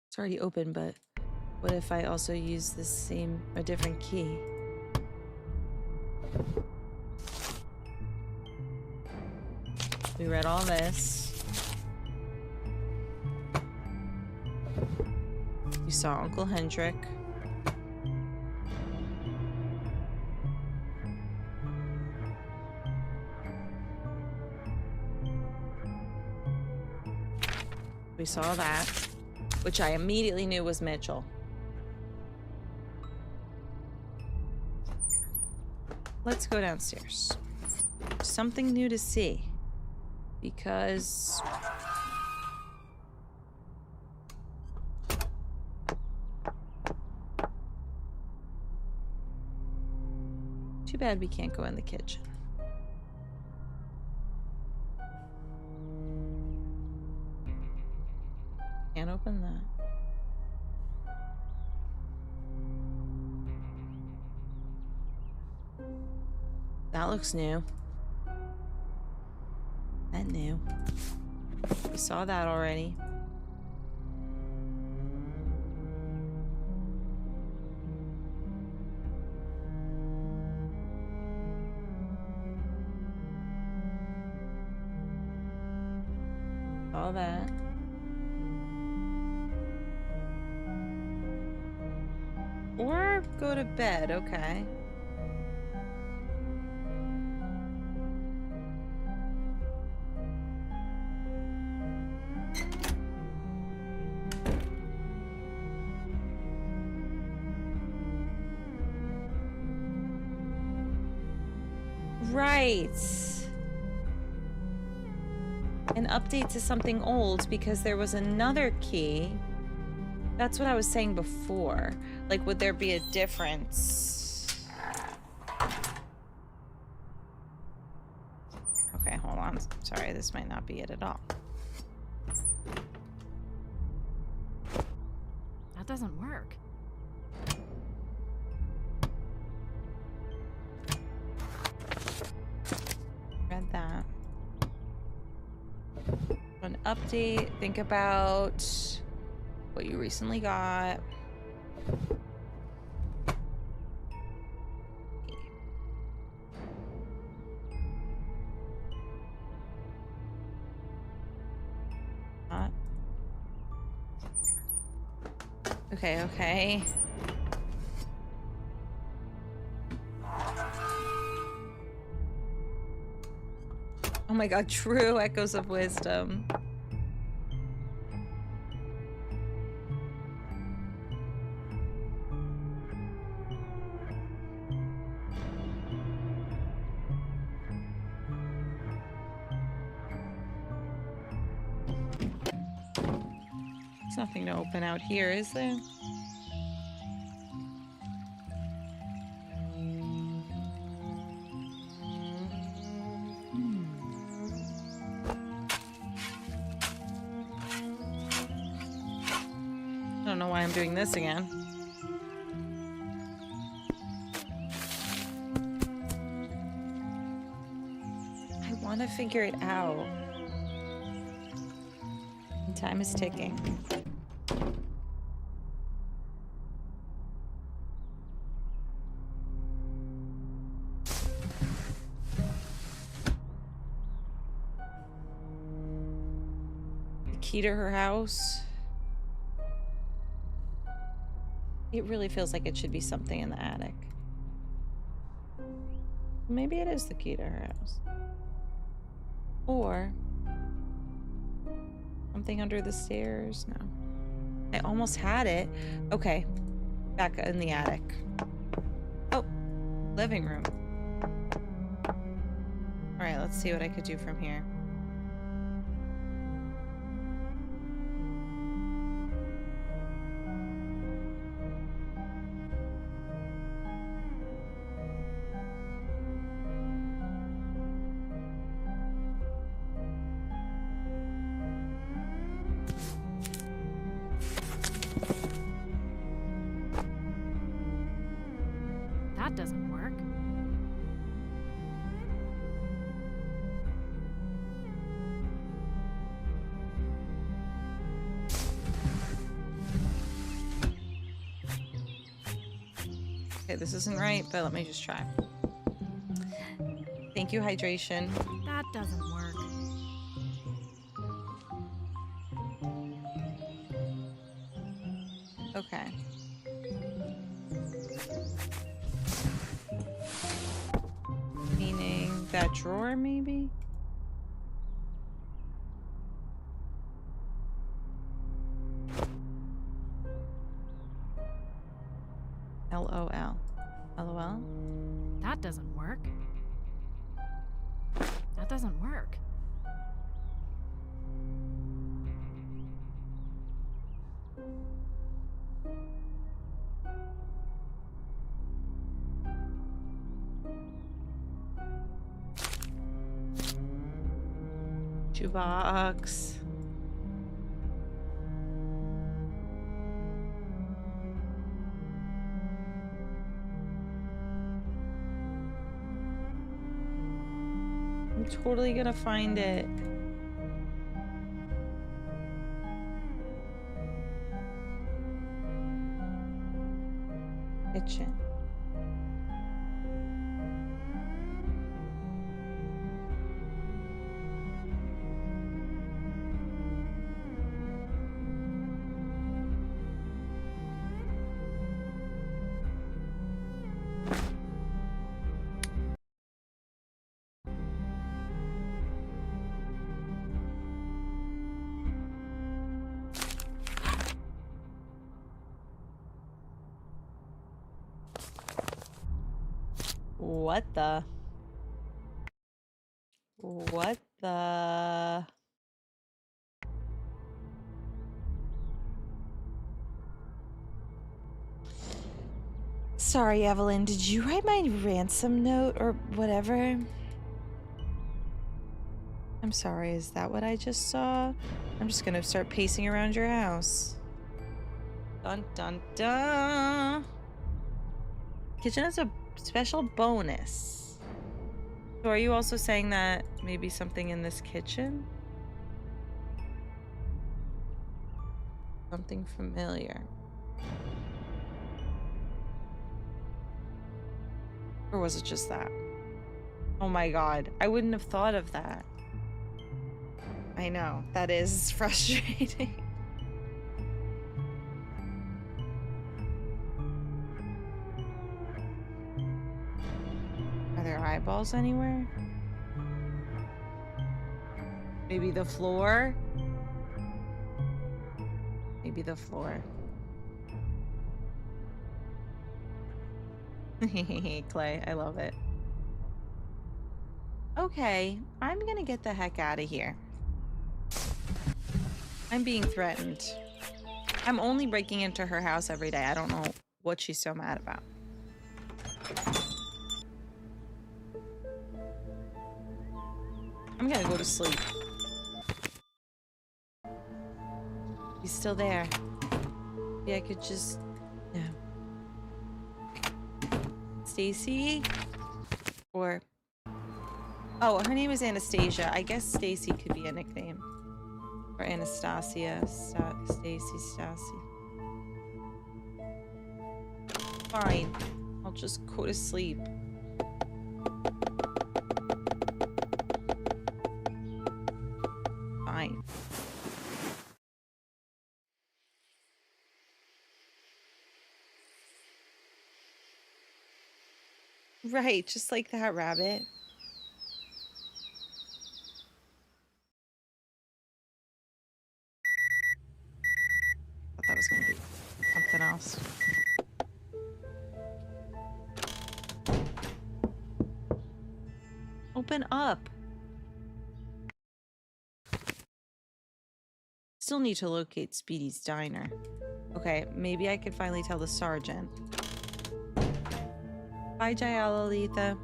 It's already open, but what if I also use a different key? We read all this. We saw Uncle Hendrik. We saw that, which I immediately knew was Mitchell. Let's go downstairs. Something new to see. Because... too bad we can't go in the kitchen. Can't open that. That looks new. That new. We saw that already. Saw that. Or go to bed, okay. Right. An update to something old because there was another key. That's what I was saying before. Like, would there be a difference? Okay, hold on. Sorry, this might not be it at all. That doesn't work. Read that. An update. Think about what you recently got. Okay, okay. Oh my god, true echoes of wisdom. There's nothing to open out here, is there? I don't know why I'm doing this again. I want to figure it out. And time is ticking. The key to her house. It really feels like it should be something in the attic. Maybe it is the key to her house. Or something under the stairs. No. I almost had it. Okay. Back in the attic. Oh. Living room. Alright, let's see what I could do from here. That doesn't work. Okay, this isn't right, but let me just try. Thank you, hydration. That doesn't work. Okay. Meaning that drawer, maybe? LOL. LOL? That doesn't work. That doesn't work. Shoebox. I'm totally gonna find it. Kitchen. What the? What the? Sorry, Evelyn, did you write my ransom note or whatever? I'm sorry, is that what I just saw? I'm just gonna start pacing around your house. Dun dun dun! Kitchen has a special bonus. So are you also saying that maybe something in this kitchen? Something familiar. Or was it just that? Oh my god, I wouldn't have thought of that. I know, that is frustrating. Are there eyeballs anywhere? Maybe the floor? Maybe the floor. Clay, I love it. Okay, I'm gonna get the heck out of here. I'm being threatened. I'm only breaking into her house every day. I don't know what she's so mad about. I'm gonna go to sleep. He's still there. Yeah, I could just... Yeah. Stacy? Or... Oh, her name is Anastasia. I guess Stacy could be a nickname. Or Anastasia. Stacy, Stassi. Fine. I'll just go to sleep. Fine. Right, just like that rabbit. I thought that was gonna be something else. Open up. Still need to locate Speedy's diner. Okay, maybe I could finally tell the sergeant. Bye, Jayalalitha.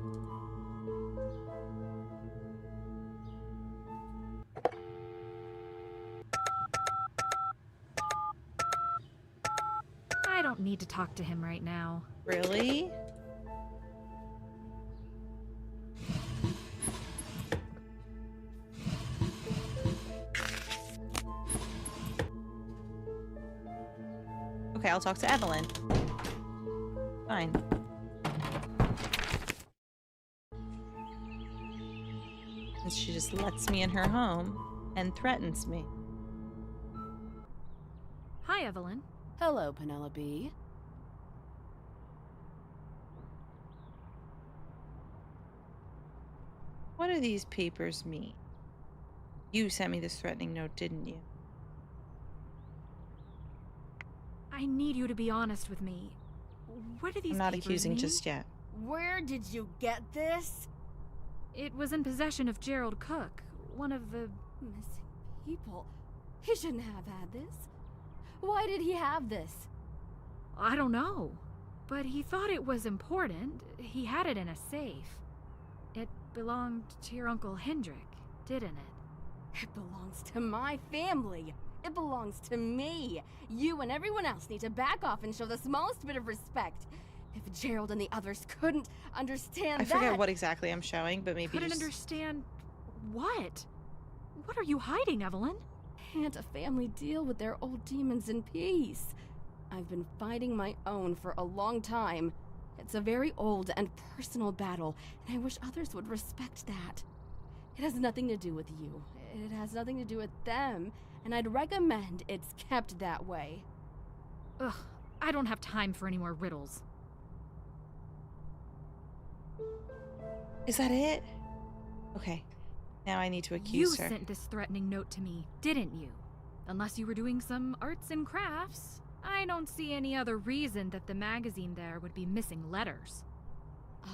I don't need to talk to him right now. Really? Okay, I'll talk to Evelyn. Fine. And she just lets me in her home and threatens me. Hi, Evelyn. Hello, Penelope. What do these papers mean? You sent me this threatening note, didn't you? I need you to be honest with me. What do these I'm not papers accusing mean? just yet. Where did you get this? It was in possession of Gerald Cook, one of the... Missing people. He shouldn't have had this. Why did he have this? I don't know. But he thought it was important. He had it in a safe. It belonged to your Uncle Hendrik, didn't it? It belongs to my family. It belongs to me. You and everyone else need to back off and show the smallest bit of respect. If Gerald and the others couldn't understand I that... forget what exactly I'm showing, but maybe Couldn't just... understand... what? What are you hiding, Evelyn? Can't a family deal with their old demons in peace? I've been fighting my own for a long time. It's a very old and personal battle, and I wish others would respect that. It has nothing to do with you. It has nothing to do with them, and I'd recommend it's kept that way. Ugh, I don't have time for any more riddles. Is that it? Okay. Now I need to accuse her. You sent this threatening note to me, didn't you? Unless you were doing some arts and crafts, I don't see any other reason that the magazine there would be missing letters.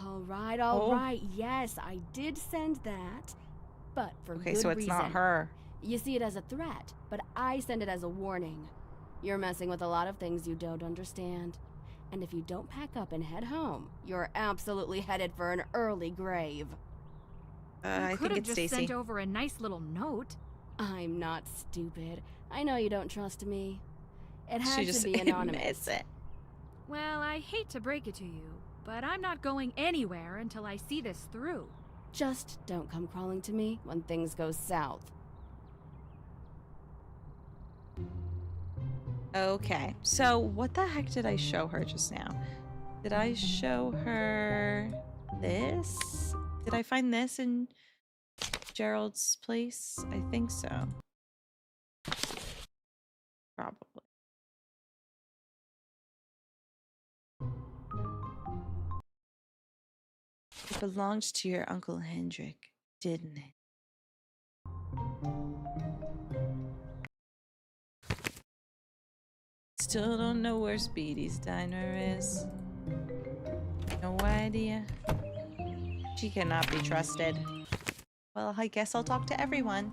All right, yes, I did send that, but for good reason. Okay, so it's not her. You see it as a threat, but I send it as a warning. You're messing with a lot of things you don't understand. And if you don't pack up and head home, you're absolutely headed for an early grave. I think it's just Stacy. sent over a nice little note. I'm not stupid. I know you don't trust me. It She has just to be anonymous. admits it. Well, I hate to break it to you, but I'm not going anywhere until I see this through. Just don't come crawling to me when things go south. Okay, so what the heck did I show her just now? Did I show her this? Did I find this in Gerald's place? I think so. Probably. It belonged to your Uncle Hendrik, didn't it? Still don't know where Speedy's diner is. No idea. She cannot be trusted. Well, I guess I'll talk to everyone.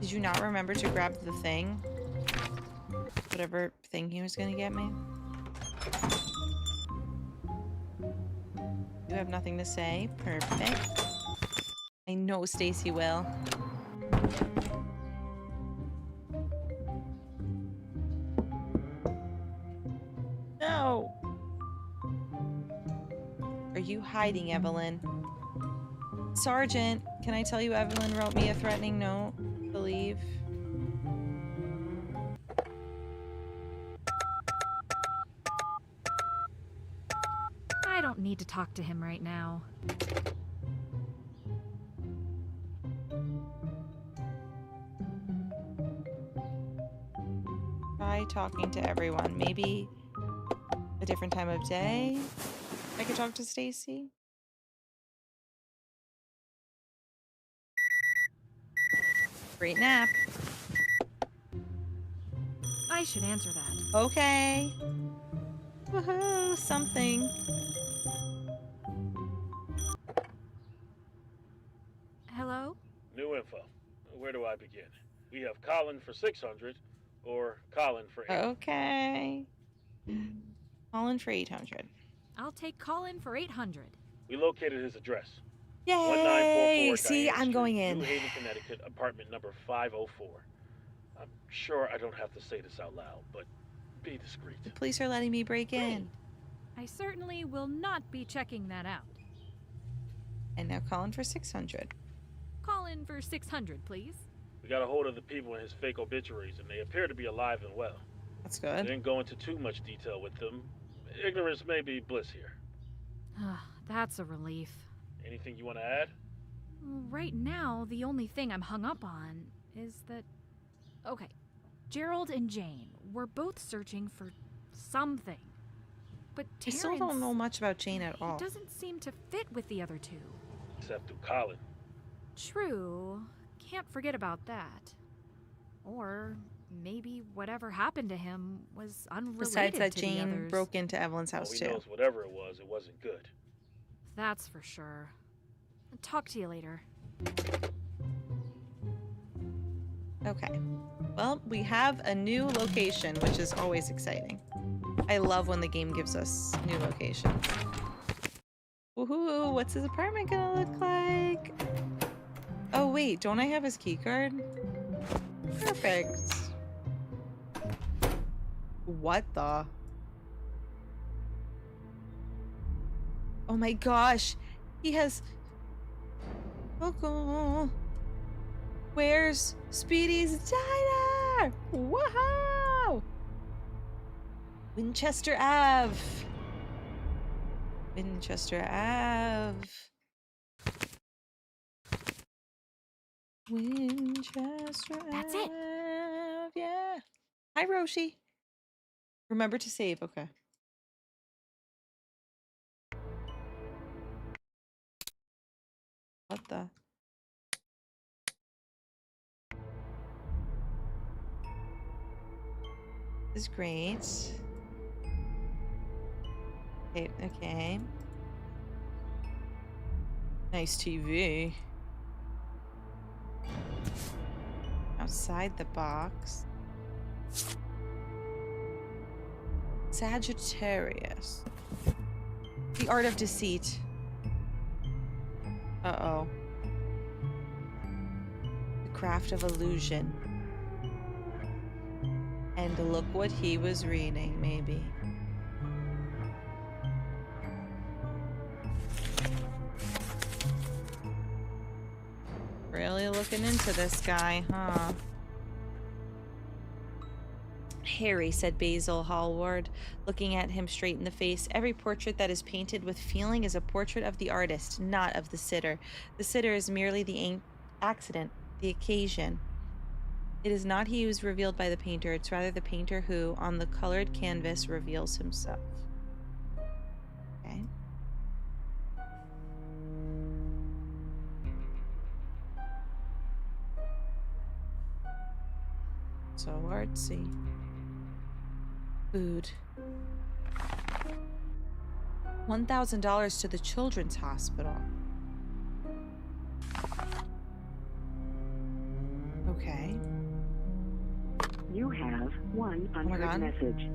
Did you not remember to grab the thing? Whatever thing he was gonna get me? You have nothing to say? Perfect. I know Stacy will. No! Are you hiding, Evelyn? Sergeant, can I tell you Evelyn wrote me a threatening note to leave? I don't need to talk to him right now. Try talking to everyone. Maybe a different time of day I could talk to Stacy. Great nap. I should answer that. Okay. Woohoo, something. Hello? New info. Where do I begin? We have Colin for 600 or Colin for 800. Okay. Colin for 800. I'll take Colin for 800. We located his address. Yay! 1944 See, Diane I'm Street, going in. New Haven, Connecticut, apartment number 504. I'm sure I don't have to say this out loud, but be discreet. The police are letting me break in. I certainly will not be checking that out. And now Colin for 600. Colin for 600, please. We got a hold of the people in his fake obituaries, and they appear to be alive and well. That's I good. didn't go into too much detail with them. Ignorance may be bliss here. That's a relief. Anything you want to add? Right now, the only thing I'm hung up on is that... Okay, Gerald and Jane were both searching for something. But I Terrence... still don't know much about Jane at all. He doesn't seem to fit with the other two. Except through Colin. True. Can't forget about that. Or maybe whatever happened to him was unrelated Besides that, to the Jane others. broke into Evelyn's house All we too. know is whatever it wasn't good. That's for sure. Talk to you later. Okay. Well, we have a new location, which is always exciting. I love when the game gives us new locations. Woohoo! What's his apartment gonna look like? Oh wait, don't I have his keycard? Perfect. What the? Oh my gosh! He has... Oh, where's Speedy's diner? Wow! Winchester Ave. Winchester Ave. Winchester That's Ave. it. Yeah. Hi, Roshi. Remember to save. Okay. What the? This is great. Okay, okay. Nice TV. Outside the box. Sagittarius. The art of deceit. Uh-oh. The craft of illusion. And look what he was reading, maybe. Really looking into this guy, huh? Harry, said Basil Hallward, looking at him straight in the face. Every portrait that is painted with feeling is a portrait of the artist, not of the sitter. The sitter is merely the accident, the occasion. It is not he who is revealed by the painter, it's rather the painter who, on the colored canvas, reveals himself. Okay. So artsy. Food. $1,000 to the children's hospital. Okay. You have one unheard message.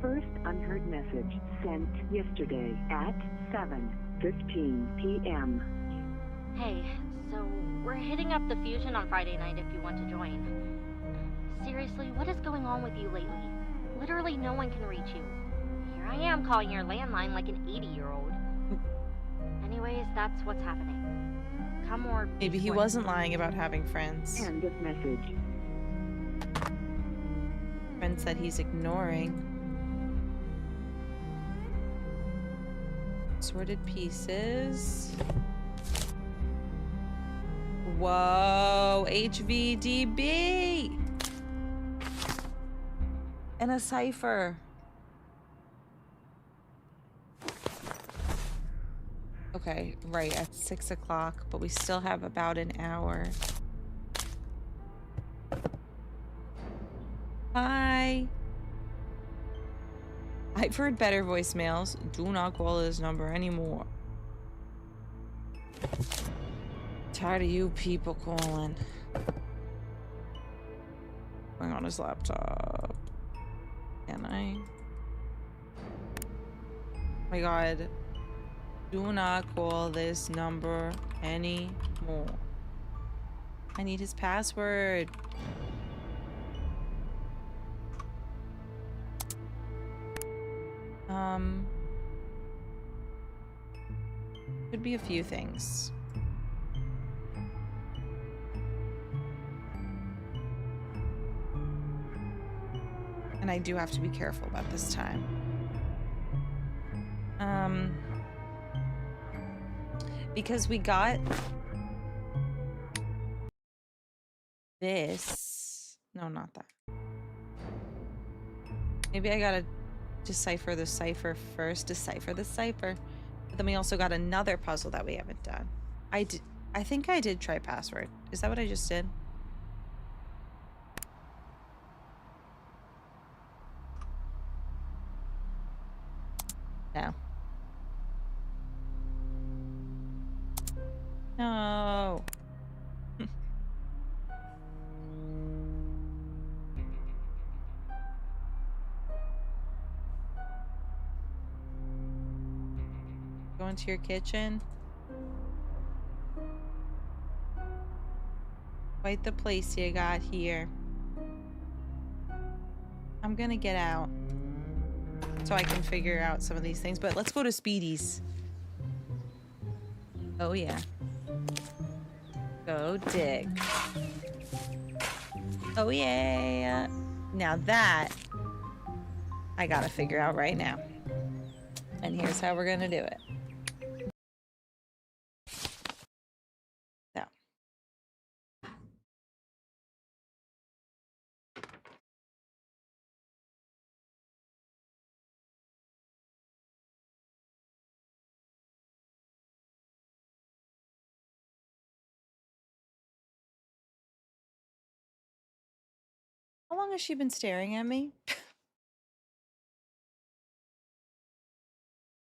First unheard message sent yesterday at 7:15 p.m. Hey, so we're hitting up the Fusion on Friday night if you want to join. Seriously, what is going on with you lately? Literally no one can reach you. Here I am calling your landline like an 80-year-old. Anyways, that's what's happening. Come or Maybe he wasn't lying about having friends. End of message. Friends that he's ignoring. Sorted pieces. Whoa, HVDB! And a cipher. Okay, right, at 6 o'clock, but we still have about an hour. Hi. I've heard better voicemails. Do not call this number anymore. Tired of you people calling. Going on his laptop. Can I? Oh my god. Do not call this number anymore. I need his password. Could be a few things. And I do have to be careful about this time. Because we got this. No, not that. Maybe I gotta decipher the cipher first. Decipher the cipher. But then we also got another puzzle that we haven't done. I think I did try password. Is that what I just did? No. No. Go into your kitchen. Quite the place you got here. I'm gonna get out so I can figure out some of these things, but let's go to Speedy's. Oh yeah. Go dig. Oh yeah. Now that I gotta figure out right now. And here's how we're gonna do it. So. How long has she been staring at me?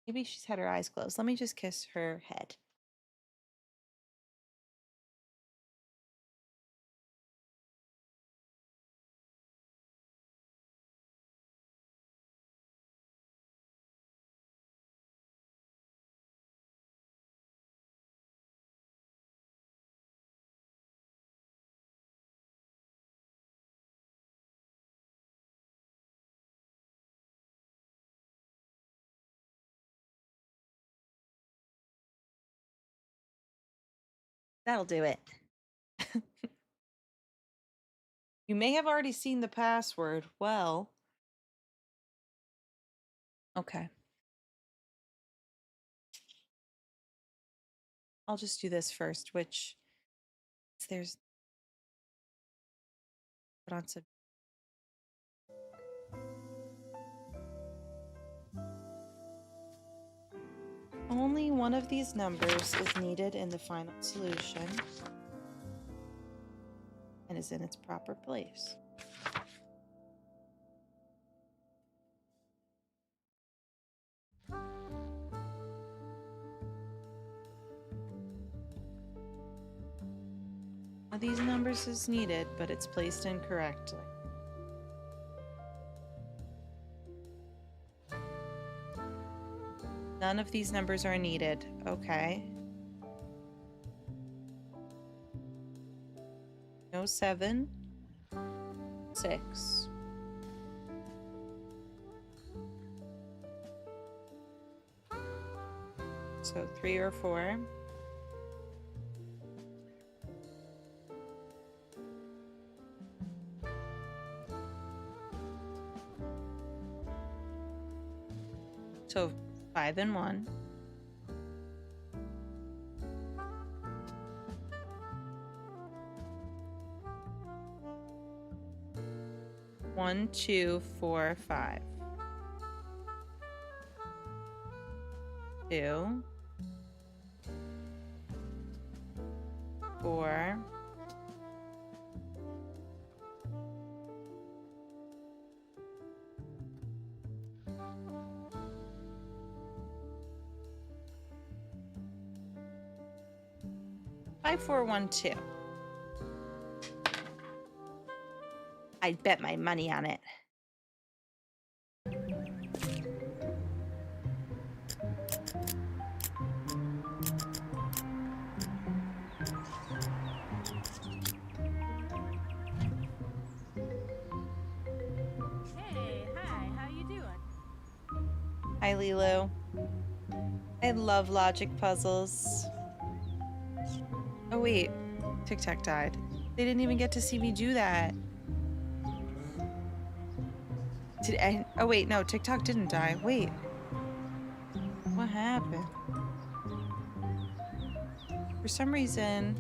Maybe she's had her eyes closed. Let me just kiss her head. That'll do it. You may have already seen the password. Well. Okay. I'll just do this first, which there's put on some. Only one of these numbers is needed in the final solution and is in its proper place. These numbers is needed, but it's placed incorrectly. None of these numbers are needed. Okay. No 7. 6. So 3 or 4. So 5 and 1. One, 2, 4, 5. 2, 4, 5, 4, 1, 2. I'd bet my money on it. Hey, hi, how you doing? Hi, Lilo. I love logic puzzles. Oh, wait. TikTok died. They didn't even get to see me do that. Oh, wait, no, TikTok didn't die. Wait. What happened? For some reason,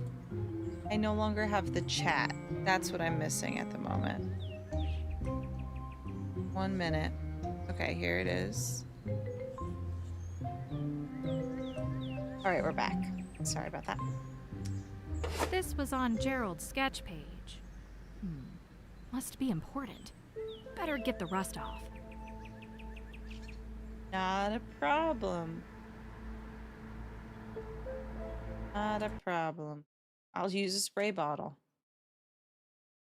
I no longer have the chat. That's what I'm missing at the moment. 1 minute. Okay, here it is. All right, we're back. Sorry about that. This was on Gerald's sketch page. Must be important. Better get the rust off. Not a problem. Not a problem. I'll use a spray bottle.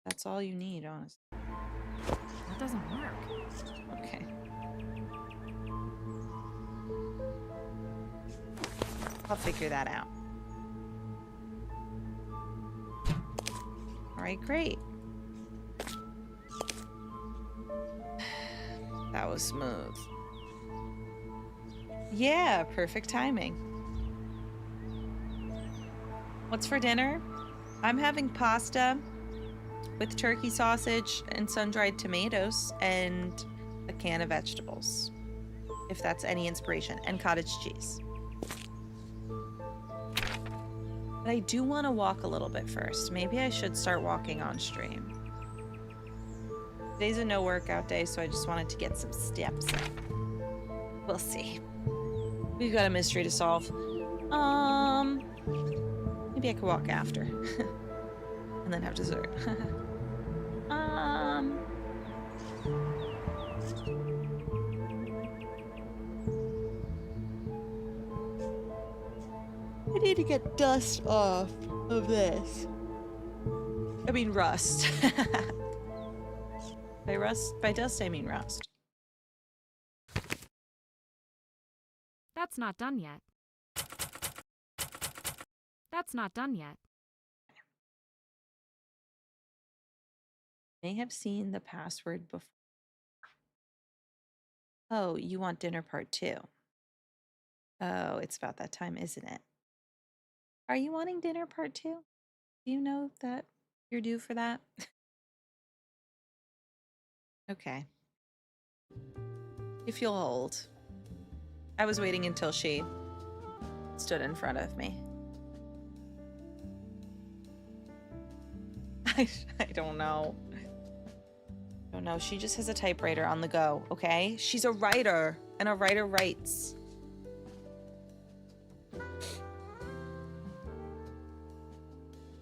That's all you need, honestly. That doesn't work. Okay. I'll figure that out. All right, great. That was smooth. Yeah, perfect timing. What's for dinner? I'm having pasta with turkey sausage and sun-dried tomatoes and a can of vegetables, if that's any inspiration, and cottage cheese. But I do want to walk a little bit first. Maybe I should start walking on stream. Today's a no workout day, so I just wanted to get some steps in. We'll see. We've got a mystery to solve. Maybe I could walk after. And then have dessert. I need to get dust off of this. I mean rust. By dust, I mean rust. That's not done yet. That's not done yet. May have seen the password before. Oh, you want dinner part 2? Oh, it's about that time, isn't it? Are you wanting dinner part 2? Do you know that you're due for that? Okay. If you'll hold. I was waiting until she stood in front of me. I don't know. I don't know. She just has a typewriter on the go, okay? She's a writer, and a writer writes.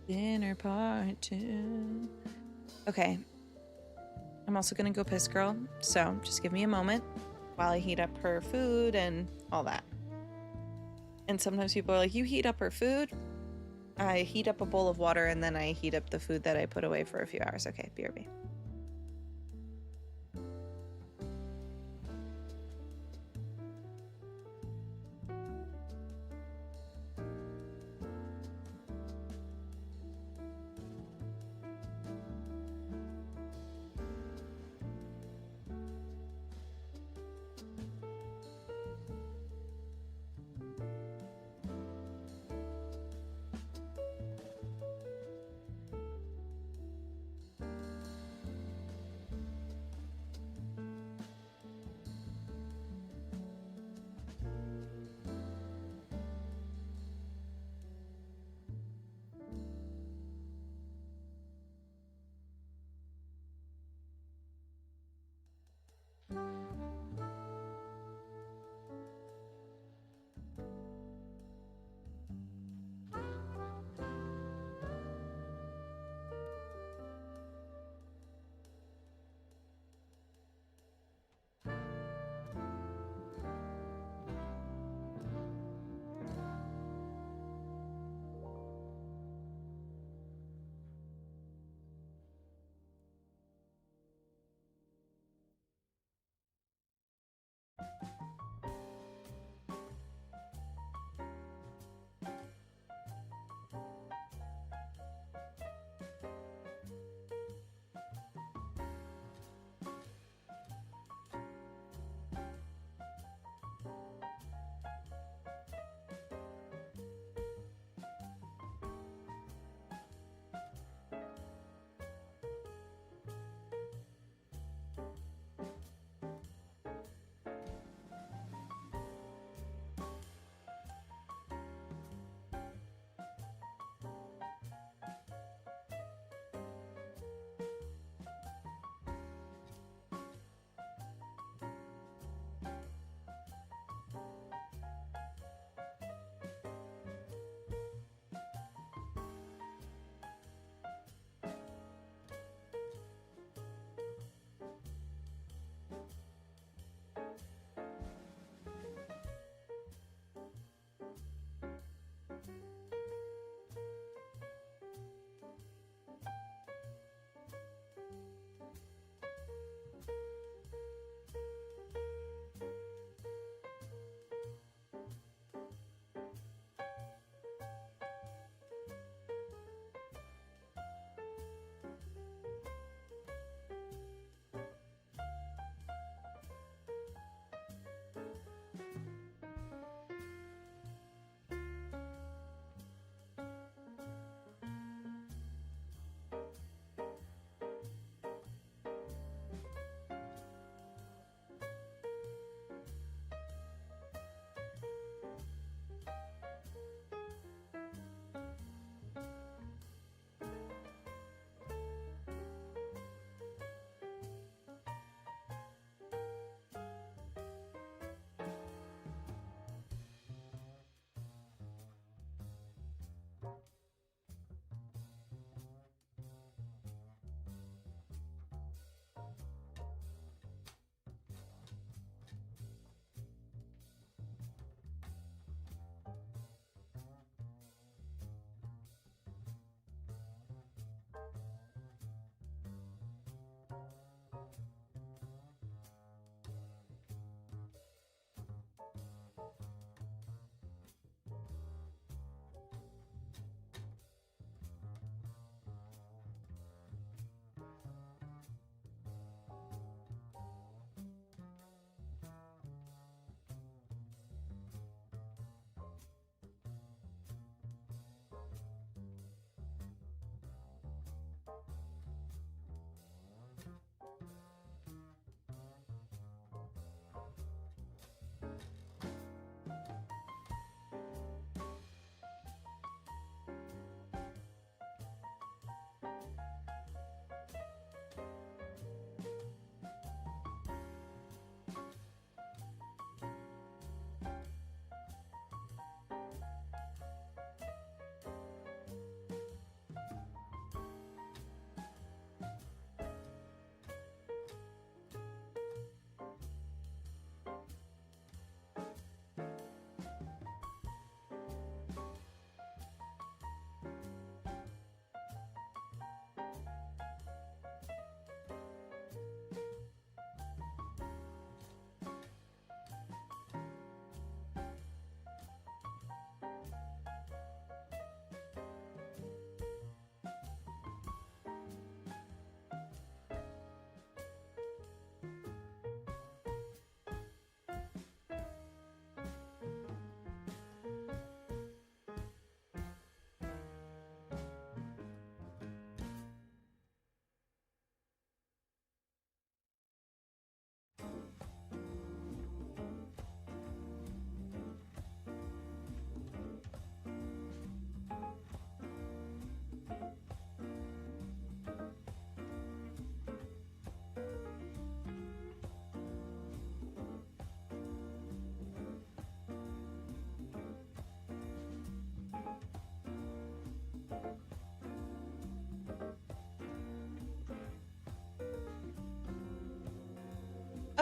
Dinner part 2. Okay. I'm also gonna go piss girl, so just give me a moment while I heat up her food and all that. And sometimes people are like, you heat up her food? I heat up a bowl of water and then I heat up the food that I put away for a few hours. Okay, BRB.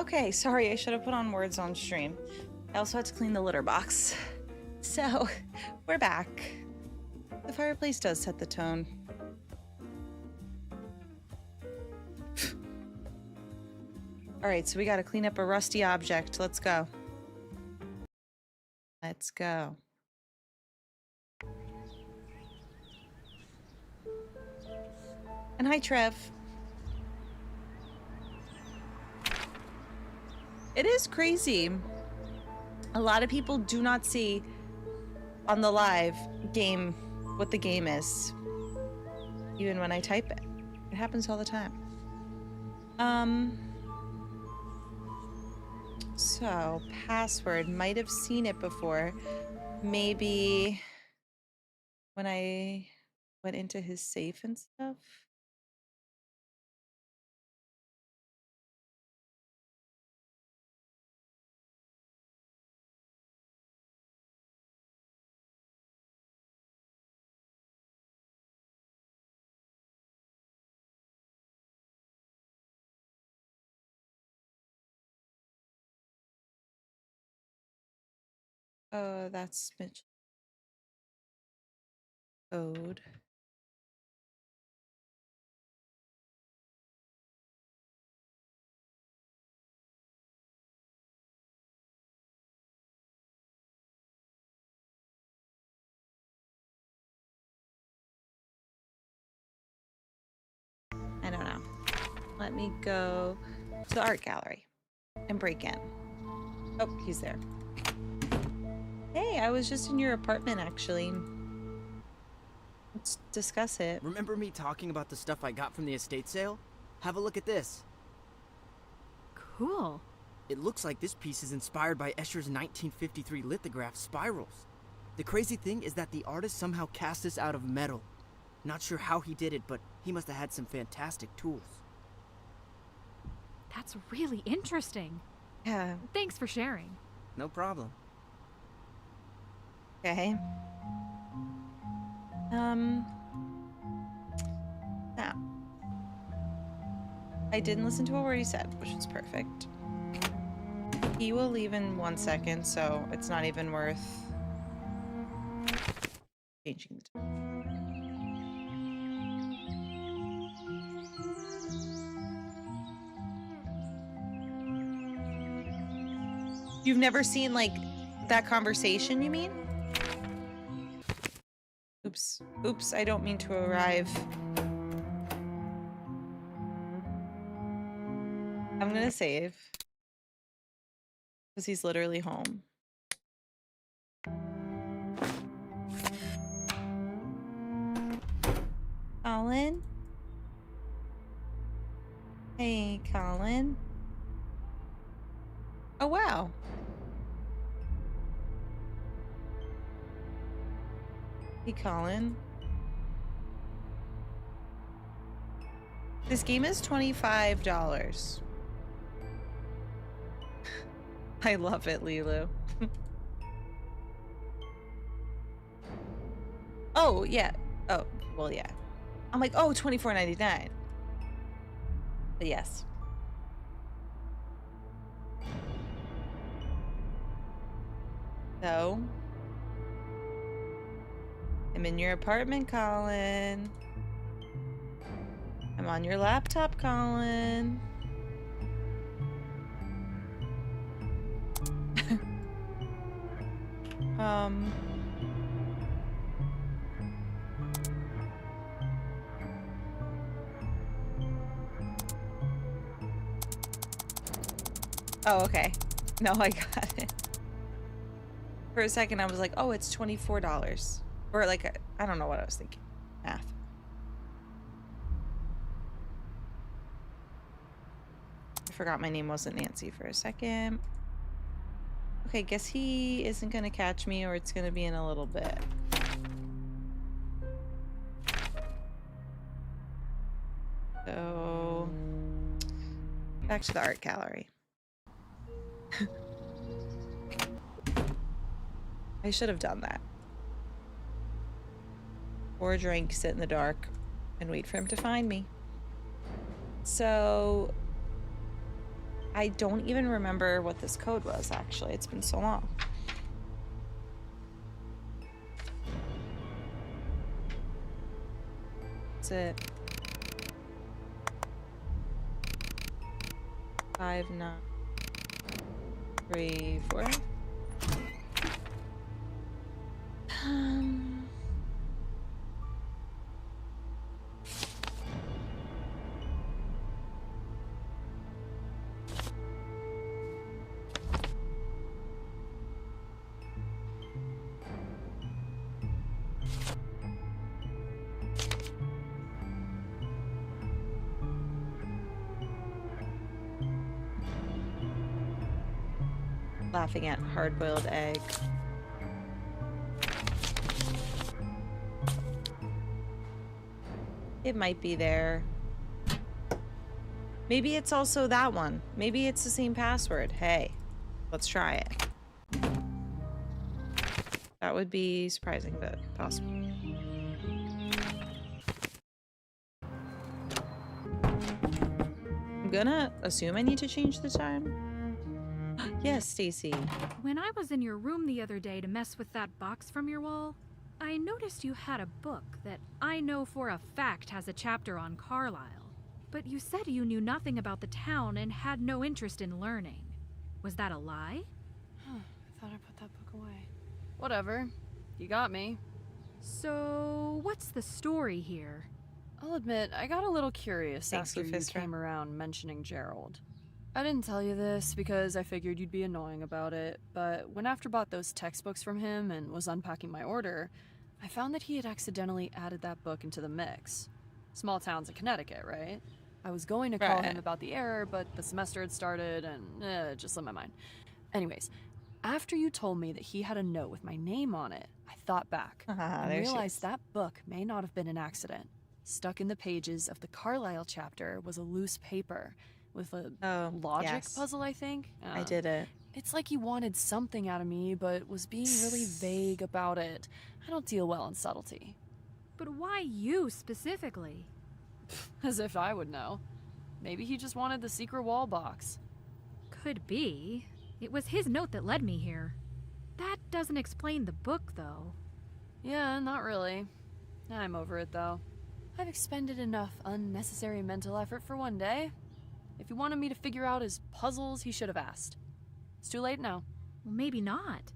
Okay, sorry, I should have put on words on stream. I also had to clean the litter box. So, we're back. The fireplace does set the tone. Alright, so we gotta clean up a rusty object. Let's go. Let's go. And hi, Trev. It is crazy. A lot of people do not see on the live game what the game is. Even when I type it. It happens all the time. So, password. Might have seen it before. Maybe when I went into his safe and stuff. Oh, that's Mitch. Code. I don't know. Let me go to the art gallery and break in. Oh, he's there. Hey, I was just in your apartment, actually. Let's discuss it. Remember me talking about the stuff I got from the estate sale? Have a look at this. Cool. It looks like this piece is inspired by Escher's 1953 lithograph spirals. The crazy thing is that the artist somehow cast this out of metal. Not sure how he did it, but he must have had some fantastic tools. That's really interesting. Yeah. Thanks for sharing. No problem. Okay. Now. I didn't listen to a word he said, which is perfect. He will leave in 1 second, so it's not even worth changing the time. You've never seen, like, that conversation, you mean? Oops. Oops, I don't mean to arrive. I'm gonna save. Because he's literally home. Colin? Hey, Colin. Oh, wow. Hey, Colin. This game is $25. I love it, Lilu. Oh, yeah. Oh, well, yeah. I'm like, oh, $24.99. But yes. So, I'm in your apartment, Colin. I'm on your laptop, Colin. Oh, okay. No, I got it. For a second, I was like, oh, it's $24. Or like, I don't know what I was thinking. Math. I forgot my name wasn't Nancy for a second. Okay, guess he isn't gonna catch me, or it's gonna be in a little bit. So, back to the art gallery. I should have done that. Pour a drink, sit in the dark, and wait for him to find me. So, I don't even remember what this code was, actually. It's been so long. That's it. 5, 9, 3, 4. Laughing at hard-boiled egg. It might be there. Maybe it's also that one. Maybe it's the same password. Hey, let's try it. That would be surprising, but possible. I'm gonna assume I need to change the time. Yes, Stacy. When I was in your room the other day to mess with that box from your wall, I noticed you had a book that I know for a fact has a chapter on Carlisle. But you said you knew nothing about the town and had no interest in learning. Was that a lie? Huh, I thought I put that book away. Whatever. You got me. So, what's the story here? I'll admit, I got a little curious Thanks, after you Lufister. came around mentioning Gerald. I didn't tell you this because I figured you'd be annoying about it, but when after bought those textbooks from him and was unpacking my order, I found that he had accidentally added that book into the mix. Small towns in Connecticut, right? I was going to call him about the error, but the semester had started and it just slipped my mind. Anyways, after you told me that he had a note with my name on it, I thought back and there she realized is. that book may not have been an accident. Stuck in the pages of the Carlisle chapter was a loose paper with a logic puzzle, I think. I did it. It's like he wanted something out of me, but was being really vague about it. I don't deal well in subtlety. But why you specifically? As if I would know. Maybe he just wanted the secret wall box. Could be. It was his note that led me here. That doesn't explain the book, though. Yeah, not really. I'm over it, though. I've expended enough unnecessary mental effort for one day. If he wanted me to figure out his puzzles, he should have asked. It's too late now. Well, maybe not.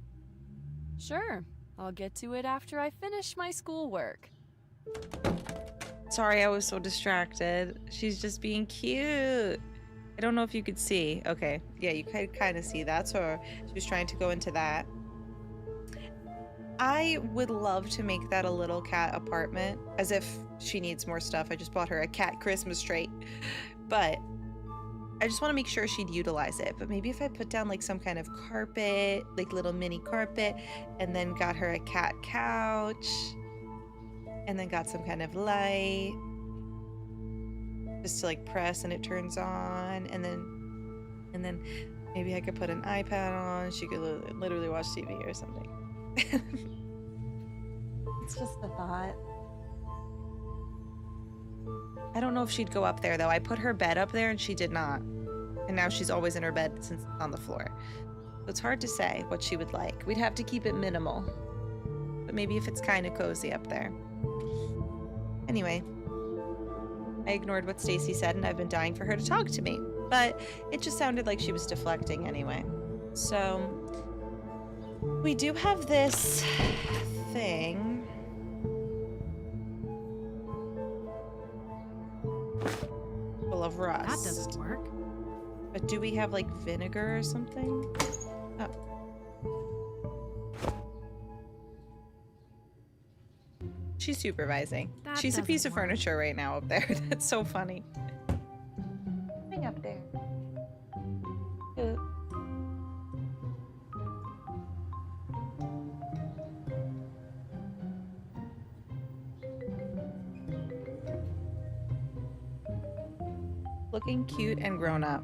Sure. I'll get to it after I finish my schoolwork. Sorry, I was so distracted. She's just being cute. I don't know if you could see. Okay. Yeah, you could kind of see that. So she was trying to go into that. I would love to make that a little cat apartment, as if she needs more stuff. I just bought her a cat Christmas trait. But I just want to make sure she'd utilize it. But maybe if I put down like some kind of carpet, like little mini carpet, and then got her a cat couch, and then got some kind of light, just to like press and it turns on, and then maybe I could put an iPad on. She could literally watch TV or something. It's just a thought. I don't know if she'd go up there though. I put her bed up there and she did not. And now she's always in her bed since it's on the floor. So it's hard to say what she would like. We'd have to keep it minimal. But maybe if it's kind of cozy up there. Anyway, I ignored what Stacy said and I've been dying for her to talk to me. But it just sounded like she was deflecting anyway. So we do have this thing. Full of rust. That doesn't work. But do we have like vinegar or something? Oh. She's supervising. That She's a piece of doesn't work. furniture right now up there. That's so funny. Hang up there. Looking cute and grown up.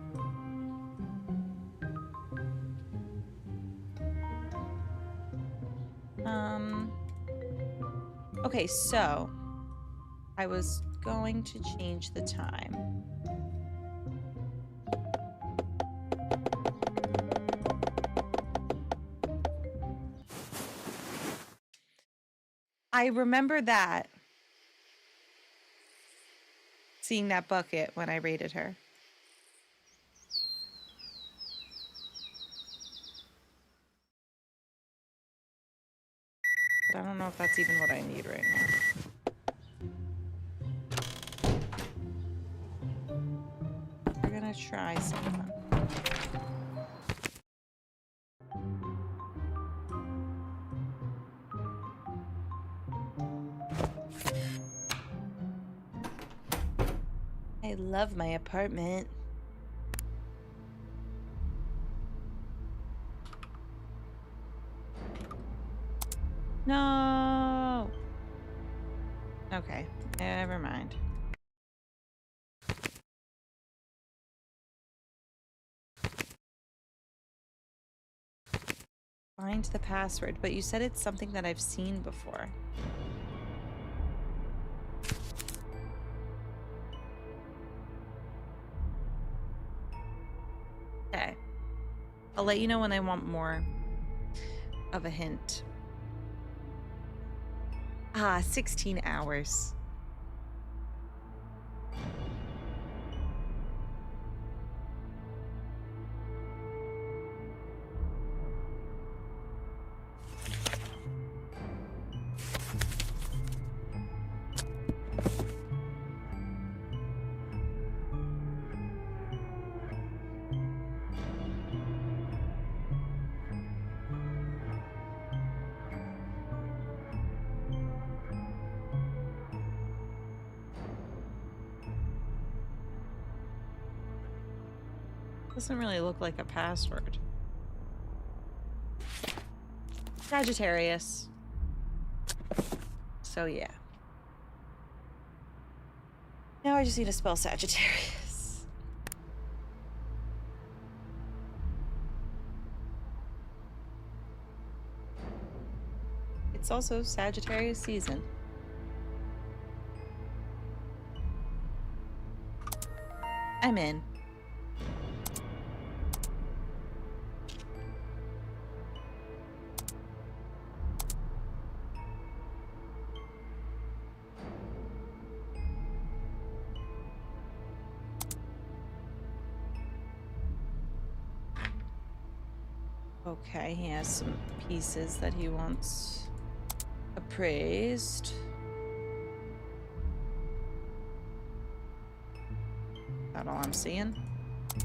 Okay, so I was going to change the time. I remember that. Seeing that bucket when I raided her. But I don't know if that's even what I need right now. We're gonna try something. I love my apartment. No. Okay, never mind. Find the password, but you said it's something that I've seen before. Okay. I'll let you know when I want more of a hint. 16 hours. Doesn't really look like a password. Sagittarius. So yeah. Now I just need to spell Sagittarius. It's also Sagittarius season. I'm in. Okay, he has some pieces that he wants appraised. That all I'm seeing?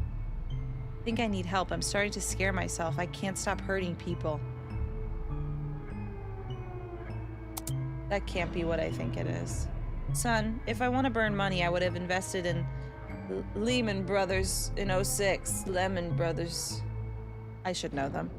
I think I need help. I'm starting to scare myself. I can't stop hurting people. That can't be what I think it is. Son, if I want to burn money, I would have invested in Lehman Brothers in 06. Lemon Brothers. I should know them.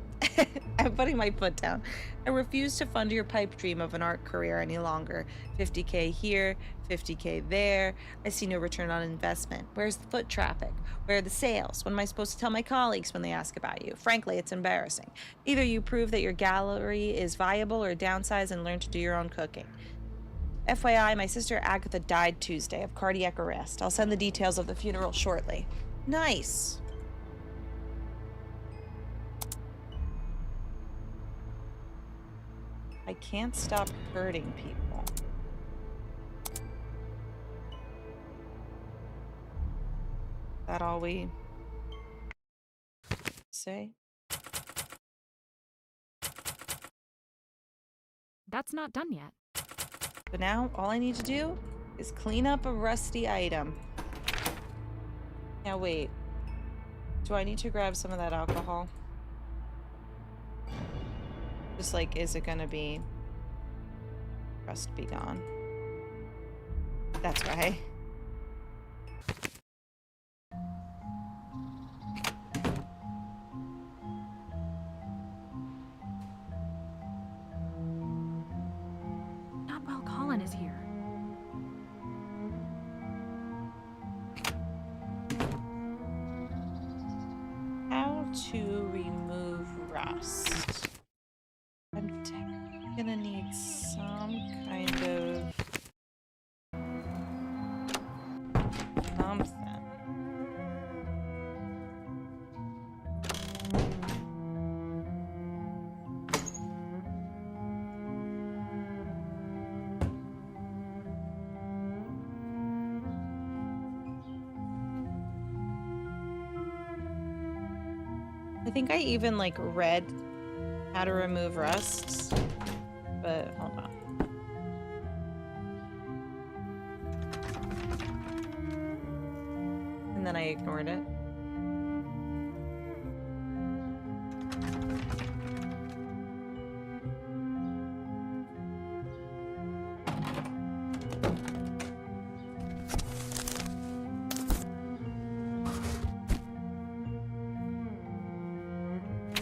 I'm putting my foot down. I refuse to fund your pipe dream of an art career any longer. 50K here, 50K there. I see no return on investment. Where's the foot traffic? Where are the sales? What am I supposed to tell my colleagues when they ask about you? Frankly, it's embarrassing. Either you prove that your gallery is viable or downsize and learn to do your own cooking. FYI, my sister Agatha died Tuesday of cardiac arrest. I'll send the details of the funeral shortly. Nice. I can't stop hurting people. That all we say? That's not done yet. But now all I need to do is clean up a rusty item. Now wait. Do I need to grab some of that alcohol? Just like, is it gonna be rust be gone? That's right. Not while Colin is here. How to remove rust? I'm gonna need some kind of something. I think I even like read how to remove rusts, but hold on. And then I ignored it.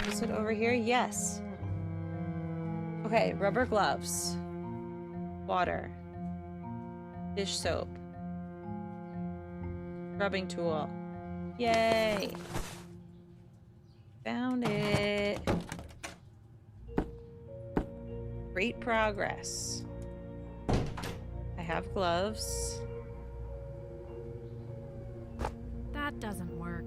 Is it over here? Yes. Okay, rubber gloves. Water. Dish soap. Rubbing tool. Yay! Found it. Great progress. I have gloves. That doesn't work.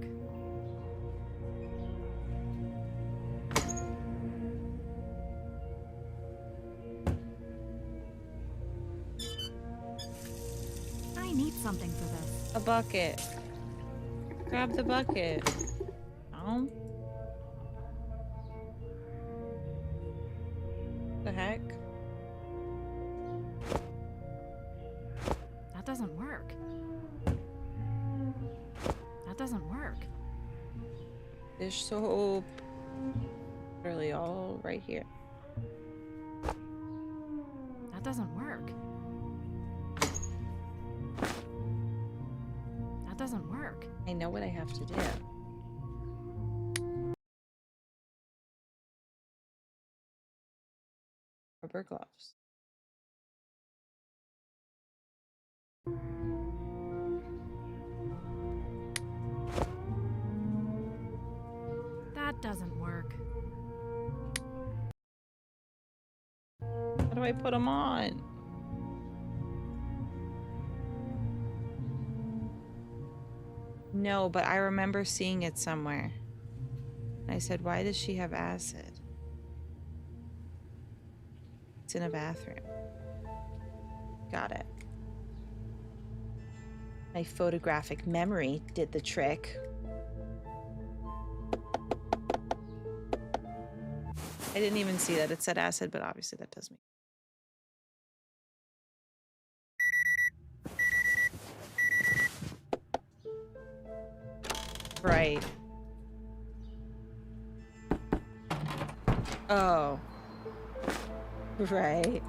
I need something for this. A bucket. Grab the bucket. No. The heck? That doesn't work. That doesn't work. Dish soap. Literally all right here. That doesn't work. That doesn't work. I know what I have to do. Rubber gloves. That doesn't work. How do I put them on? No, but I remember seeing it somewhere. I said, why does she have acid? It's in a bathroom. Got it. My photographic memory did the trick. I didn't even see that it said acid, but obviously that does mean. Right. Oh. Right.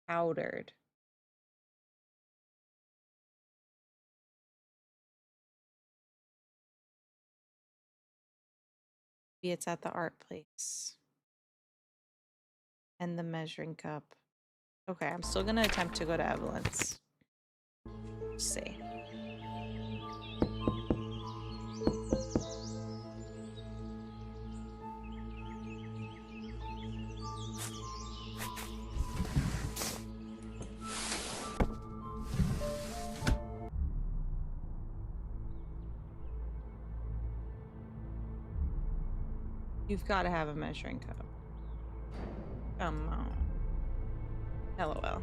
Powdered. Maybe it's at the art place. And the measuring cup. Okay, I'm still gonna attempt to go to Evelyn's. Let's see. You've got to have a measuring cup. Come on. LOL.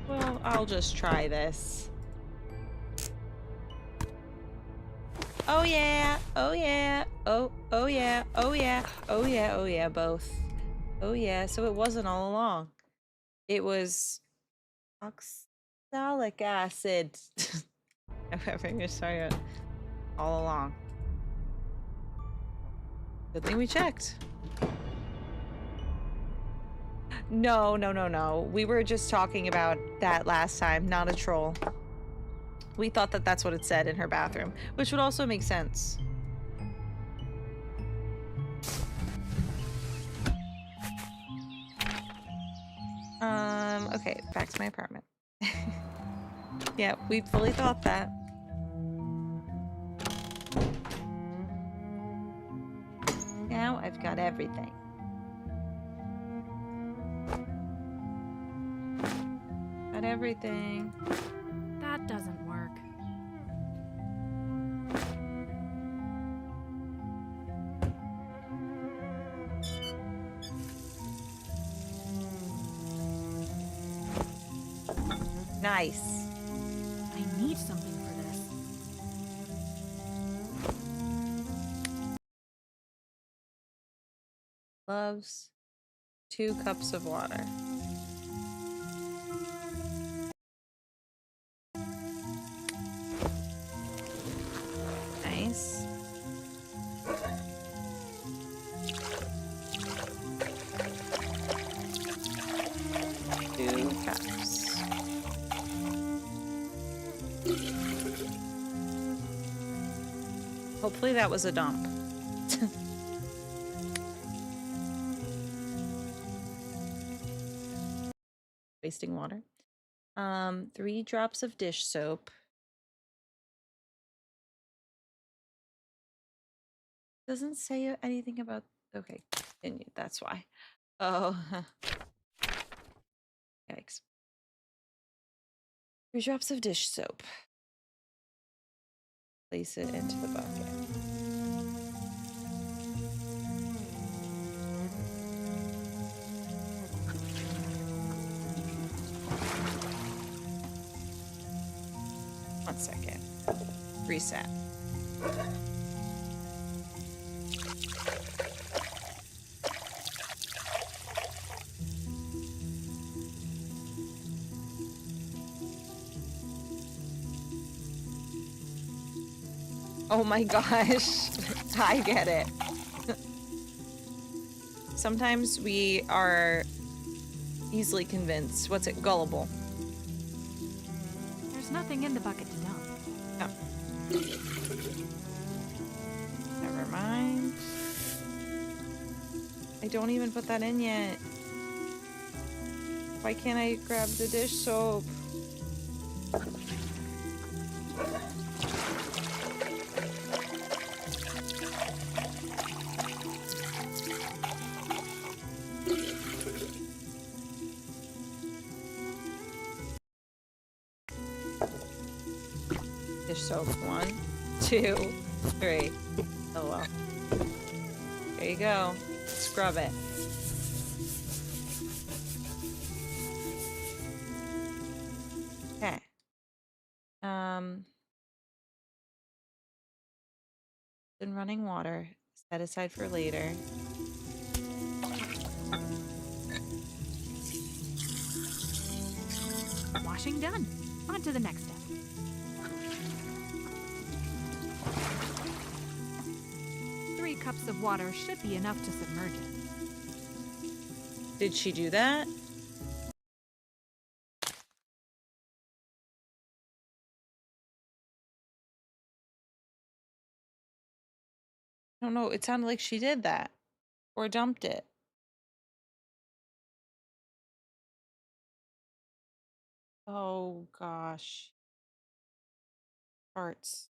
Well, I'll just try this. Oh yeah, oh yeah, oh yeah, oh yeah, oh yeah, oh yeah, both. Oh yeah, so it wasn't all along. It was oxalic acid. However you're sorry, all along. Good thing we checked. No, no, no, no. We were just talking about that last time, not a troll. We thought that that's what it said in her bathroom, which would also make sense. Okay, back to my apartment. Yeah, we fully thought that. Now I've got everything. Got everything. That doesn't work. Nice. I need something for this. Gloves. 2 cups of water. Nice. Two cups. Hopefully that was a dump. Wasting water. 3 drops of dish soap. Doesn't say anything about. Okay, continue. That's why. Oh, yikes. 3 drops of dish soap. Place it into the bucket. One second. Reset. Oh my gosh. I get it. Sometimes we are easily convinced. What's it? Gullible. There's nothing in the bucket to dump. Oh. Never mind. I don't even put that in yet. Why can't I grab the dish soap? Dish soap. 1, 2, 3. Oh well. There you go. Scrub it. Okay. Then running water. Set aside for later. Washing done. On to the next step. Three cups of water should be enough to submerge it. Did she do that? I don't know. It sounded like she did that. Or dumped it. Oh gosh. Farts.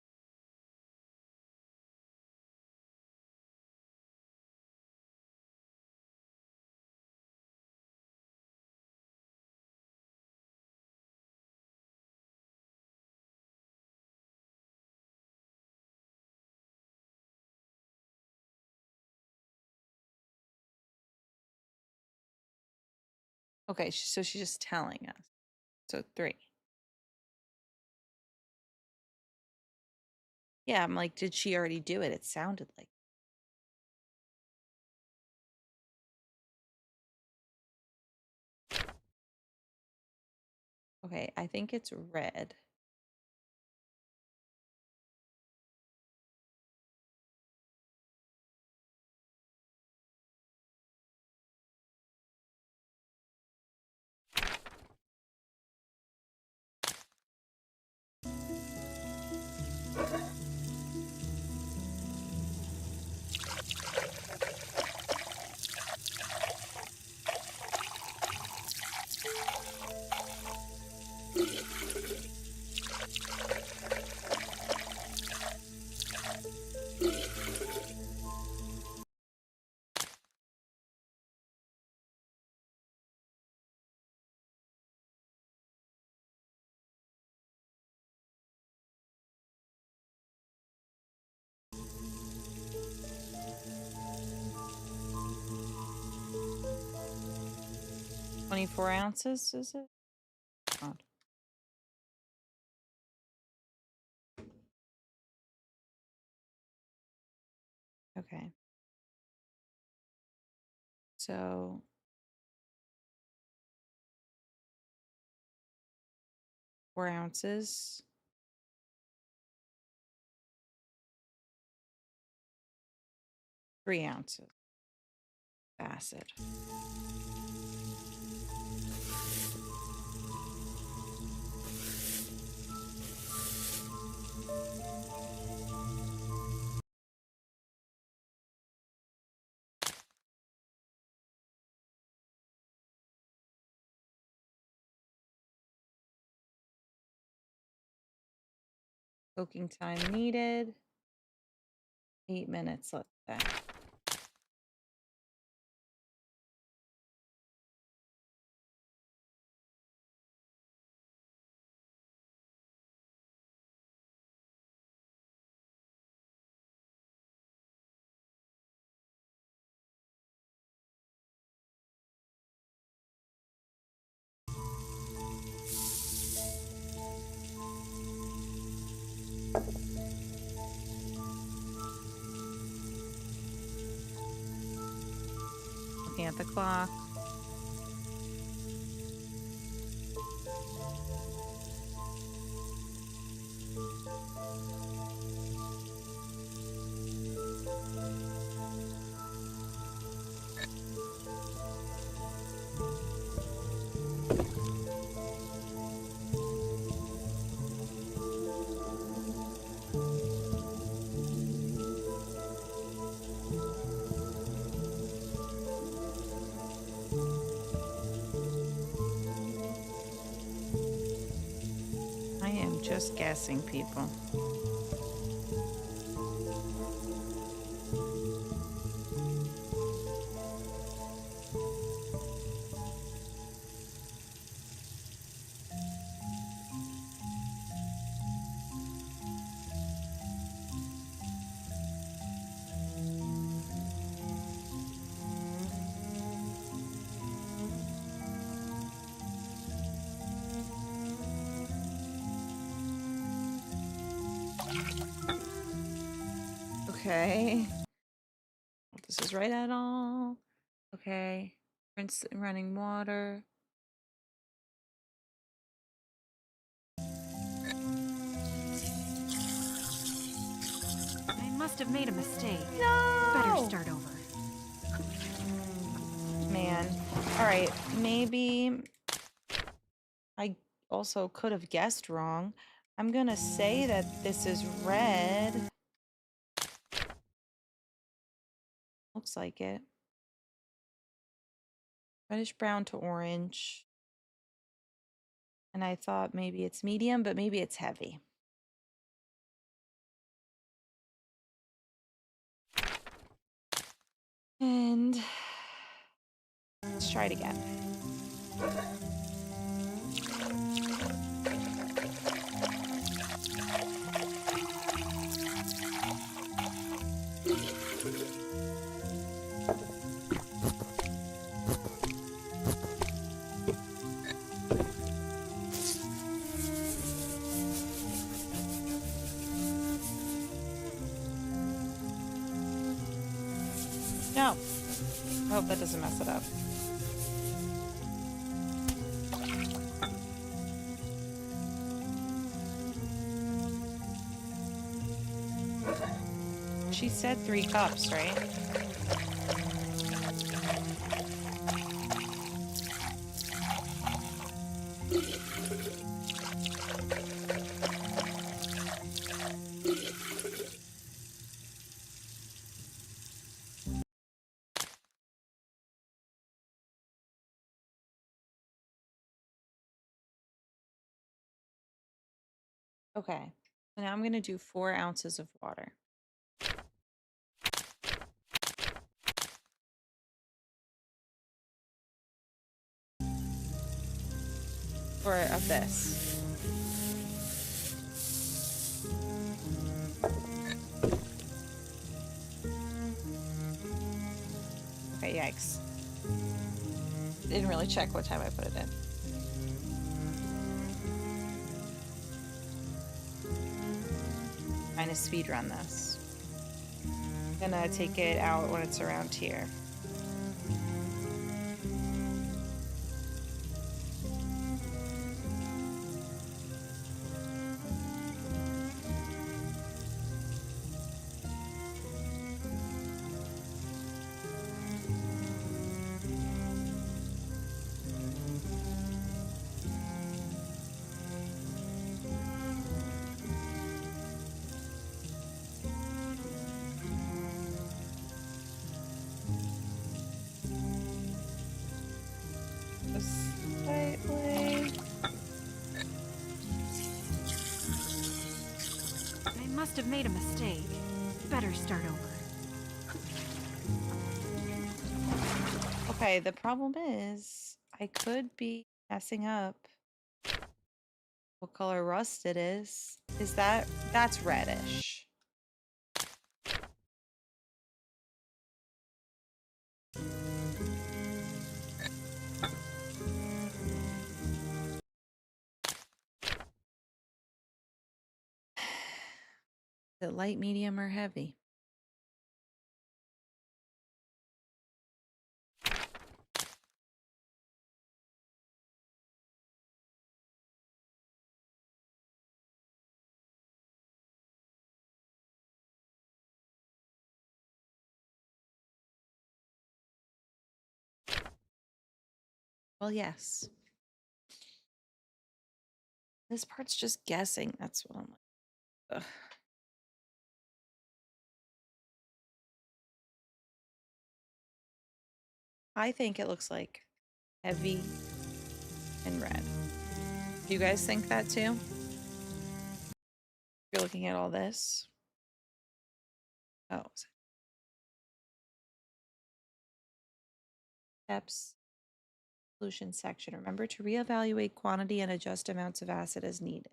Okay, so she's just telling us. So 3. Yeah, I'm like, did she already do it? It sounded like. Okay, I think it's red. $24 ounces, is it? Oh. Okay. So 4 ounces. 3 ounces acid. Cooking time needed. 8 minutes, let's say. Looking at the clock. I am just guessing, people. Okay. If this is right at all. Okay. Rinse running water. I must have made a mistake. No! Better start over. Man. All right. Maybe I also could have guessed wrong. I'm going to say that this is red. Looks like it. Reddish brown to orange. And I thought maybe it's medium, but maybe it's heavy. And let's try it again. No. I hope that doesn't mess it up. She said 3 cups, right? Okay. So now I'm going to do 4 ounces of water. Or of this. Okay, yikes. Didn't really check what time I put it in. Trying to speed run this. Gonna take it out when it's around here. Slightly. I must have made a mistake. Better start over. Okay, the problem is I could be messing up what color rust it is. Is that's reddish. Is it light, medium, or heavy? Well, yes. This part's just guessing. That's what I'm like. Ugh. I think it looks like heavy and red. Do you guys think that too? You're looking at all this. Oh. Steps. Solution section. Remember to reevaluate quantity and adjust amounts of acid as needed.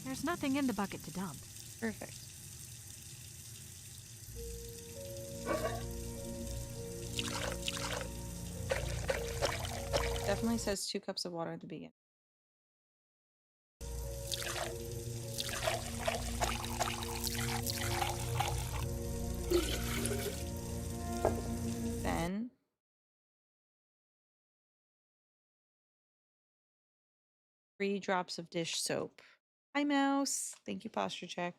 There's nothing in the bucket to dump. Perfect. Definitely says 2 cups of water at the beginning. Then 3 drops of dish soap. Hi, mouse. Thank you, posture check.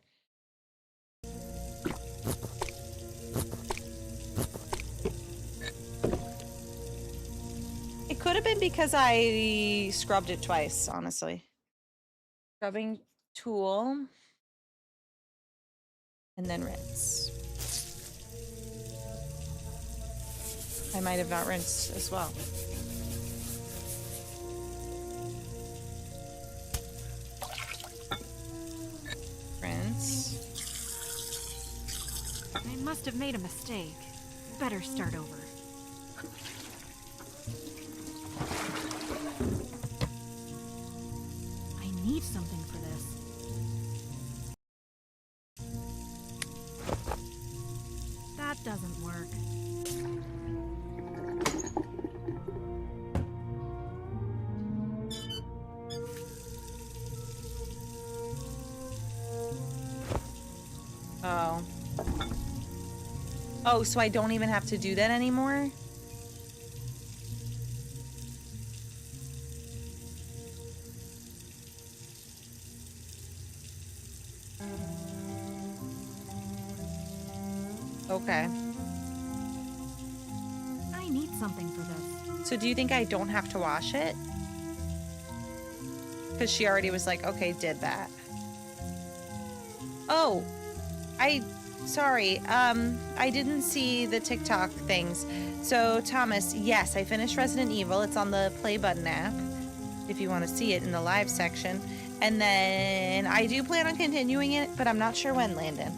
It could have been because I scrubbed it twice, honestly. Scrubbing tool. And then rinse. I might have not rinsed as well. Rinse. I must have made a mistake. Better start over. I need something for this. That doesn't work. Oh. Oh, so I don't even have to do that anymore? Okay. I need something for this. So do you think I don't have to wash it? Because she already was like, okay, did that. Oh, sorry. I didn't see the TikTok things. So Thomas, yes, I finished Resident Evil. It's on the play button app if you want to see it in the live section. And then I do plan on continuing it, but I'm not sure when, Landon.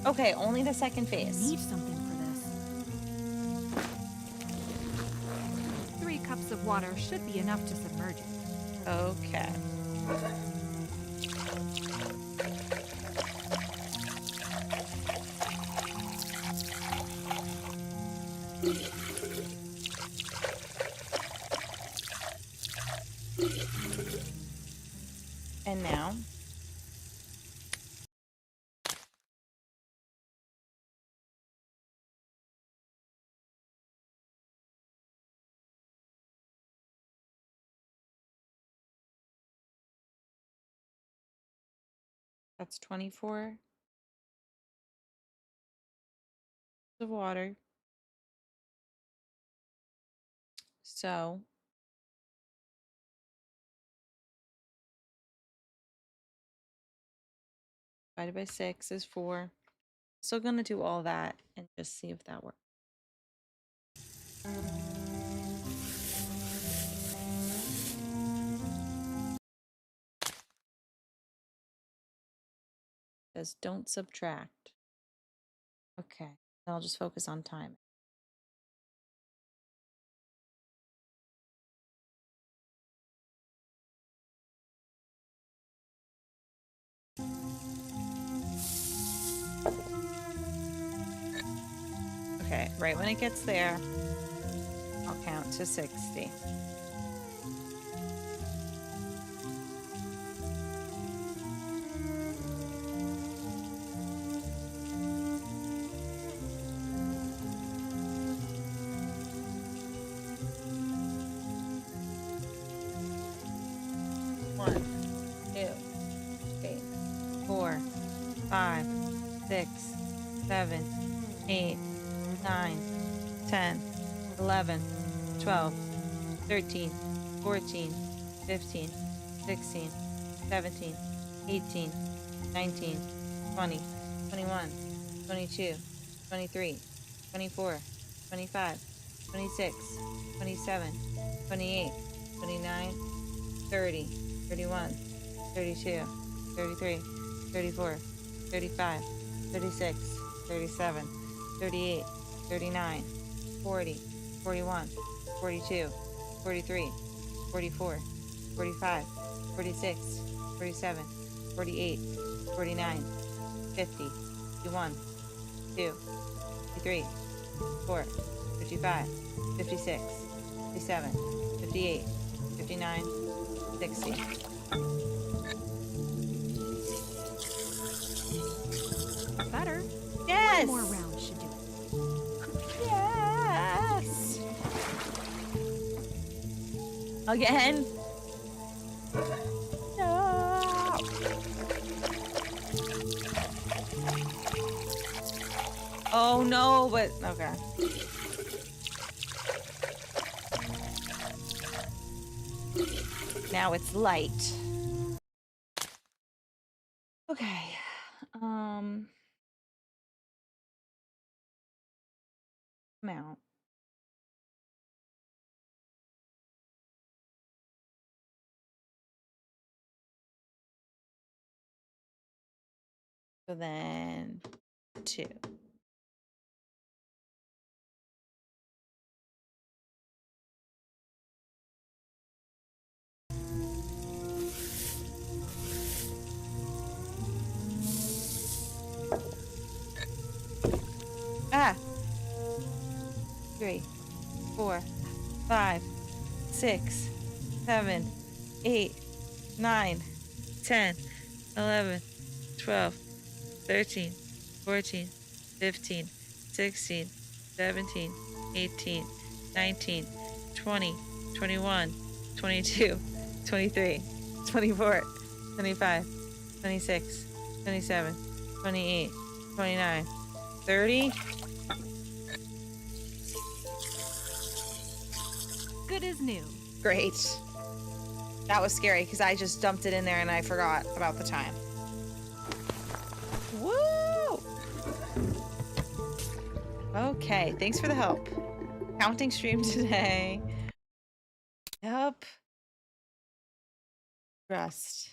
Okay, only the second phase. I need something for this. 3 cups of water should be enough to submerge it. Okay. And now That's 24 of water. So divided by 6 is 4. Still gonna do all that and just see if that works. Says don't subtract. Okay, then I'll just focus on time. Okay, right when it gets there, I'll count to 60. One, 2, 3, 4, 5, 6, 7, 8, 9, 10, 11, 12, 13, 14, 15, 16, 17, 18, 19, 20, 21, 22, 23, 24, 25, 26, 27, 28, 29, 30, 31, 32, 33, 34, 35, 36, 37, 38, 39, 40, 41, 42, 43, 44, 45, 46, 47, 48, 49, 50, 51, 52, 53, 54, 55, 56, 57, 58, 59, 60. Better. Yes! One more round should do it. Yes! Again? No! Oh no, but okay. Now it's light. Okay. Mount. So then 2. Ah. 3, 4, 5, 6, 7, 8, 9, 10, 11, 12, 13, 14, 15, 16, 17, 18, 19, 20, 21, 22, 23, 24, 25, 26, 27, 28, 29, 30. Good as new. Great. That was scary because I just dumped it in there and I forgot about the time. Woo! Okay, thanks for the help. Counting stream today. Yep. Rest.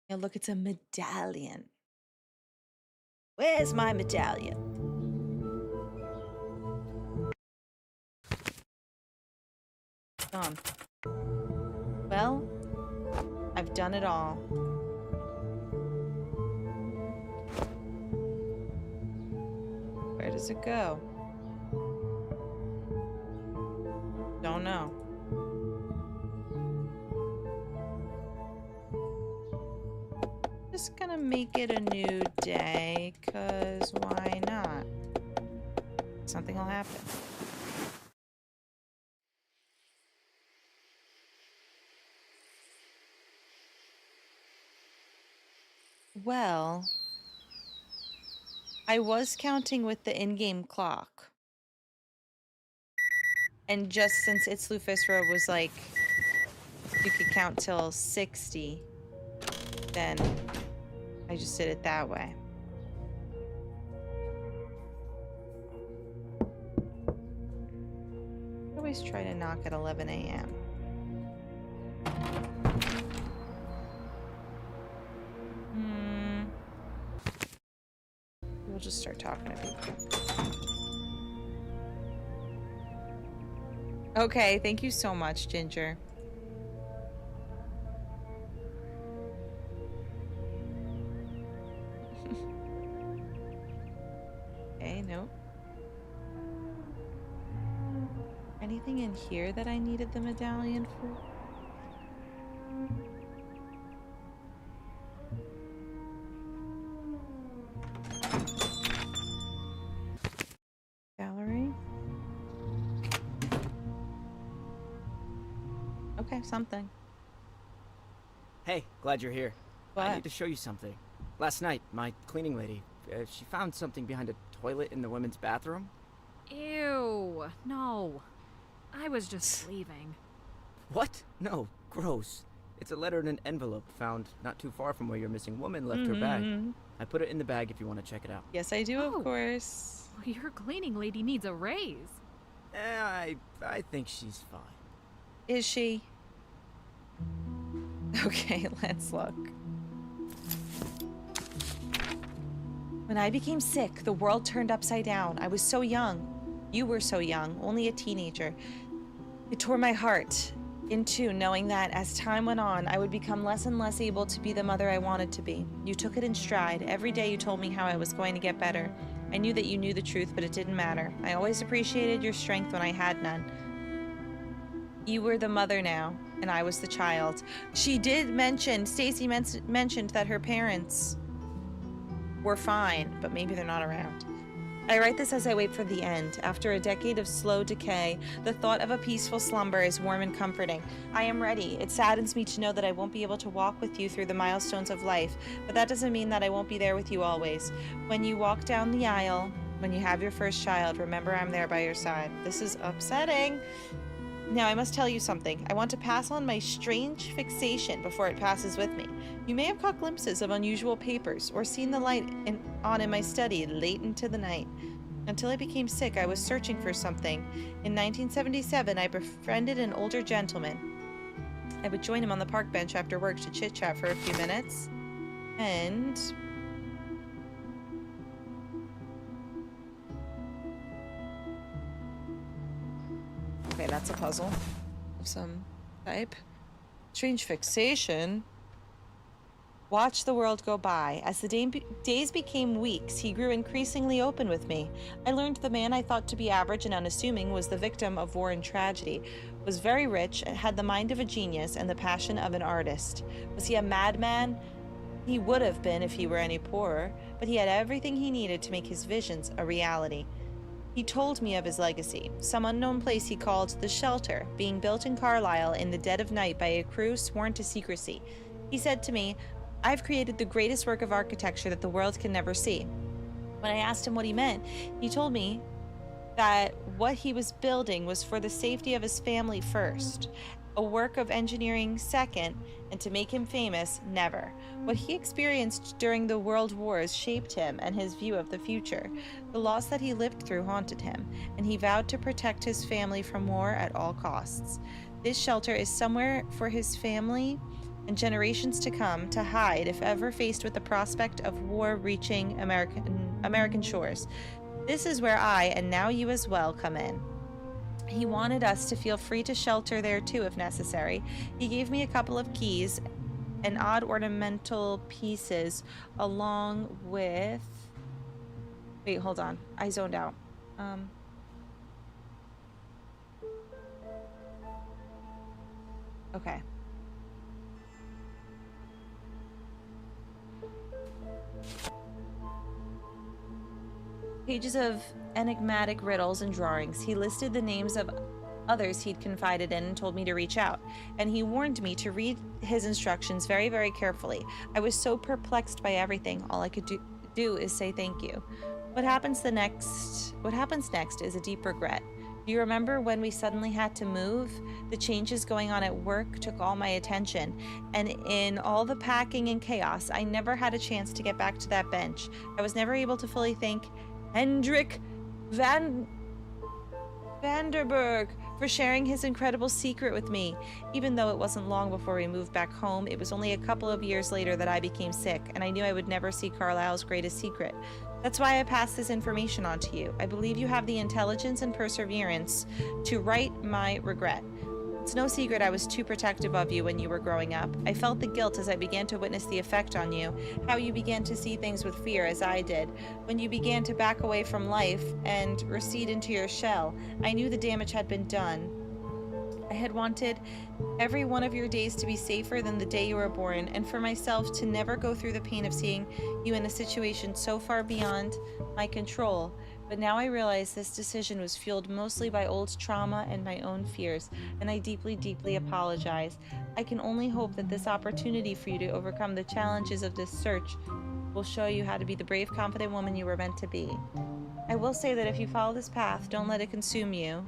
Yeah, look, it's a medallion. Where's my medallion? Gone. Well, I've done it all. Where does it go? Don't know. Just gonna make it a new day, cause why not? Something will happen. Well, I was counting with the in-game clock. And just since It's Lufisra was like, you could count till 60, then I just did it that way. I always try to knock at 11 a.m. We'll just start talking to people. Okay, thank you so much, Ginger. Okay, nope. Anything in here that I needed the medallion for? Gallery? Okay, something. Hey, glad you're here. What? I need to show you something. Last night, my cleaning lady, she found something behind a toilet in the women's bathroom. Ew. No. I was just leaving. What? No, gross. It's a letter in an envelope found not too far from where your missing woman left her bag. I put it in the bag if you want to check it out. Yes, I do, of course. Your cleaning lady needs a raise. I think she's fine. Is she? Okay, let's look. When I became sick, the world turned upside down. I was so young. You were so young, only a teenager. It tore my heart in two, knowing that as time went on, I would become less and less able to be the mother I wanted to be. You took it in stride. Every day you told me how I was going to get better. I knew that you knew the truth, but it didn't matter. I always appreciated your strength when I had none. You were the mother now, and I was the child. She did mention, Stacy mentioned that her parents were fine, but maybe they're not around. I write this as I wait for the end. After a decade of slow decay, the thought of a peaceful slumber is warm and comforting. I am ready. It saddens me to know that I won't be able to walk with you through the milestones of life, but that doesn't mean that I won't be there with you always. When you walk down the aisle, when you have your first child, remember I'm there by your side. This is upsetting. Now, I must tell you something. I want to pass on my strange fixation before it passes with me. You may have caught glimpses of unusual papers or seen the light on in my study late into the night. Until I became sick, I was searching for something. In 1977, I befriended an older gentleman. I would join him on the park bench after work to chit-chat for a few minutes. And okay, that's a puzzle of some type. Strange fixation. Watch the world go by. As the days became weeks, he grew increasingly open with me. I learned the man I thought to be average and unassuming was the victim of war and tragedy, was very rich, and had the mind of a genius and the passion of an artist. Was he a madman? He would have been if he were any poorer, but he had everything he needed to make his visions a reality. He told me of his legacy, some unknown place he called the Shelter, being built in Carlisle in the dead of night by a crew sworn to secrecy. He said to me, "I've created the greatest work of architecture that the world can never see." When I asked him what he meant, he told me that what he was building was for the safety of his family first, a work of engineering second, and to make him famous, never. What he experienced during the world wars shaped him and his view of the future. The loss that he lived through haunted him, and he vowed to protect his family from war at all costs. This shelter is somewhere for his family and generations to come to hide if ever faced with the prospect of war reaching American shores. This is where I, and now you as well, come in. He wanted us to feel free to shelter there too if necessary. He gave me a couple of keys and odd ornamental pieces along with... Wait, hold on. I zoned out. Okay. Pages of enigmatic riddles and drawings. He listed the names of Others he'd confided in and told me to reach out, and he warned me to read his instructions very, very carefully. I was so perplexed by everything. All I could do is say thank you. What happens next is a deep regret. Do you remember when we suddenly had to move? The changes going on at work took all my attention, and in all the packing and chaos, I never had a chance to get back to that bench. I was never able to fully thank Pendrick Vanderberg for sharing his incredible secret with me. Even though it wasn't long before we moved back home, it was only a couple of years later that I became sick, and I knew I would never see Carlisle's greatest secret. That's why I passed this information on to you. I believe you have the intelligence and perseverance to right my regret. It's no secret I was too protective of you when you were growing up. I felt the guilt as I began to witness the effect on you, how you began to see things with fear as I did. When you began to back away from life and recede into your shell, I knew the damage had been done. I had wanted every one of your days to be safer than the day you were born, and for myself to never go through the pain of seeing you in a situation so far beyond my control. But now I realize this decision was fueled mostly by old trauma and my own fears, and I deeply, deeply apologize. I can only hope that this opportunity for you to overcome the challenges of this search will show you how to be the brave, confident woman you were meant to be. I will say that if you follow this path, don't let it consume you.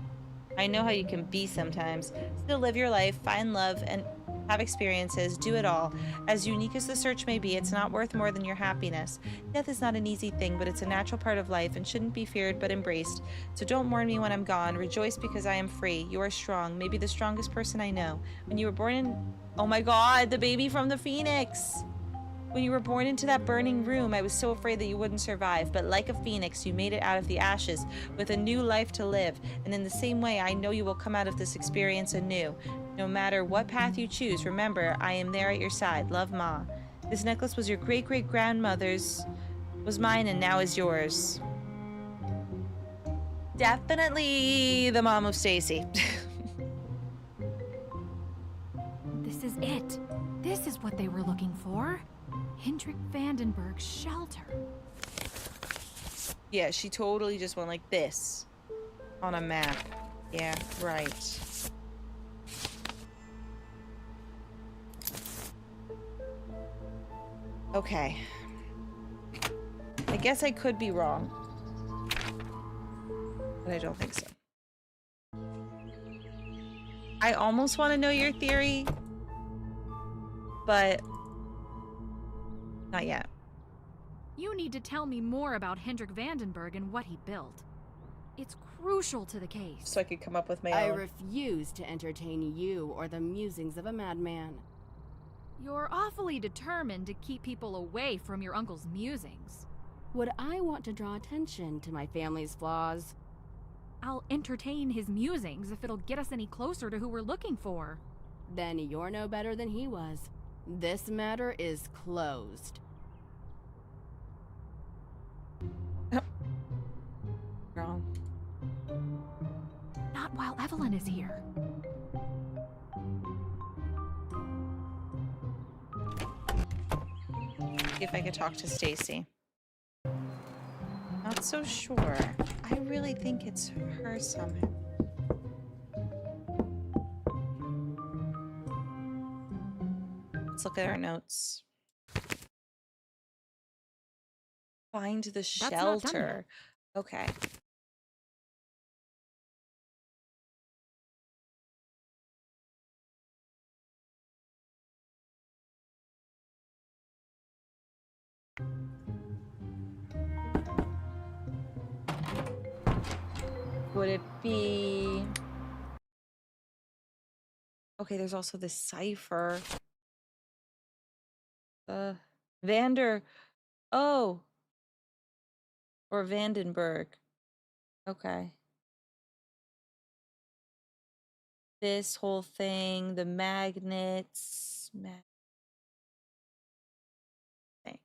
I know how you can be sometimes. Still live your life, find love, and have experiences, do it all. As unique as the search may be, it's not worth more than your happiness. Death is not an easy thing, but it's a natural part of life and shouldn't be feared but embraced. So don't mourn me when I'm gone. Rejoice because I am free. You are strong, maybe the strongest person I know. When you were born in... Oh my god, the baby from the Phoenix! When you were born into that burning room, I was so afraid that you wouldn't survive, but like a phoenix, you made it out of the ashes with a new life to live, and in the same way, I know you will come out of this experience anew. No matter what path you choose, remember, I am there at your side. Love, Ma. This necklace was your great-great-grandmother's, was mine, and now is yours. Definitely the mom of Stacy. This is it. This is what they were looking for. Hendrik Vandenberg's shelter. Yeah, she totally just went like this on a map. Yeah, right. Okay. I guess I could be wrong. But I don't think so. I almost want to know your theory, but not yet. You need to tell me more about Hendrik Vandenberg and what he built. It's crucial to the case. So I could come up with my I own. refuse to entertain you or the musings of a madman. You're awfully determined to keep people away from your uncle's musings. Would I want to draw attention to my family's flaws? I'll entertain his musings if it'll get us any closer to who we're looking for. Then you're no better than he was. This matter is closed. Wrong. Not while Evelyn is here. See if I could talk to Stacy. Not so sure. I really think it's her somehow. Let's look at our notes. Find the not done shelter. Okay. Would it be... Okay, there's also this cipher. Vander... Oh! Or Vandenberg. Okay. This whole thing, the magnets... thing.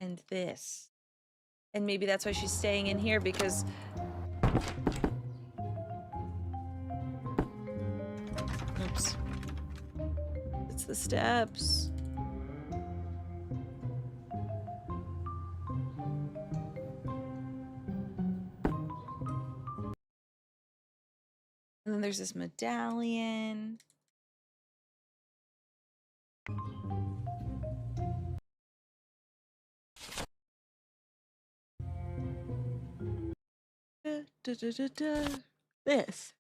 And this. And maybe that's why she's staying in here, because... Oops. It's the steps. then there's this medallion. This.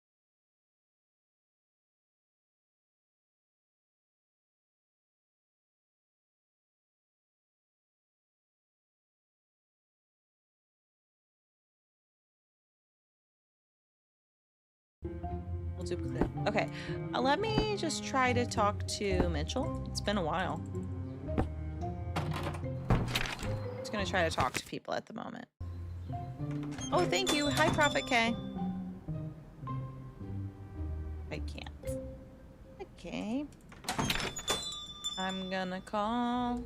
We'll duplicate. Okay, let me just try to talk to Mitchell. It's been a while. Just gonna try to talk to people at the moment. Oh, thank you. Hi, Prophet K. I can't. Okay. I'm gonna call.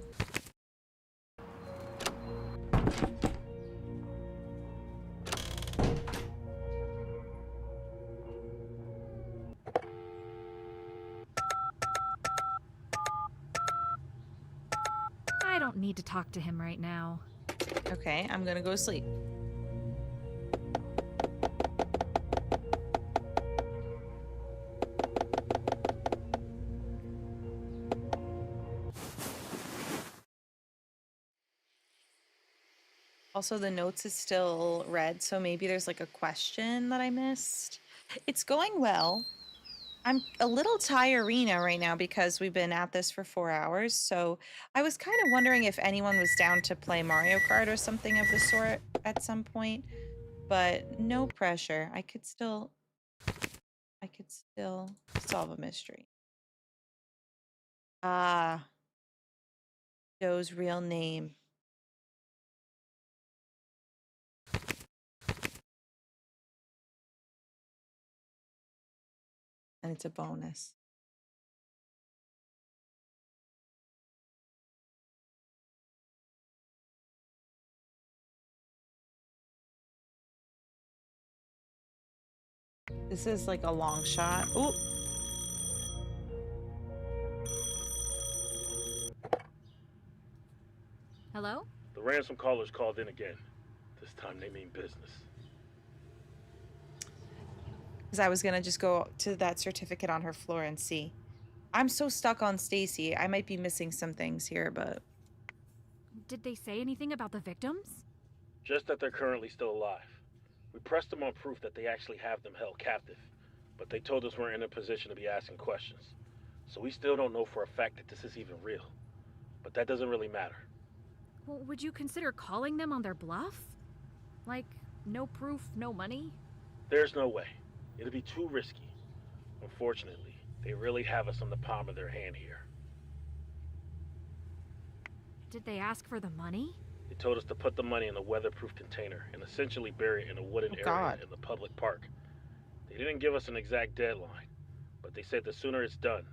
I don't need to talk to him right now. Okay, I'm gonna go sleep. Also, the notes is still red, so maybe there's like a question that I missed. It's going well. I'm a little tirina right now because we've been at this for 4 hours, so I was kind of wondering if anyone was down to play Mario Kart or something of the sort at some point, but no pressure. I could still solve a mystery. Ah, Joe's real name. And it's a bonus. This is like a long shot. Ooh. Hello? The ransom callers called in again. This time they mean business. Because I was gonna just go to that certificate on her floor and see. I'm so stuck on Stacy. I might be missing some things here, but... Did they say anything about the victims? Just that they're currently still alive. We pressed them on proof that they actually have them held captive, but they told us we're in a position to be asking questions. So we still don't know for a fact that this is even real. But that doesn't really matter. Well, would you consider calling them on their bluff? Like, no proof, no money? There's no way. It'd be too risky. Unfortunately, they really have us on the palm of their hand here. Did they ask for the money? They told us to put the money in a weatherproof container and essentially bury it in a wooden area in the public park. They didn't give us an exact deadline, but they said the sooner it's done,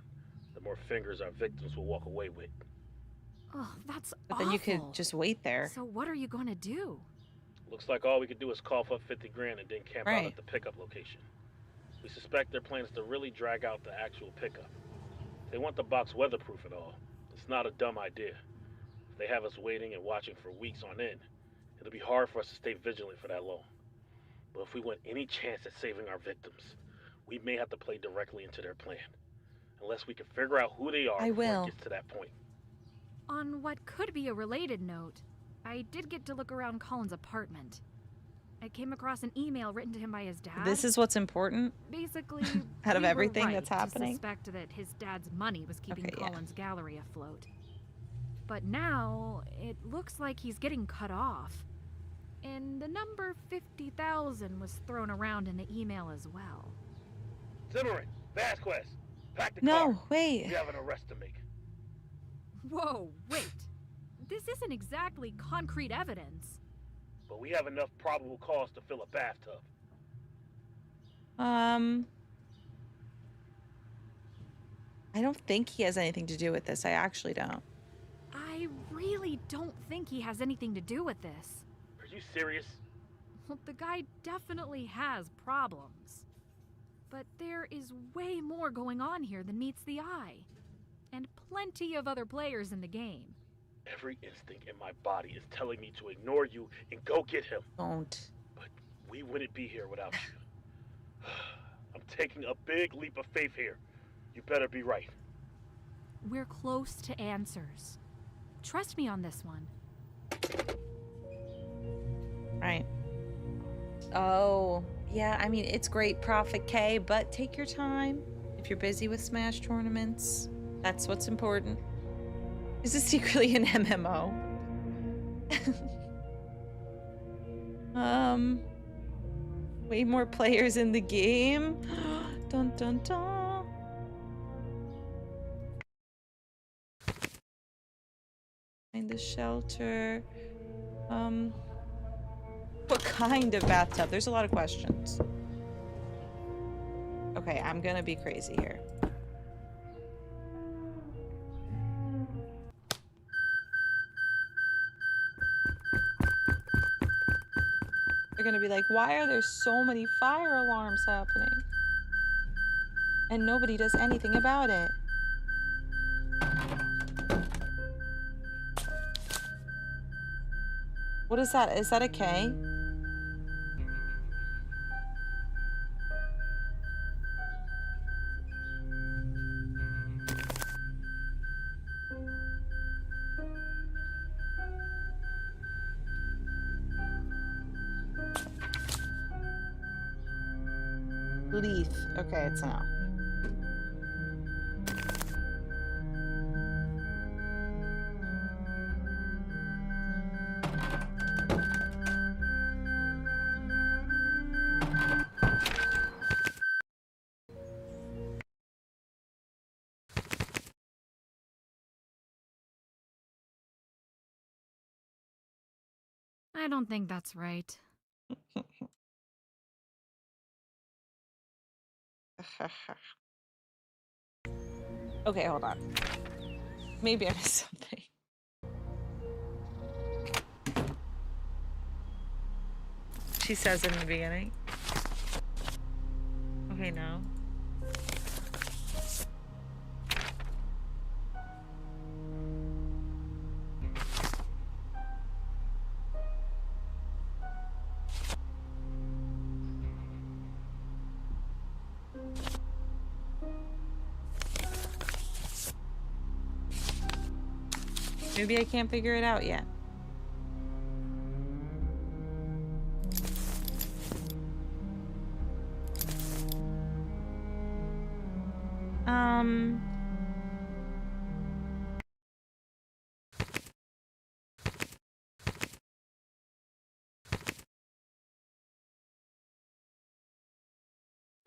the more fingers our victims will walk away with. Oh, that's But then you could just wait there. So what are you gonna do? Looks like all we could do is cough up 50 grand and then camp out at the pickup location. We suspect their plan is to really drag out the actual pickup. They want the box weatherproof and all. It's not a dumb idea. If they have us waiting and watching for weeks on end, it'll be hard for us to stay vigilant for that long. But if we want any chance at saving our victims, we may have to play directly into their plan. Unless we can figure out who they are before it gets to that point. On what could be a related note, I did get to look around Colin's apartment. I came across an email written to him by his dad. This is what's important? Basically, out of we were everything right that's to happening? suspect that his dad's money was keeping Okay, yeah. Colin's gallery afloat. But now, it looks like he's getting cut off. And the number 50,000 was thrown around in the email as well. Zimmerman, Vasquez, pack the No, car. wait. We have an arrest to make. Whoa, wait. This isn't exactly concrete evidence. But we have enough probable cause to fill a bathtub. I don't think he has anything to do with this. I actually don't. I really don't think he has anything to do with this. Are you serious? Well, the guy definitely has problems. But there is way more going on here than meets the eye. And plenty of other players in the game. Every instinct in my body is telling me to ignore you and go get him. Don't. But we wouldn't be here without you. I'm taking a big leap of faith here. You better be right. We're close to answers. Trust me on this one. Right. Oh, yeah, I mean, it's great profit, Kay, but take your time. If you're busy with Smash tournaments, that's what's important. Is this secretly an MMO? Way more players in the game. Dun dun dun. Find the shelter. What kind of bathtub? There's a lot of questions. Okay, I'm gonna be crazy here. They're gonna be like, why are there so many fire alarms happening? And nobody does anything about it. What is that? Is that a K? Leaf. Okay, it's an L. I don't think that's right. Okay, hold on. Maybe I missed something. She says in the beginning. Okay, no. Maybe I can't figure it out yet.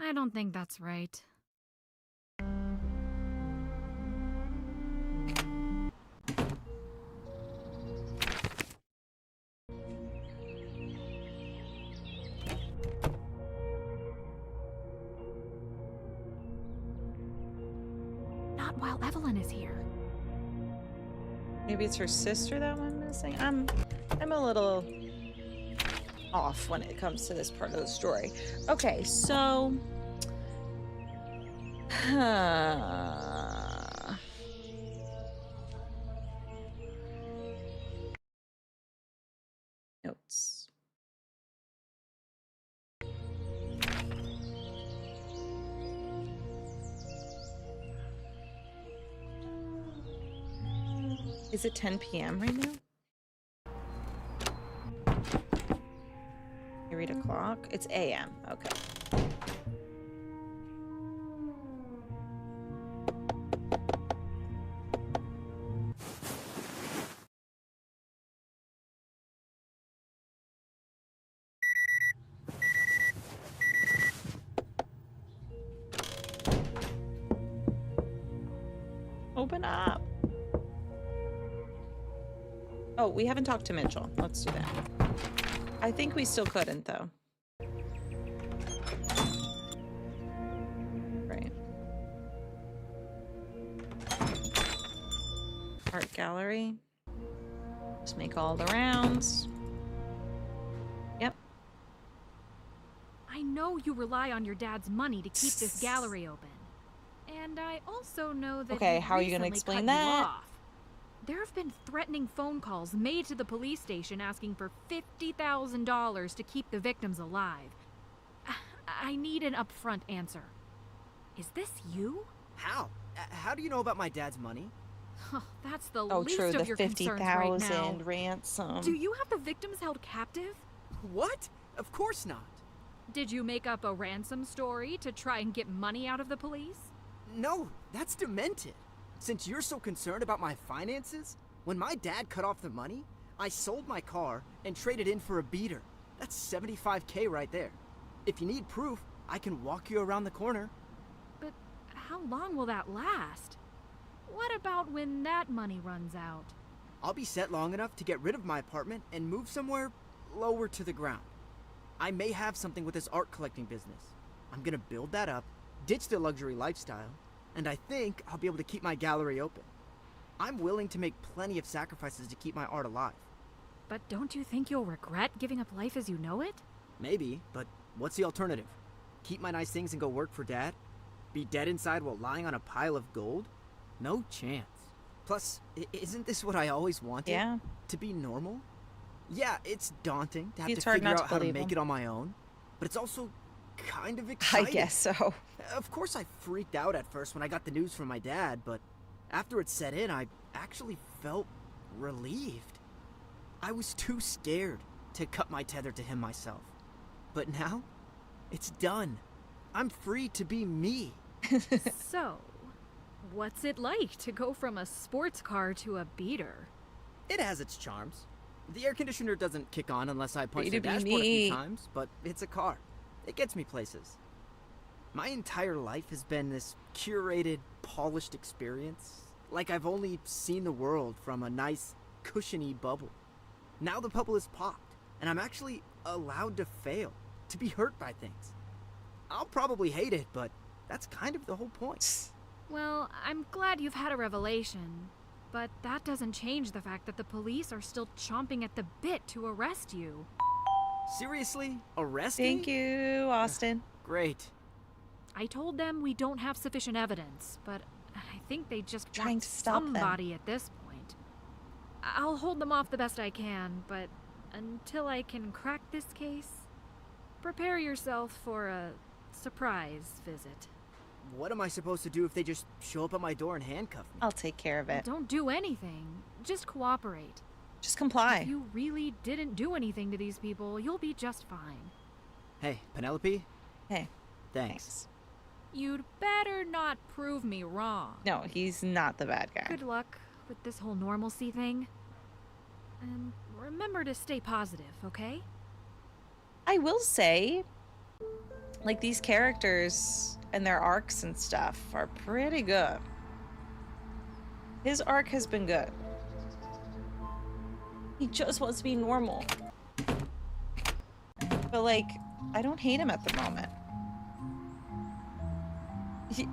I don't think that's right. Not while Evelyn is here. Maybe it's her sister that I'm missing. I'm a little off when it comes to this part of the story. Okay, so notes. Is it 10 p.m. right now? 8 o'clock? It's a.m. Okay. Open up. Oh, we haven't talked to Mitchell. Let's do that. I think we still couldn't, though. Right. Art gallery. Just make all the rounds. Yep. I know you rely on your dad's money to keep this gallery open. And I also know that Okay, he how are you gonna recently explain cut you that? off. There have been threatening phone calls made to the police station asking for $50,000 to keep the victims alive. I need an upfront answer. Is this you? How? How do you know about my dad's money? That's the Oh, least true, of the your concerns right now. 50,000 ransom. Do you have the victims held captive? What? Of course not. Did you make up a ransom story to try and get money out of the police? No, that's demented. Since you're so concerned about my finances, when my dad cut off the money, I sold my car and traded in for a beater. That's $75K right there. If you need proof, I can walk you around the corner. But how long will that last? What about when that money runs out? I'll be set long enough to get rid of my apartment and move somewhere lower to the ground. I may have something with this art collecting business. I'm gonna build that up, ditch the luxury lifestyle, and I think I'll be able to keep my gallery open. I'm willing to make plenty of sacrifices to keep my art alive. But don't you think you'll regret giving up life as you know it? Maybe, but what's the alternative? Keep my nice things and go work for Dad? Be dead inside while lying on a pile of gold? No chance. Plus, isn't this what I always wanted? Yeah. To be normal? Yeah, it's daunting to have It's to hard figure not to out how to believe make him. it on my own, but it's also kind of I exciting. guess so. Of course I freaked out at first when I got the news from my dad, but after it set in, I actually felt relieved. I was too scared to cut my tether to him myself. But now, it's done. I'm free to be me. So, what's it like to go from a sports car to a beater? It has its charms. The air conditioner doesn't kick on unless I punch Free the to be dashboard a me. few times, but it's a car. It gets me places. My entire life has been this curated, polished experience, like I've only seen the world from a nice, cushiony bubble. Now the bubble is popped, and I'm actually allowed to fail, to be hurt by things. I'll probably hate it, but that's kind of the whole point. Well, I'm glad you've had a revelation, but that doesn't change the fact that the police are still chomping at the bit to arrest you. Seriously? Arrest Thank me? you, Austin. Great. I told them we don't have sufficient evidence, but I think they just Trying want to stop them. somebody at this point. I'll hold them off the best I can, but until I can crack this case, prepare yourself for a surprise visit. What am I supposed to do if they just show up at my door and handcuff me? I'll take care of it. Don't do anything. Just cooperate. Just comply. If you really didn't do anything to these people, you'll be just fine. Hey, Penelope? Hey. Thanks. You'd better not prove me wrong. No, he's not the bad guy. Good luck with this whole normalcy thing. And remember to stay positive, okay? I will say, like, these characters and their arcs and stuff are pretty good. His arc has been good. He just wants to be normal. But, like, I don't hate him at the moment.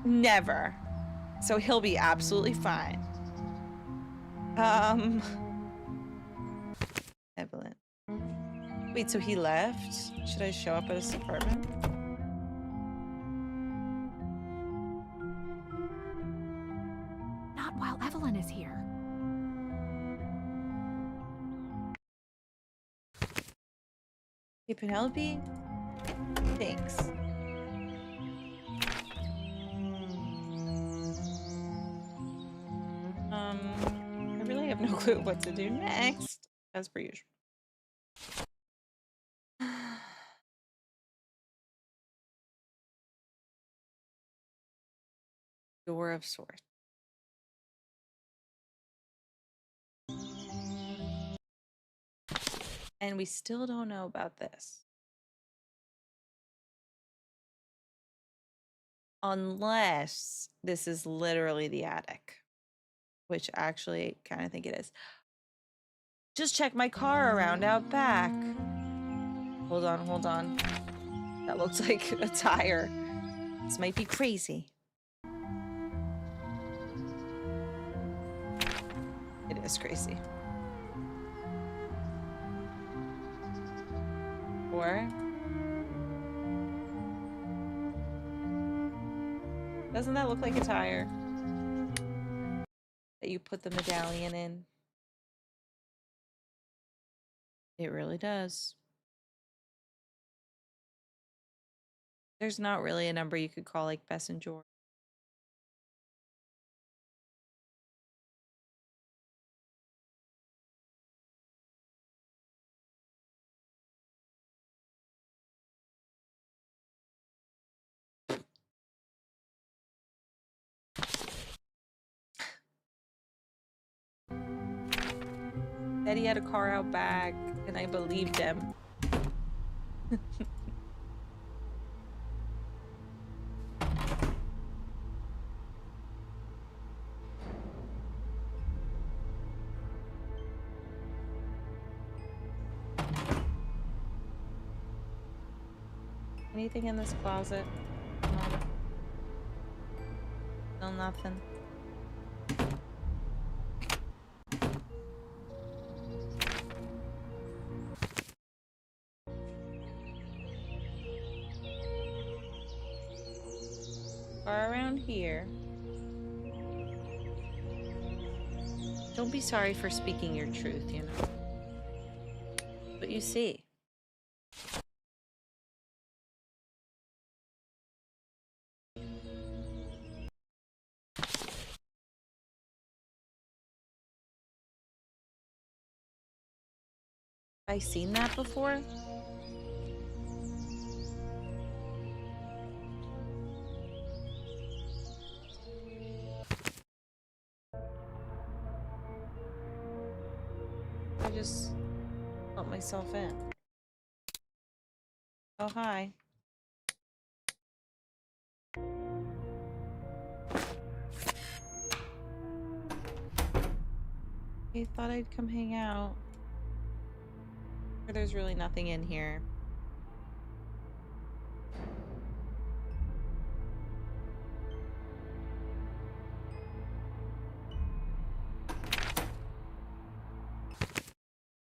Never. So he'll be absolutely fine. Evelyn. Wait, so he left? Should I show up at his apartment? Not while Evelyn is here. Hey, Penelope? Thanks. I really have no clue what to do next, as per usual. Door of Swords. And we still don't know about this. Unless this is literally the attic. Which actually, I kind of think it is. Just check my car around out back. Hold on, hold on. That looks like a tire. This might be crazy. It is crazy. Or doesn't that look like a tire that you put the medallion in? It really does. There's not really a number you could call like Bess and George. Said he had a car out back, and I believed him. Anything in this closet? No. Still nothing. Far around here. Don't be sorry for speaking your truth, you know. But you see. Have I seen that before? I just let myself in. Oh, hi. I thought I'd come hang out. There's really nothing in here.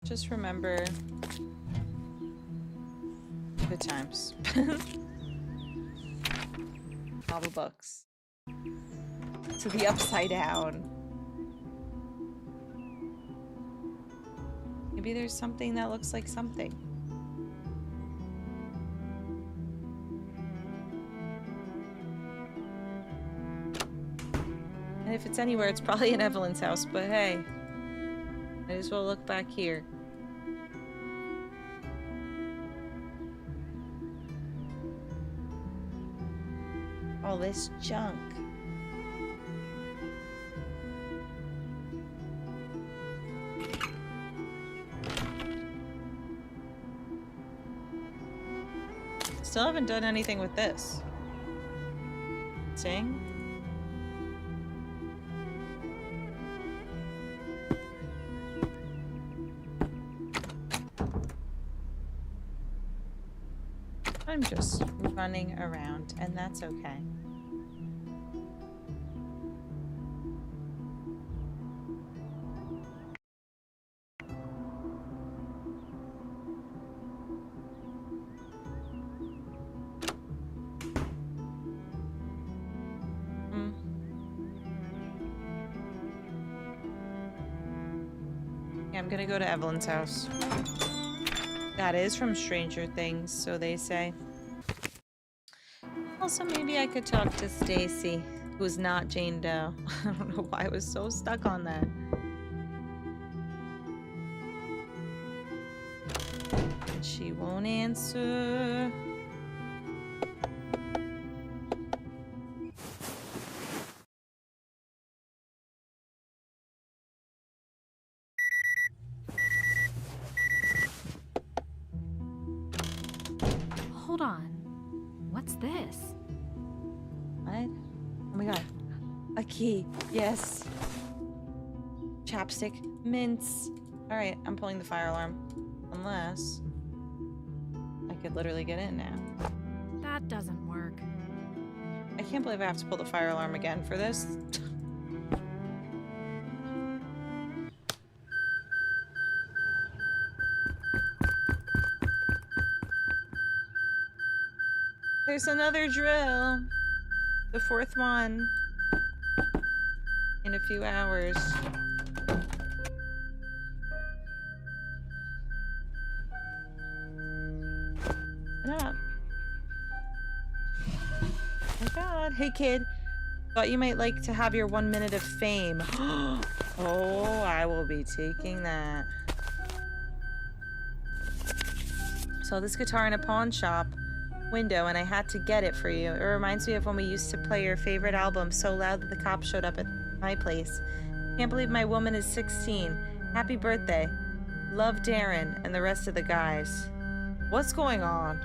Just remember good times. All the books. To the upside down. Maybe there's something that looks like something. And if it's anywhere, it's probably in Evelyn's house, but hey. Might as well look back here. All this junk. Still haven't done anything with this. Sing? I'm just running around, and that's okay. I'm gonna go to Evelyn's house. That is from Stranger Things, so they say. Also, maybe I could talk to Stacy, who's not Jane Doe. I don't know why I was so stuck on that. But she won't answer. Hold on. What's this? What? Oh my god. A key. Yes. Chapstick. Mints. Alright, I'm pulling the fire alarm. Unless I could literally get in now. That doesn't work. I can't believe I have to pull the fire alarm again for this. There's another drill. The fourth one. In a few hours. Open up. Hey, kid. Thought you might like to have your 1 minute of fame. Oh, I will be taking that. Saw this guitar in a pawn shop window and I had to get it for you. It reminds me of when we used to play your favorite album so loud that the cops showed up at my place. Can't believe my woman is 16. Happy birthday. Love, Darren and the rest of the guys. What's going on?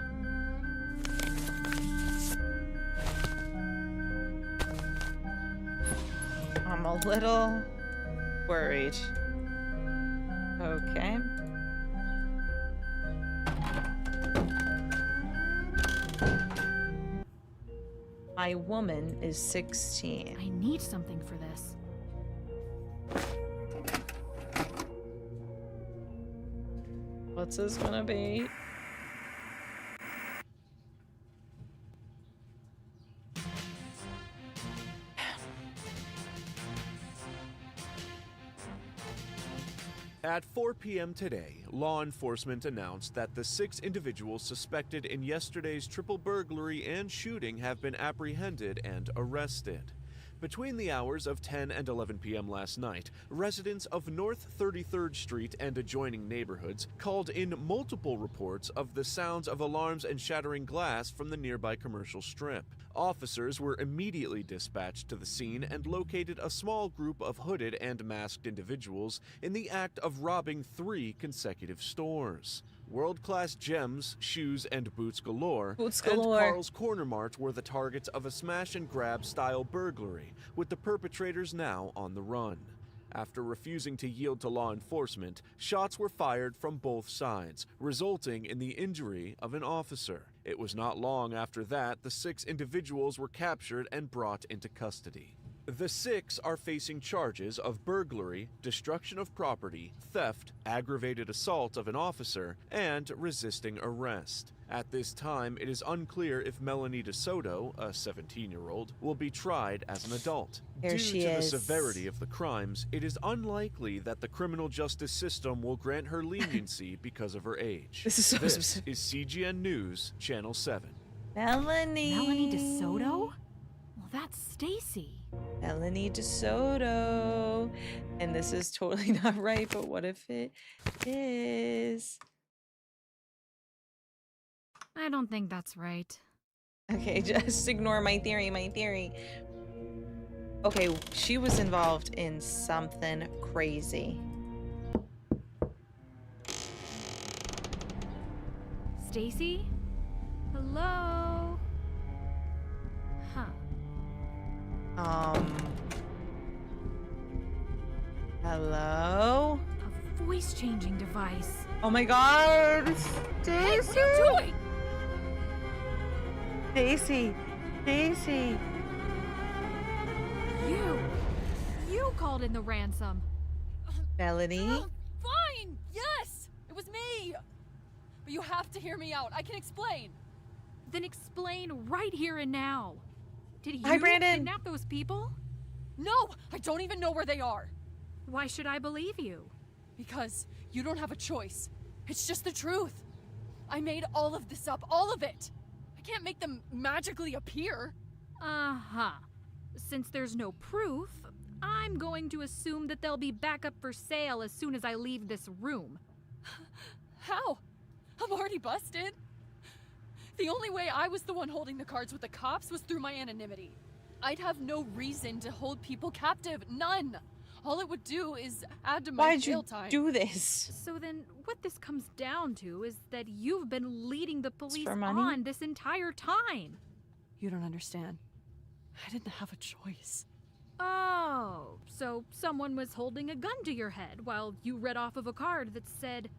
I'm a little worried. Okay. My woman is 16. I need something for this. What's this gonna be? At 4 p.m. today, law enforcement announced that the 6 individuals suspected in yesterday's triple burglary and shooting have been apprehended and arrested. Between the hours of 10 and 11 p.m. last night, residents of North 33rd Street and adjoining neighborhoods called in multiple reports of the sounds of alarms and shattering glass from the nearby commercial strip. Officers were immediately dispatched to the scene and located a small group of hooded and masked individuals in the act of robbing 3 consecutive stores. World-class gems, shoes, and boots galore, and Carl's Corner Mart were the targets of a smash-and-grab style burglary, with the perpetrators now on the run. After refusing to yield to law enforcement, shots were fired from both sides, resulting in the injury of an officer. It was not long after that the 6 individuals were captured and brought into custody. The 6 are facing charges of burglary, destruction of property, theft, aggravated assault of an officer, and resisting arrest. At this time, it is unclear if Melanie DeSoto, a 17-year-old, will be tried as an adult. There Due she to the is. severity of the crimes, it is unlikely that the criminal justice system will grant her leniency because of her age. This is so This specific. is CGN News, Channel 7. Melanie. Melanie DeSoto? Well, that's Stacy. Melanie DeSoto. And this is totally not right, but what if it is? I don't think that's right. Okay, just ignore my theory. Okay, she was involved in something crazy. Stacy? Hello? Huh. Hello? A voice-changing device. Oh my god! Hey, what Stacy! are you doing? Stacy! You called in the ransom. Melanie? Fine! Yes! It was me! But you have to hear me out. I can explain. Then explain right here and now. Did you Hi, Brandon. kidnap those people? No! I don't even know where they are. Why should I believe you? Because you don't have a choice. It's just the truth. I made all of this up, all of it. I can't make them magically appear. Uh-huh. Since there's no proof, I'm going to assume that they'll be back up for sale as soon as I leave this room. How? I'm already busted. The only way I was the one holding the cards with the cops was through my anonymity. I'd have no reason to hold people captive. None. All it would do is add to my jail time. Why'd you do this? So then what this comes down to is that you've been leading the police for money? on this entire time. You don't understand. I didn't have a choice. Oh, so someone was holding a gun to your head while you read off of a card that said,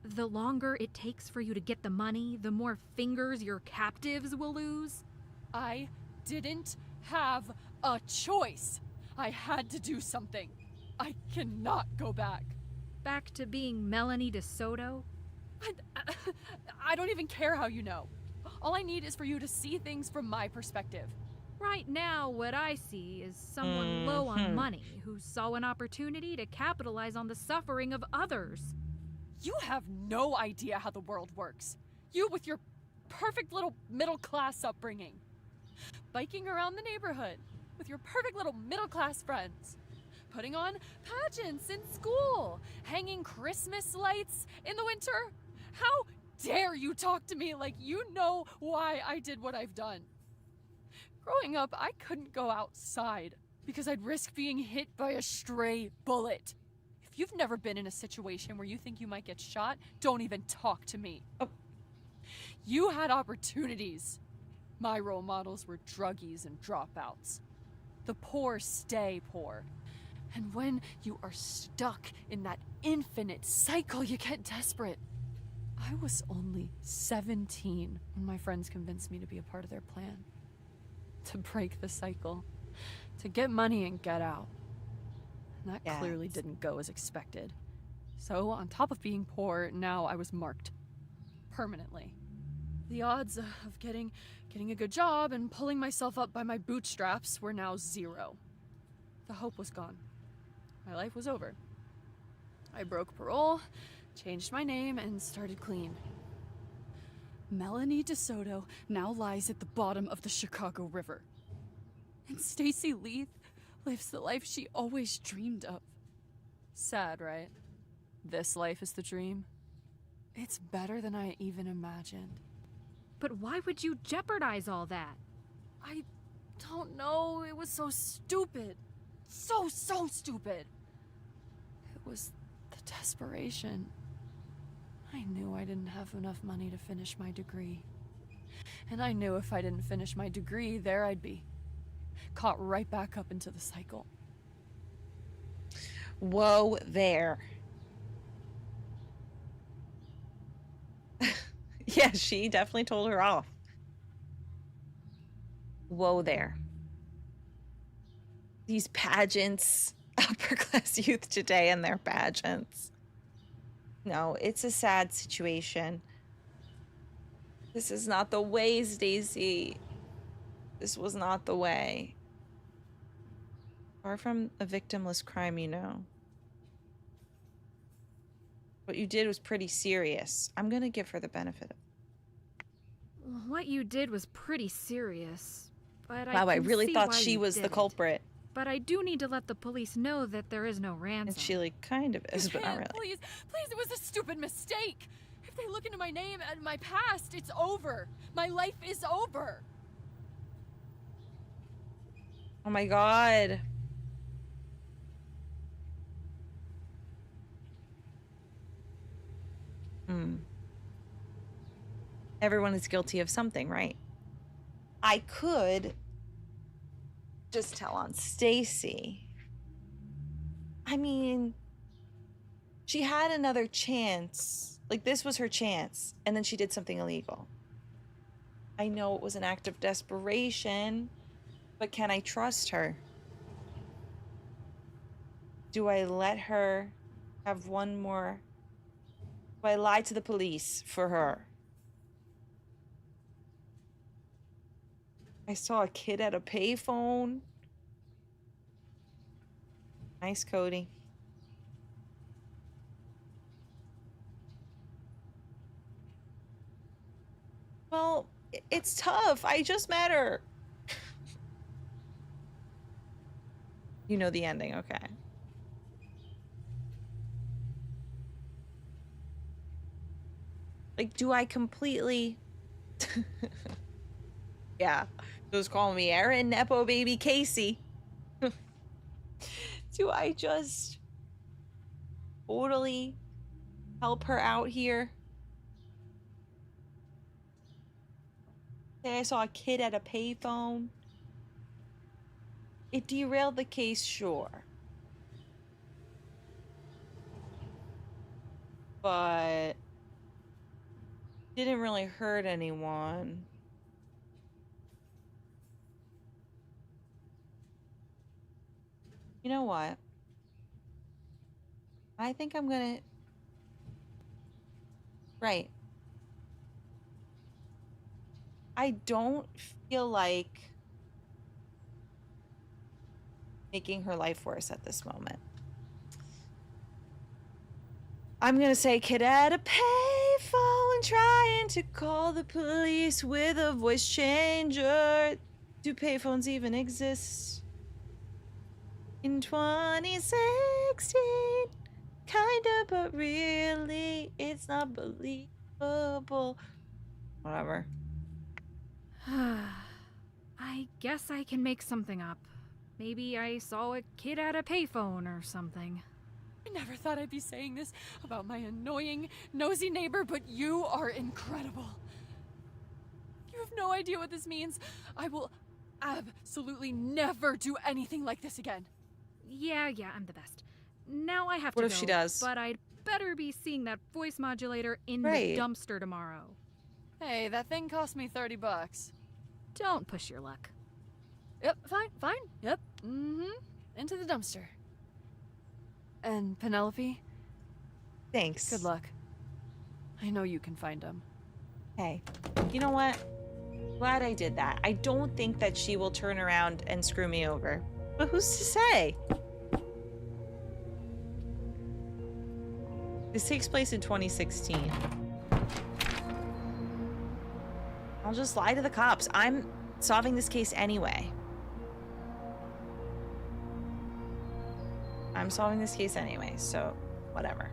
"The longer it takes for you to get the money, the more fingers your captives will lose." I didn't have a choice. I had to do something. I cannot go back. Back to being Melanie DeSoto? I don't even care how you know. All I need is for you to see things from my perspective. Right now, what I see is someone low on money who saw an opportunity to capitalize on the suffering of others. You have no idea how the world works. You with your perfect little middle-class upbringing. biking around the neighborhood with your perfect little middle-class friends, putting on pageants in school, hanging Christmas lights in the winter. How dare you talk to me like you know why I did what I've done? Growing up, I couldn't go outside because I'd risk being hit by a stray bullet. If you've never been in a situation where you think you might get shot, don't even talk to me. Oh. You had opportunities. My role models were druggies and dropouts. The poor stay poor. And when you are stuck in that infinite cycle, you get desperate. I was only 17 when my friends convinced me to be a part of their plan. To break the cycle. To get money and get out. And that clearly didn't go as expected. So, on top of being poor, now I was marked. Permanently. The odds of getting a good job and pulling myself up by my bootstraps were now 0. The hope was gone. My life was over. I broke parole, changed my name, and started clean. Melanie DeSoto now lies at the bottom of the Chicago River. And Stacy Leith lives the life she always dreamed of. Sad, right? This life is the dream. It's better than I even imagined. But why would you jeopardize all that? I don't know. It was so stupid. So stupid. It was the desperation. I knew I didn't have enough money to finish my degree. And I knew if I didn't finish my degree, there I'd be. Caught right back up into the cycle. Whoa there. Yeah, she definitely told her off. Whoa there. These pageants, upper class youth today and their pageants. No, it's a sad situation. This is not the way, Stacy. This was not the way. Far from a victimless crime, you know. What you did was pretty serious. I'm gonna give her the benefit of. What you did was pretty serious, but Wow, I can really see thought why she you was did the it. culprit. But I do need to let the police know that there is no ransom. And she like kind of is, but not really. Please, it was a stupid mistake. If they look into my name and my past, it's over. My life is over. Oh my god. Everyone is guilty of something, right? I could just tell on Stacy. I mean, she had another chance. Like, this was her chance, and then she did something illegal. I know it was an act of desperation, but can I trust her? Do I let her have one more? Do I lie to the police for her? I saw a kid at a payphone. Nice, Cody. Well, it's tough. I just met her. You know the ending, okay. Like, do I completely... Yeah. Just call me Erin, Nepo Baby Casey. Do I just totally help her out here? Say I saw a kid at a payphone. It derailed the case, sure. But didn't really hurt anyone. You know what? I think I'm gonna... Right. I don't feel like making her life worse at this moment. I'm gonna say kid at a payphone trying to call the police with a voice changer. Do payphones even exist? In 2016, kinda, but really, it's not believable. Whatever. I guess I can make something up. Maybe I saw a kid at a payphone or something. I never thought I'd be saying this about my annoying, nosy neighbor, but you are incredible. You have no idea what this means. I will absolutely never do anything like this again. Yeah, I'm the best. Now I have What to if go, she does? but I'd better be seeing that voice modulator in Right. the dumpster tomorrow. Hey, that thing cost me $30. Don't push your luck. Yep, fine. Yep. Into the dumpster. And Penelope? Thanks. Good luck. I know you can find him. Hey, you know what? Glad I did that. I don't think that she will turn around and screw me over. But who's to say? This takes place in 2016. I'll just lie to the cops. I'm solving this case anyway. I'm solving this case anyway, so whatever.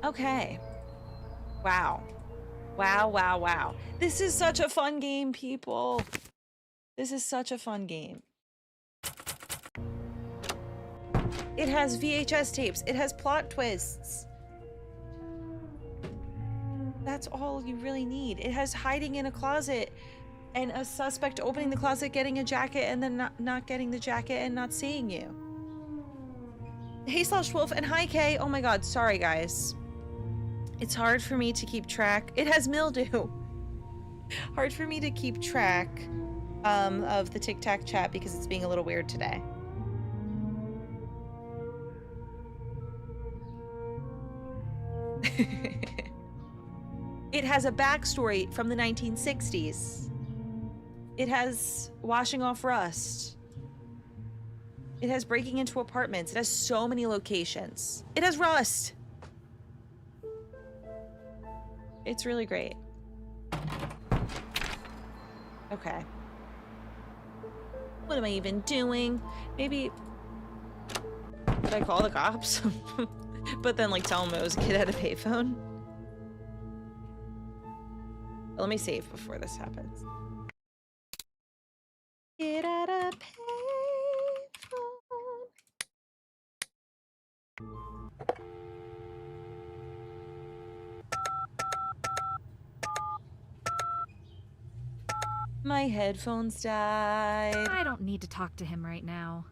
Okay. Wow. Wow. This is such a fun game, people. This is such a fun game. It has VHS tapes. It has plot twists. That's all you really need. It has hiding in a closet and a suspect opening the closet, getting a jacket, and then not getting the jacket and not seeing you. Hey /Wolf and hi Kay. Oh my god, sorry guys. It's hard for me to keep track. It has mildew. Hard for me to keep track of the Tic Tac chat because it's being a little weird today. It has a backstory from the 1960s. It has washing off rust. It has breaking into apartments. It has so many locations. It has rust. It's really great. Okay. What am I even doing? Maybe... Did I call the cops? But then, like, tell them it was a kid at a payphone? Let me save before this happens. Kid at a payphone. My headphones died. I don't need to talk to him right now.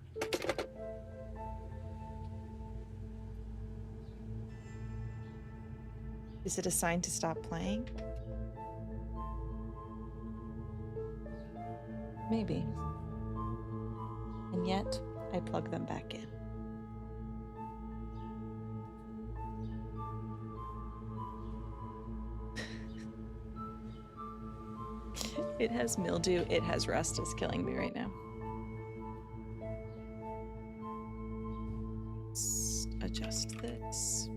Is it a sign to stop playing? Maybe. And yet, I plug them back in. It has mildew, it has rust, it's killing me right now. Let's adjust this.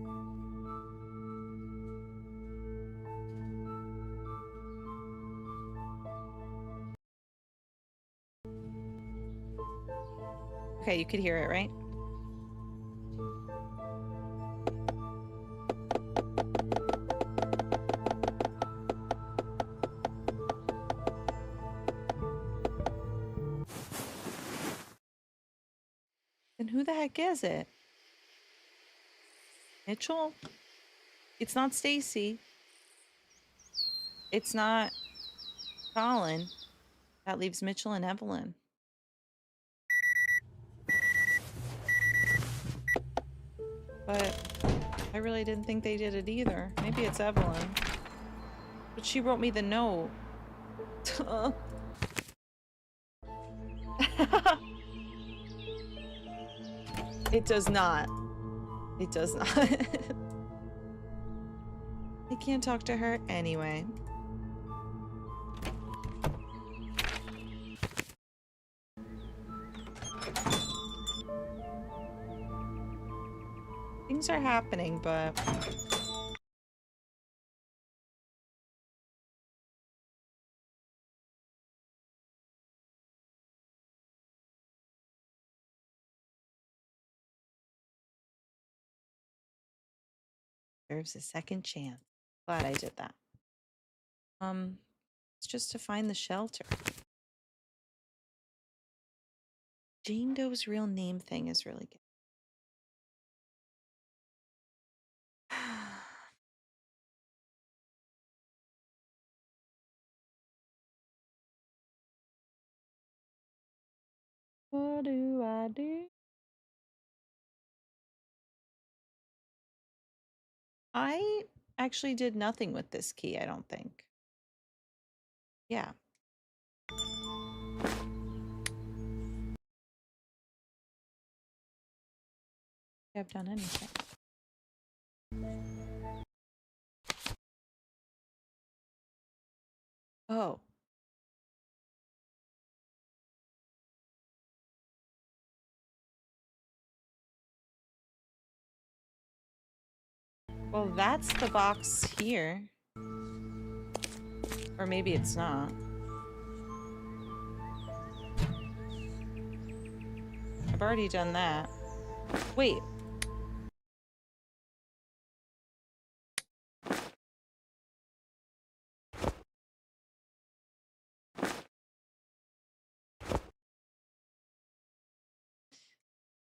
Okay, you could hear it, right? Then who the heck is it? Mitchell? It's not Stacy. It's not Colin. That leaves Mitchell and Evelyn. But I really didn't think they did it either. Maybe it's Evelyn. But she wrote me the note. It does not. It does not. I can't talk to her anyway. Things are happening, but Deserves a second chance. Glad I did that. It's just to find the shelter. Jane Doe's real name thing is really good. What do I do? I actually did nothing with this key, I don't think. Yeah. I've done anything. Oh. Well, that's the box here. Or maybe it's not. I've already done that. Wait.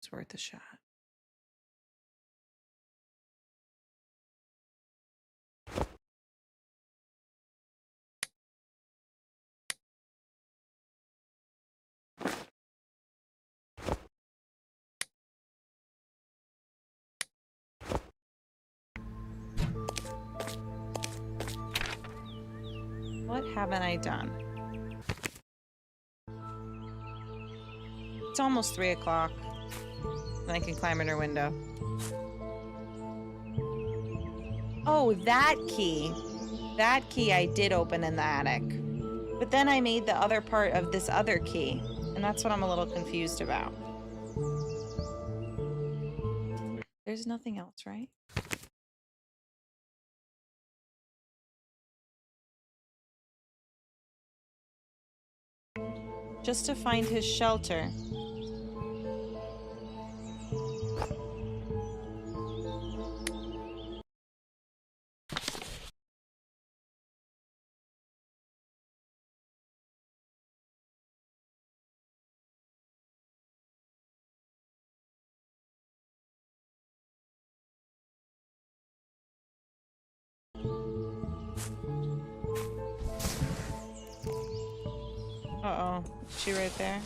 It's worth a shot. What haven't I done? It's almost 3 o'clock. And I can climb in her window. Oh, that key. That key I did open in the attic. But then I made the other part of this other key. And that's what I'm a little confused about. There's nothing else, right? Just to find his shelter. Uh-oh. Is she right there?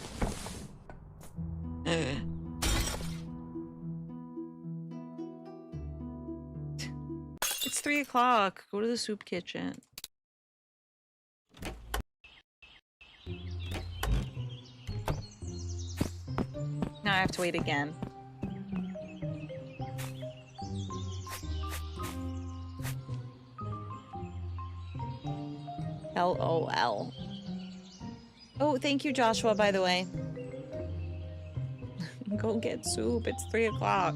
It's 3 o'clock. Go to the soup kitchen. Now I have to wait again. LOL. Oh, thank you, Joshua, by the way. Go get soup. It's 3 o'clock.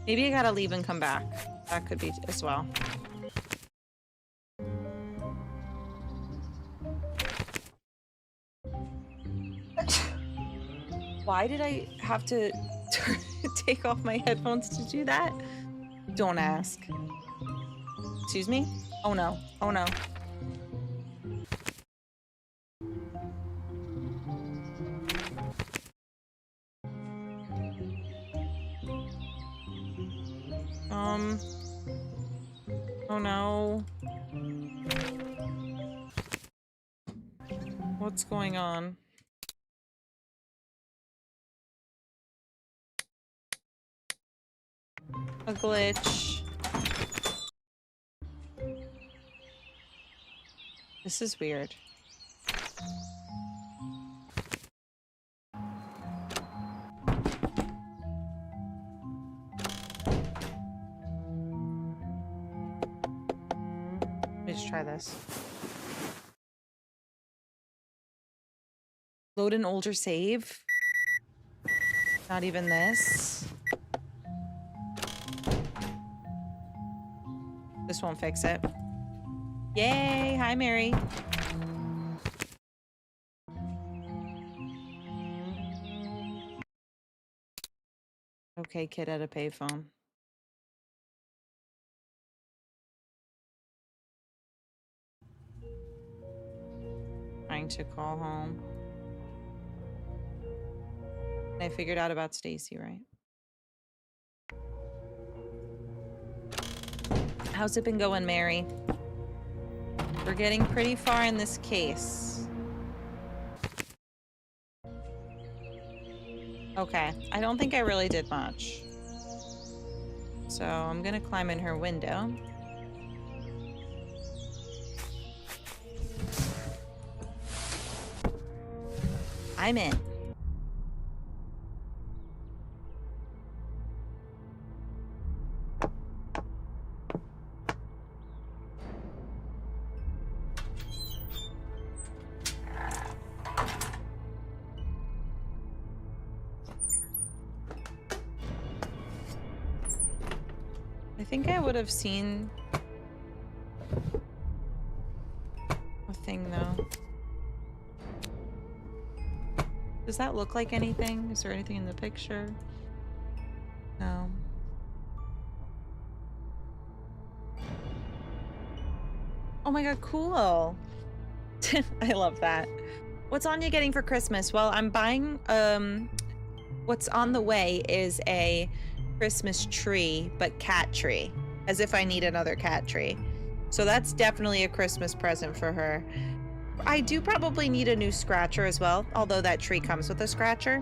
Maybe I gotta leave and come back. That could be as well. Why did I have to take off my headphones to do that? Don't ask. Excuse me? Oh no. Oh no. Oh no. What's going on? A glitch. This is weird. Let me just try this. Load an older save. Not even this. This won't fix it. Yay! Hi, Mary. Okay, kid at a payphone. Trying to call home. And I figured out about Stacy, right? How's it been going, Mary? We're getting pretty far in this case. Okay, I don't think I really did much. So I'm gonna climb in her window. I'm in. I think I would have seen a thing though. Does that look like anything? Is there anything in the picture? No. Oh my god, cool. I love that. What's Anya getting for Christmas? Well, I'm buying, what's on the way is a Christmas tree, but cat tree. As if I need another cat tree. So that's definitely a Christmas present for her. I do probably need a new scratcher as well, although that tree comes with a scratcher.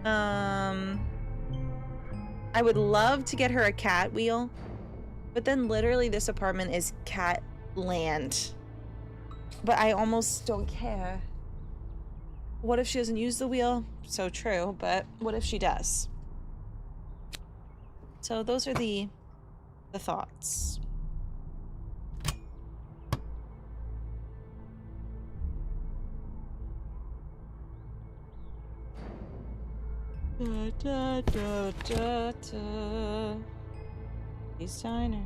I would love to get her a cat wheel, but then literally this apartment is cat land. But I almost don't care. What if she doesn't use the wheel? So true, but what if she does? So those are the thoughts. Da, da, da, da, da. He's Diner.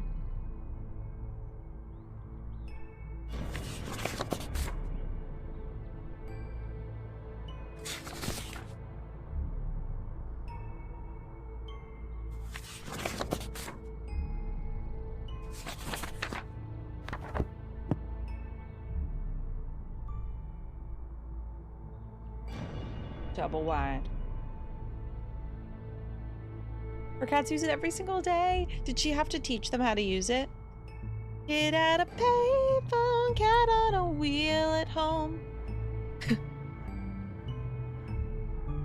Double wide. Her cats use it every single day. Did she have to teach them how to use it? Get out a payphone, cat on a wheel at home.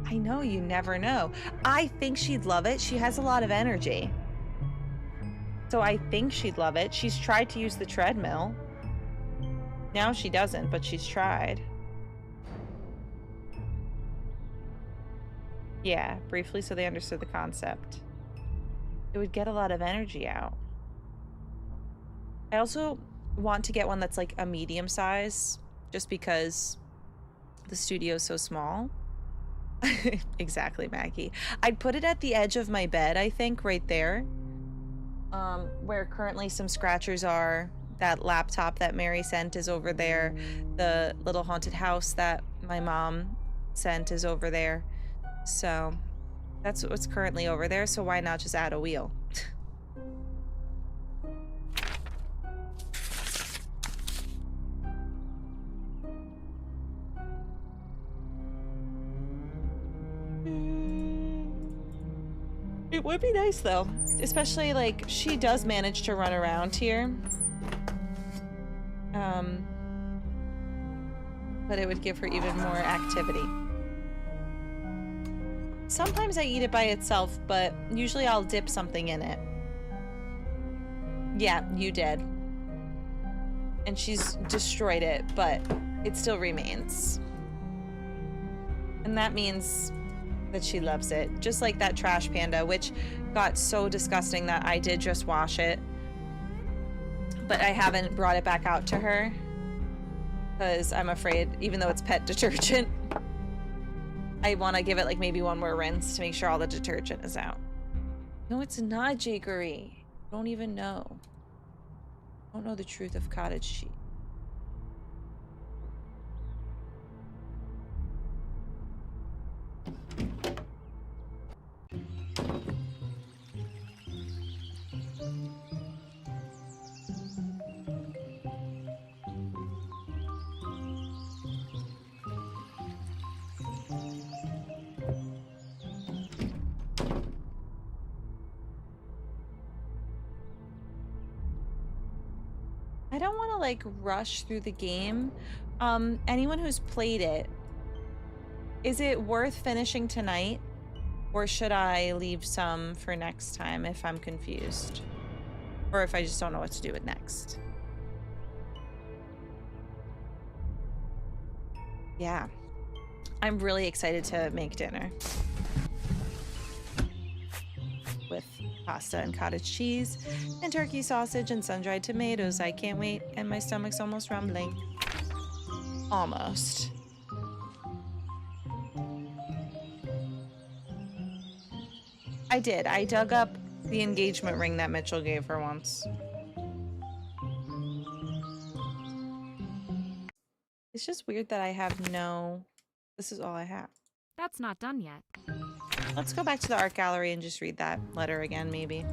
I know, you never know. I think she'd love it. She has a lot of energy. So I think she'd love it. She's tried to use the treadmill. Now she doesn't, but she's tried. Yeah, briefly so they understood the concept. It would get a lot of energy out. I also want to get one that's like a medium size, just because the studio's so small. Exactly, Maggie. I'd put it at the edge of my bed, I think, right there. Where currently some scratchers are. That laptop that Mary sent is over there. The little haunted house that my mom sent is over there. So that's what's currently over there, so why not just add a wheel? It would be nice though, especially like she does manage to run around here. But it would give her even more activity. Sometimes I eat it by itself, but usually I'll dip something in it. Yeah, you did. And she's destroyed it, but it still remains. And that means that she loves it. Just like that trash panda, which got so disgusting that I did just wash it. But I haven't brought it back out to her. Because I'm afraid, even though it's pet detergent, I want to give it like maybe one more rinse to make sure all the detergent is out. No, it's not Jakery. Don't even know. Don't know the truth of cottage cheese. I don't want to like rush through the game. Anyone who's played it, is it worth finishing tonight? Or should I leave some for next time if I'm confused? Or if I just don't know what to do with next? Yeah. I'm really excited to make dinner. With pasta and cottage cheese and turkey sausage and sun-dried tomatoes. I can't wait, and my stomach's almost rumbling. Almost. I did. I dug up the engagement ring that Mitchell gave her once. It's just weird that I have no... This is all I have. That's not done yet. Let's go back to the art gallery and just read that letter again, maybe.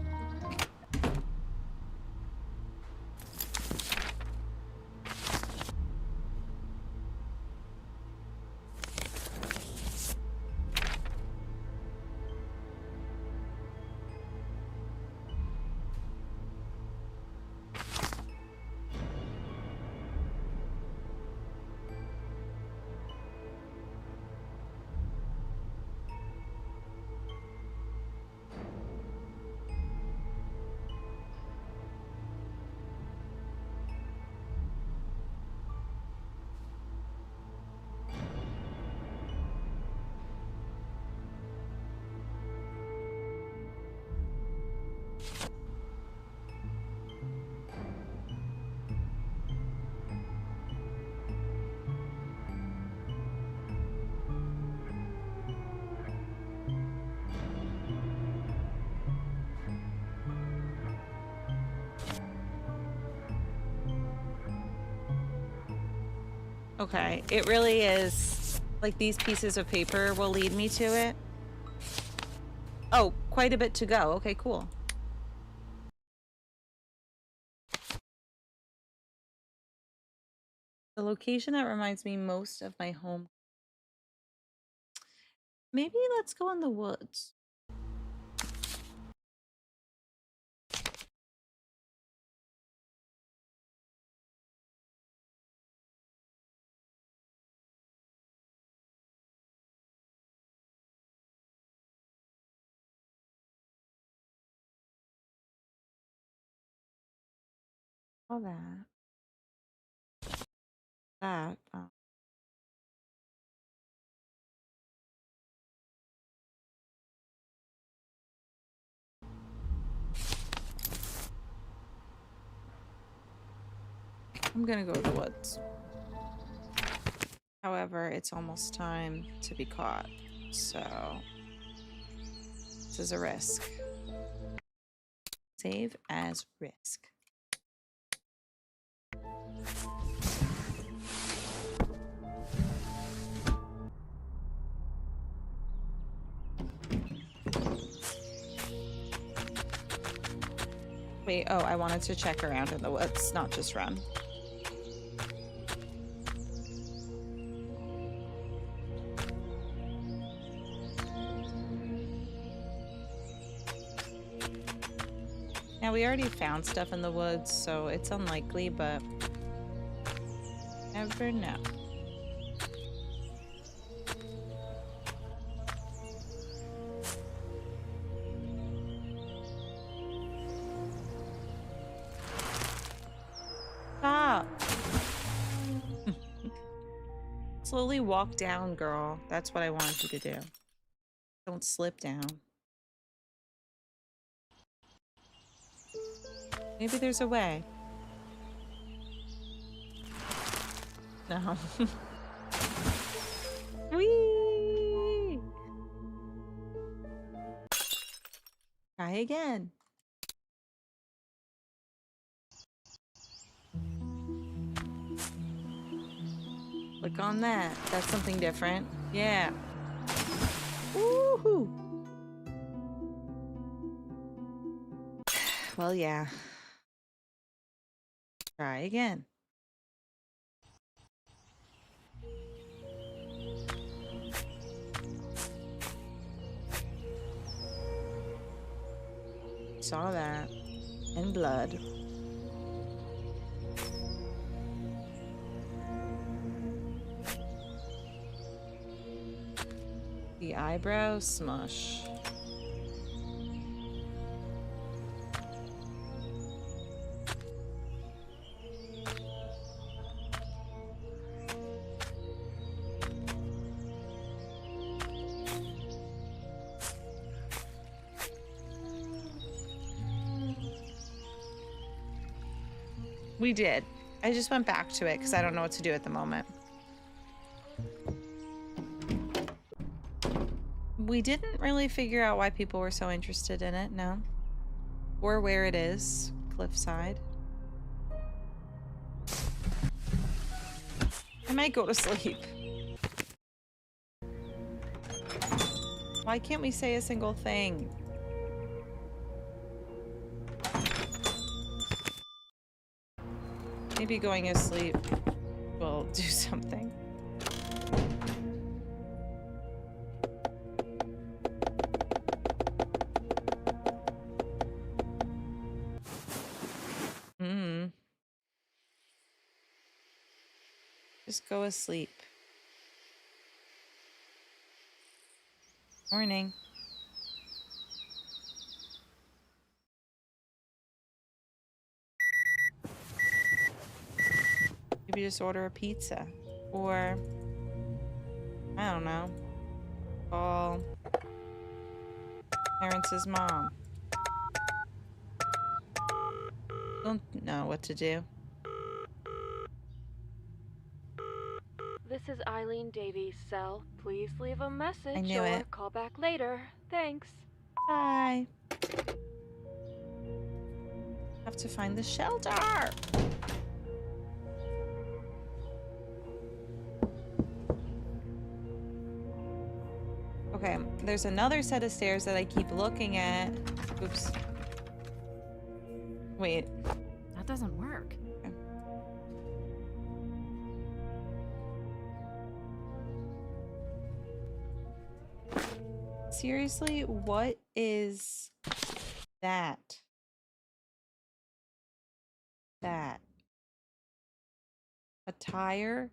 Okay, it really is, like, these pieces of paper will lead me to it. Oh, quite a bit to go. Okay, cool. The location that reminds me most of my home. Maybe let's go in the woods. All that. That. I'm gonna go to the woods. However, it's almost time to be caught, so this is a risk. Save as risk. Wait, oh, I wanted to check around in the woods, not just run. Now, we already found stuff in the woods, so it's unlikely, but never know. Stop! Slowly walk down, girl. That's what I wanted you to do. Don't slip down. Maybe there's a way. No. Whee! Try again. Click on that. That's something different. Yeah. Woohoo! Well, yeah. Try again. Saw that. And blood. The eyebrow smush. We did. I just went back to it because I don't know what to do at the moment. We didn't really figure out why people were so interested in it, no. Or where it is, cliffside. I might go to sleep. Why can't we say a single thing? Maybe going to sleep will do something. Just go asleep. Morning. Maybe just order a pizza. Or, I don't know, call Terrence's mom. Don't know what to do. This is Eileen Davies' cell. Please leave a message I knew or it. call back later. Thanks. Bye. Have to find the shelter. Okay, there's another set of stairs that I keep looking at. Oops. Wait. That doesn't work. Okay. Seriously, what is that? That. A tire?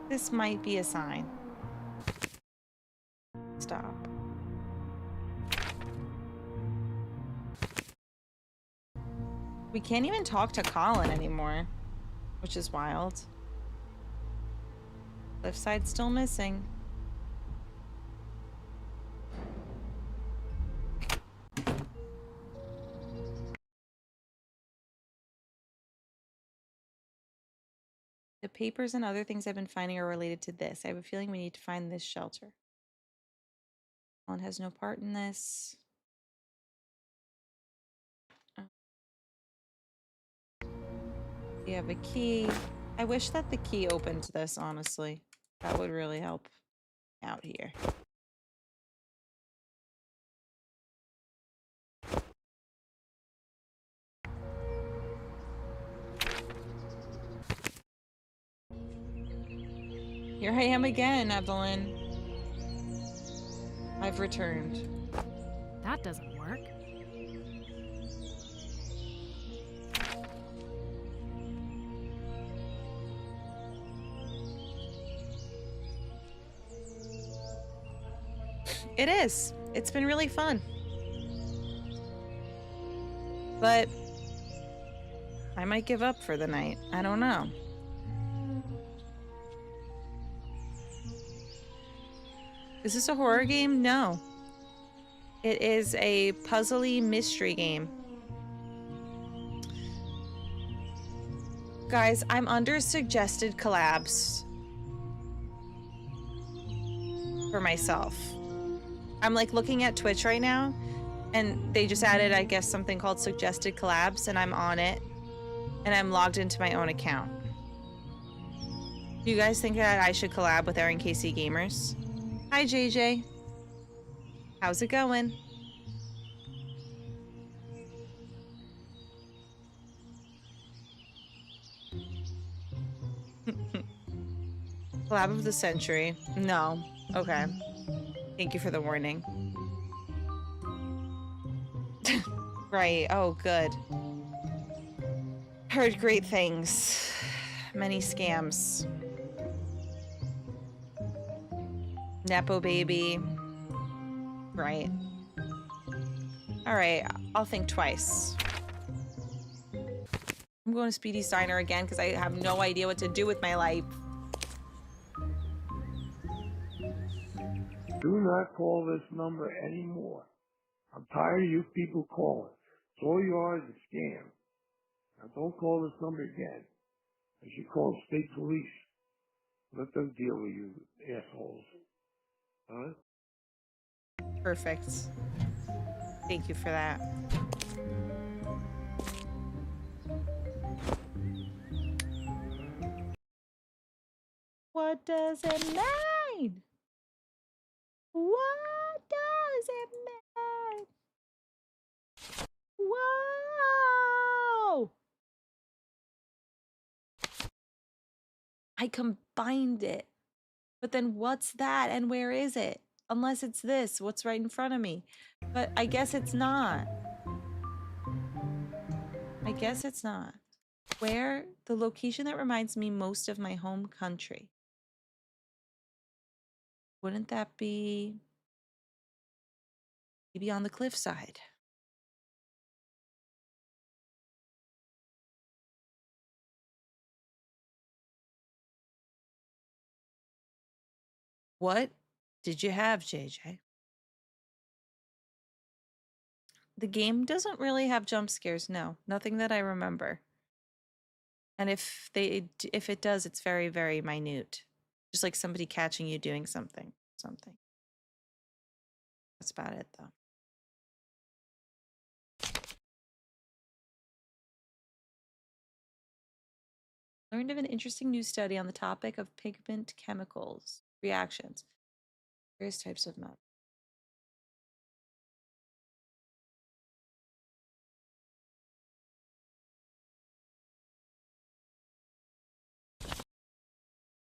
This might be a sign. Stop. We can't even talk to Colin anymore, which is wild. Cliffside's still missing. The papers and other things I've been finding are related to this. I have a feeling we need to find this shelter. Colin has no part in this. You have a key. I wish that the key opened this, honestly. That would really help out here. Here I am again, Evelyn. I've returned. That doesn't work. It is. It's been really fun. But I might give up for the night. I don't know. Is this a horror game? No. It is a puzzly mystery game. Guys, I'm under suggested collabs for myself. I'm like looking at Twitch right now, and they just added, I guess, something called suggested collabs, and I'm on it, and I'm logged into my own account. Do you guys think that I should collab with Aaron KC Gamers? Hi, JJ. How's it going? Collab of the century. No. Okay. Thank you for the warning. Right. Oh, good. Heard great things. Many scams. Nepo baby. Right. All right. I'll think twice. I'm going to Speedy's Diner again because I have no idea what to do with my life. Do not call this number anymore. I'm tired of you people calling. It's all you are is a scam. Now don't call this number again. You should call the state police. Let them deal with you assholes. Huh? Perfect. Thank you for that. What does it mean? What does it mean? Whoa! I combined it. But then what's that and where is it? Unless it's this, what's right in front of me. But I guess it's not. I guess it's not. Where? The location that reminds me most of my home country. Wouldn't that be maybe on the cliffside? What did you have, JJ? The game doesn't really have jump scares, no. Nothing that I remember. And if it does, it's very, very minute. Just like somebody catching you doing something. That's about it, though. Learned of an interesting new study on the topic of pigment chemicals reactions. Various types of mud.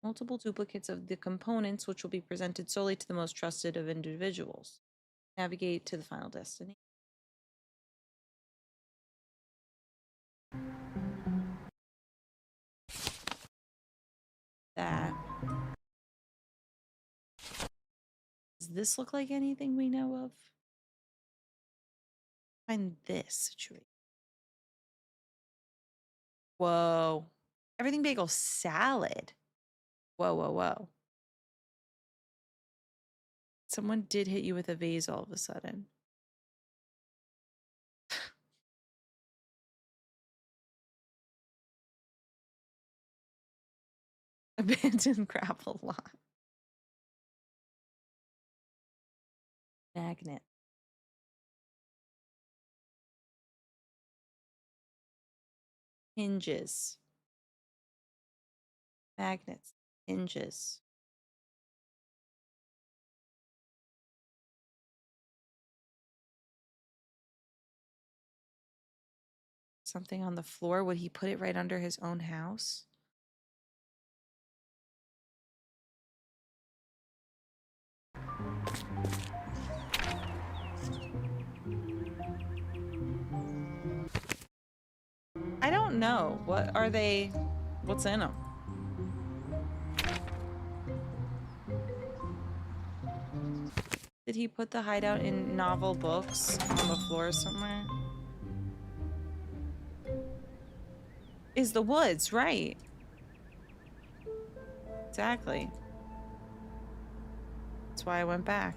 Multiple duplicates of the components, which will be presented solely to the most trusted of individuals. Navigate to the final destination. That. Does this look like anything we know of? Find this situation. Whoa. Everything bagel salad. Whoa, whoa, whoa. Someone did hit you with a vase all of a sudden. Abandoned gravel lot. Magnet. Hinges. Magnets. Hinges. Something on the floor. Would he put it right under his own house? I don't know. What are they? What's in them? Did he put the hideout in novel books on the floor somewhere? Is the woods, right? Exactly. That's why I went back.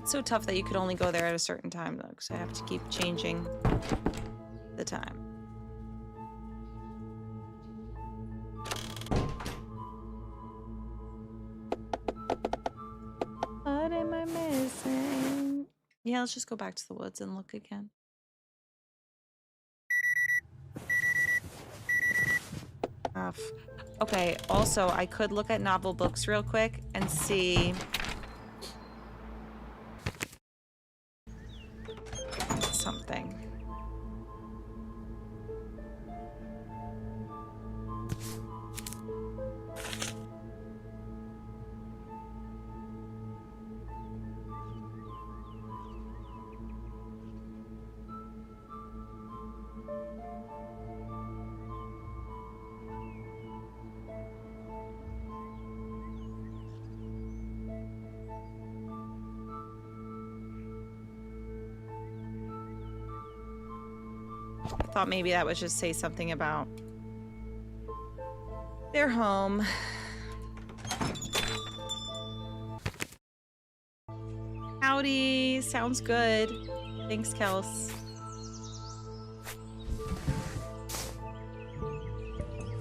It's so tough that you could only go there at a certain time, though, because I have to keep changing the time. What am I missing? Yeah, let's just go back to the woods and look again. Okay, also, I could look at novel books real quick and see something. I thought maybe that would just say something about their home. Howdy, sounds good. Thanks, Kels.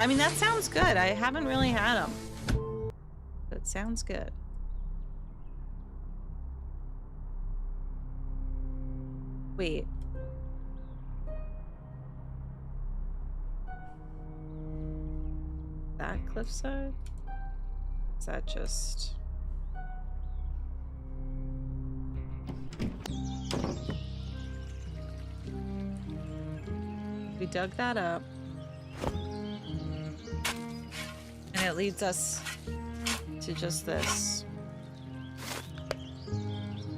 I mean, that sounds good. I haven't really had them. But it sounds good. Wait. That cliffside? Is that just... We dug that up. And it leads us to just this.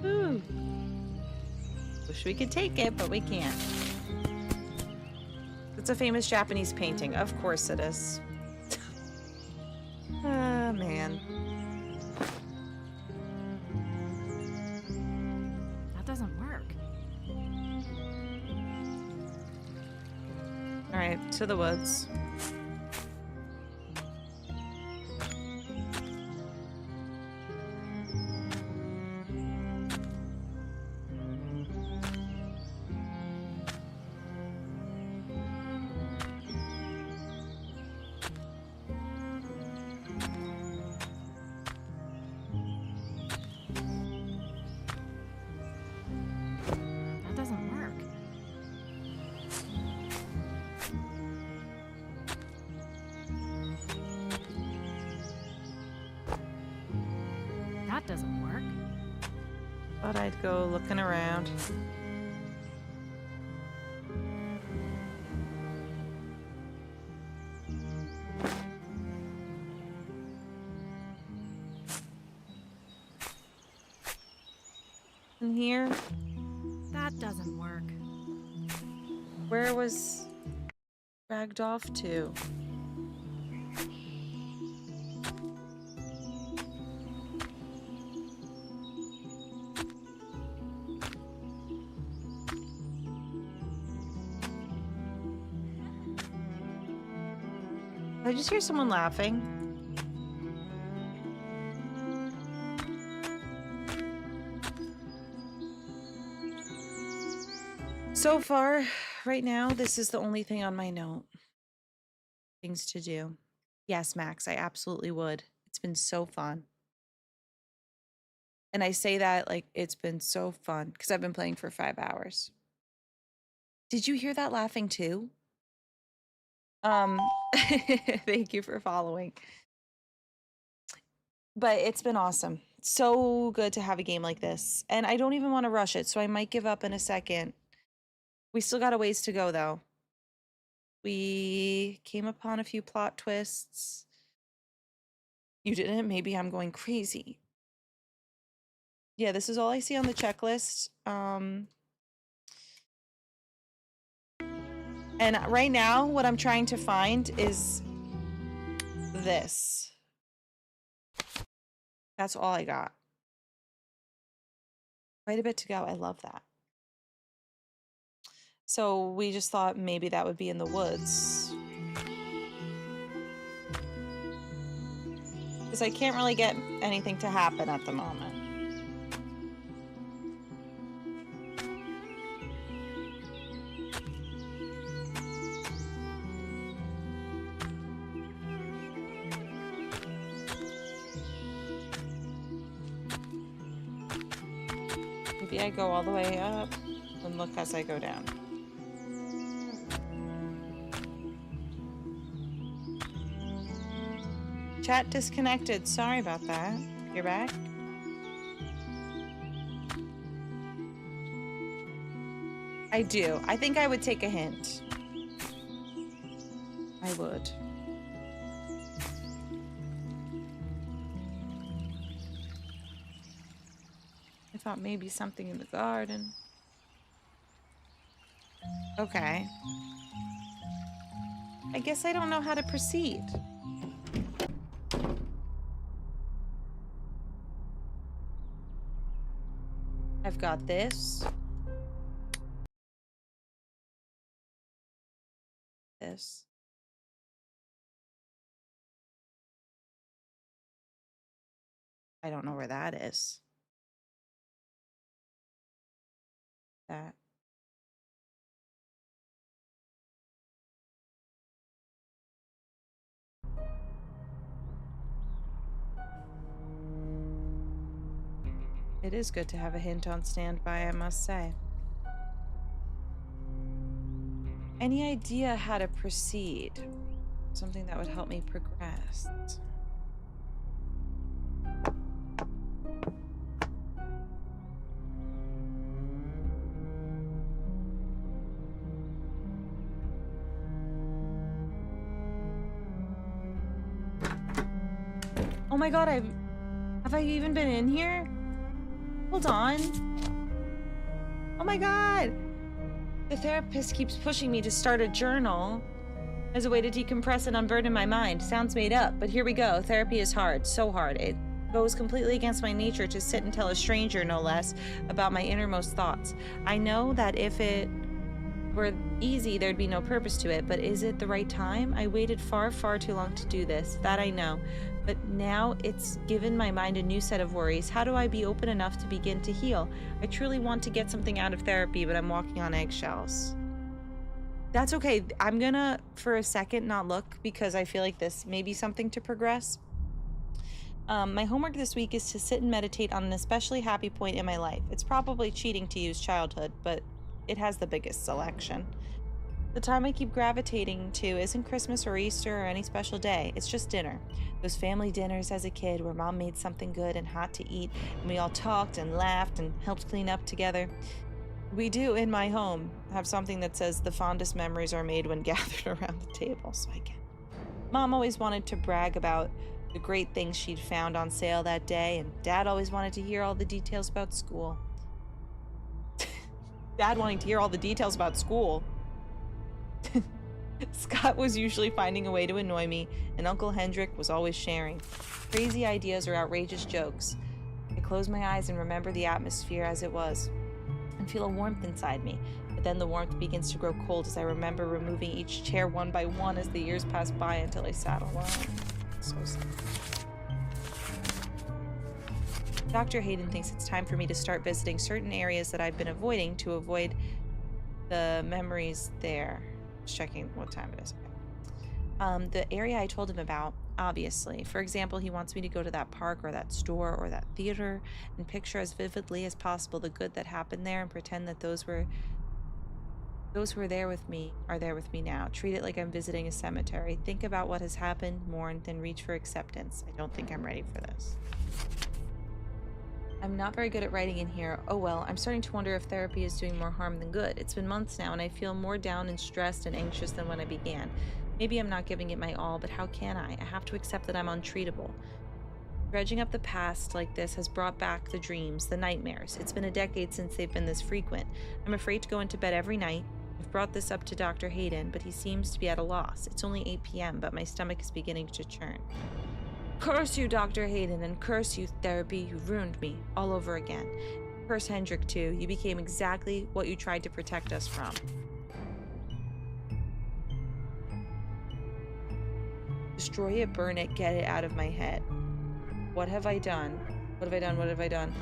Ooh. Wish we could take it, but we can't. It's a famous Japanese painting. Of course it is. Ah, man. That doesn't work. All right, to the woods. That doesn't work. That doesn't work. Thought I'd go looking around. In here? That doesn't work. Where was dragged off to? Did I just hear someone laughing? So far, right now, this is the only thing on my note. Things to do. Yes, Max, I absolutely would. It's been so fun. And I say that like it's been so fun because I've been playing for 5 hours. Did you hear that laughing too? Thank you for following. But it's been awesome. So good to have a game like this. And I don't even want to rush it, so I might give up in a second. We still got a ways to go, though. We came upon a few plot twists. You didn't? Maybe I'm going crazy. Yeah, this is all I see on the checklist. And right now, what I'm trying to find is this. That's all I got. Quite a bit to go. I love that. So we just thought maybe that would be in the woods. Because I can't really get anything to happen at the moment. Maybe I go all the way up and look as I go down. Chat disconnected. Sorry about that. You're back? I do. I think I would take a hint. I would. I thought maybe something in the garden. Okay. I guess I don't know how to proceed. I've got this. This. I don't know where that is. That. It is good to have a hint on standby, I must say. Any idea how to proceed? Something that would help me progress. Oh my god, have I even been in here? Hold on. Oh my god! The therapist keeps pushing me to start a journal as a way to decompress and unburden my mind. Sounds made up, but here we go. Therapy is hard, so hard. It goes completely against my nature to sit and tell a stranger, no less, about my innermost thoughts. I know that if it were easy, there'd be no purpose to it, but is it the right time? I waited far, far too long to do this. That I know. But now it's given my mind a new set of worries. How do I be open enough to begin to heal? I truly want to get something out of therapy, but I'm walking on eggshells. That's okay. I'm gonna, for a second, not look because I feel like this may be something to progress. My homework this week is to sit and meditate on an especially happy point in my life. It's probably cheating to use childhood, but it has the biggest selection. The time I keep gravitating to isn't Christmas or Easter or any special day. It's just dinner. Those family dinners as a kid where mom made something good and hot to eat, and we all talked and laughed and helped clean up together. We do, in my home, have something that says the fondest memories are made when gathered around the table, so I get it. Mom always wanted to brag about the great things she'd found on sale that day, and Dad always wanted to hear all the details about school. Dad wanting to hear all the details about school. Scott was usually finding a way to annoy me, and Uncle Hendrik was always sharing crazy ideas or outrageous jokes. I close my eyes and remember the atmosphere as it was, and feel a warmth inside me, but then the warmth begins to grow cold as I remember removing each chair one by one as the years pass by until I sat alone. So sad. Dr. Hayden thinks it's time for me to start visiting certain areas that I've been avoiding to avoid the memories there. Just checking what time it is. Okay. The area I told him about, obviously. For example, he wants me to go to that park or that store or that theater and picture as vividly as possible the good that happened there and pretend that those who are there with me are there with me now. Treat it like I'm visiting a cemetery. Think about what has happened, mourn, then reach for acceptance. I don't think I'm ready for this. I'm not very good at writing in here. Oh well, I'm starting to wonder if therapy is doing more harm than good. It's been months now and I feel more down and stressed and anxious than when I began. Maybe I'm not giving it my all, but how can I? I have to accept that I'm untreatable. Dredging up the past like this has brought back the dreams, the nightmares. It's been a decade since they've been this frequent. I'm afraid to go into bed every night. I've brought this up to Dr. Hayden, but he seems to be at a loss. It's only 8 p.m., but my stomach is beginning to churn. Curse you, Dr. Hayden, and curse you, therapy. You ruined me all over again. Curse Hendrik, too. You became exactly what you tried to protect us from. Destroy it, burn it, get it out of my head. What have I done? What have I done? What have I done?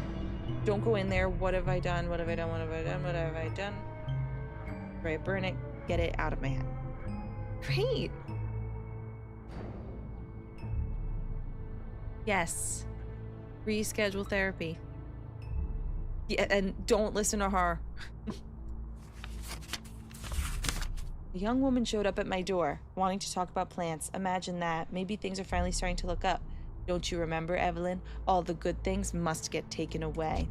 Don't go in there. What have I done? What have I done? What have I done? What have I done? Right, burn it. Get it out of my head. Great. Yes. Reschedule therapy. Yeah, and don't listen to her. A young woman showed up at my door, wanting to talk about plants. Imagine that. Maybe things are finally starting to look up. Don't you remember, Evelyn? All the good things must get taken away.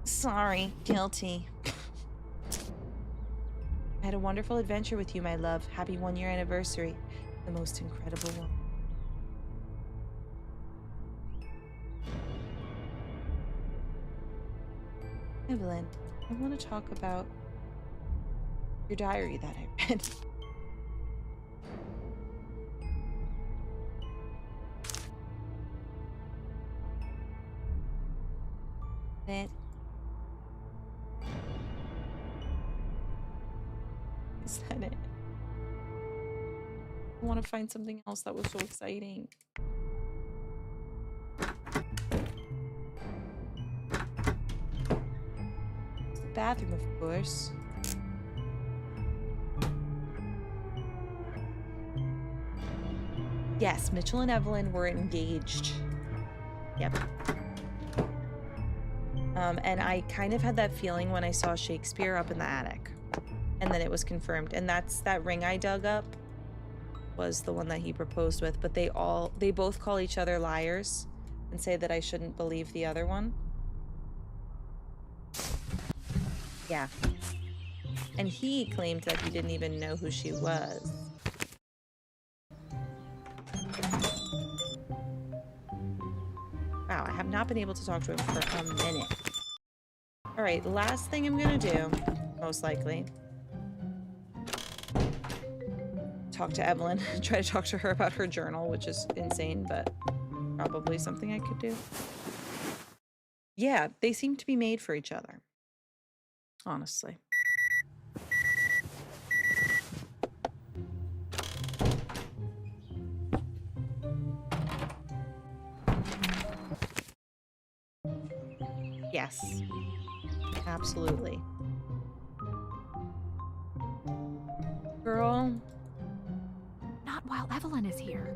Sorry. Guilty. I had a wonderful adventure with you, my love. Happy 1-year anniversary. The most incredible one. Evelyn, I want to talk about your diary that I read. Is that it? I want to find something else that was so exciting. The bathroom, of course. Yes, Mitchell and Evelyn were engaged. Yep. And I kind of had that feeling when I saw Shakespeare up in the attic. And then it was confirmed. And that ring I dug up was the one that he proposed with. But they both call each other liars and say that I shouldn't believe the other one. Yeah. And he claimed that he didn't even know who she was. Wow, I have not been able to talk to him for a minute. All right, the last thing I'm gonna do, most likely, talk to Evelyn. Try to talk to her about her journal, which is insane, but probably something I could do. Yeah, they seem to be made for each other. Honestly. Yes. Absolutely. Girl. Not while Evelyn is here.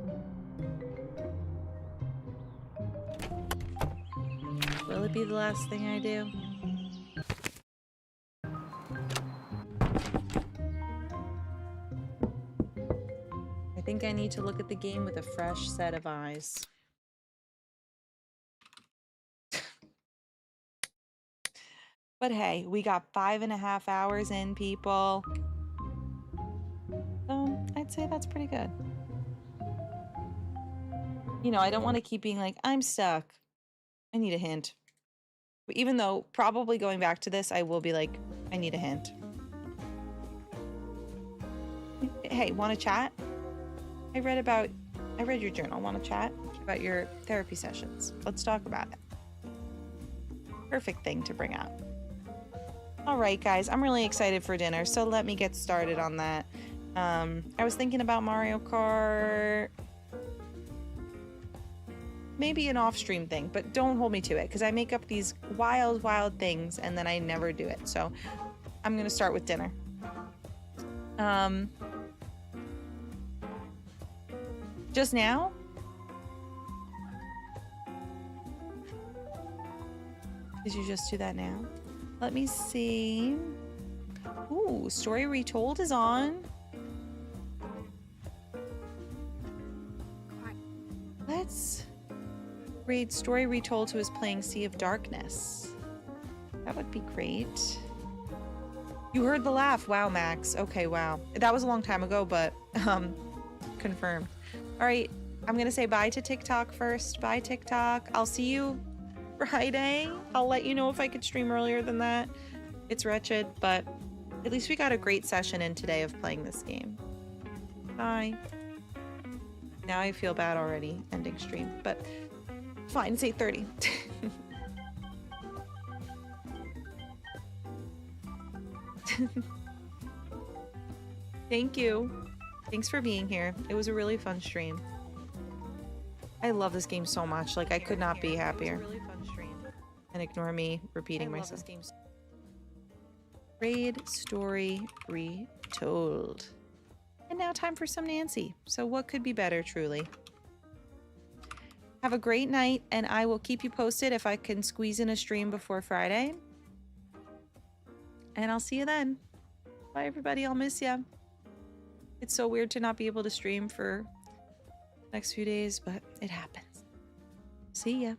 Will it be the last thing I do? I think I need to look at the game with a fresh set of eyes. But hey, we got 5.5 hours in, people. So I'd say that's pretty good. You know, I don't want to keep being like, I'm stuck. I need a hint. But even though probably going back to this, I will be like, I need a hint. Hey, want to chat? I read your journal. Want to chat about your therapy sessions? Let's talk about it. Perfect thing to bring up. All right, guys, I'm really excited for dinner, so let me get started on that. I was thinking about Mario Kart. Maybe an off-stream thing, but don't hold me to it, because I make up these wild, wild things, and then I never do it. So I'm going to start with dinner. Just now? Did you just do that now? Let me see. Ooh, Story Retold is on. Let's read Story Retold, who is playing Sea of Darkness. That would be great. You heard the laugh. Wow, Max. Okay, wow. That was a long time ago, but confirmed. All right, I'm gonna say bye to TikTok first. Bye, TikTok. I'll see you Friday. I'll let you know if I could stream earlier than that. It's wretched, but at least we got a great session in today of playing this game. Bye. Now I feel bad already ending stream, but fine, it's 8:30. Thank you. Thanks for being here. It was a really fun stream. I love this game so much. Like, I could not be happier. It was a really fun stream. And ignore me repeating I love myself. this game. Raid story retold. And now time for some Nancy. So what could be better, truly? Have a great night, and I will keep you posted if I can squeeze in a stream before Friday. And I'll see you then. Bye, everybody. I'll miss ya. It's so weird to not be able to stream for the next few days, but it happens. See ya.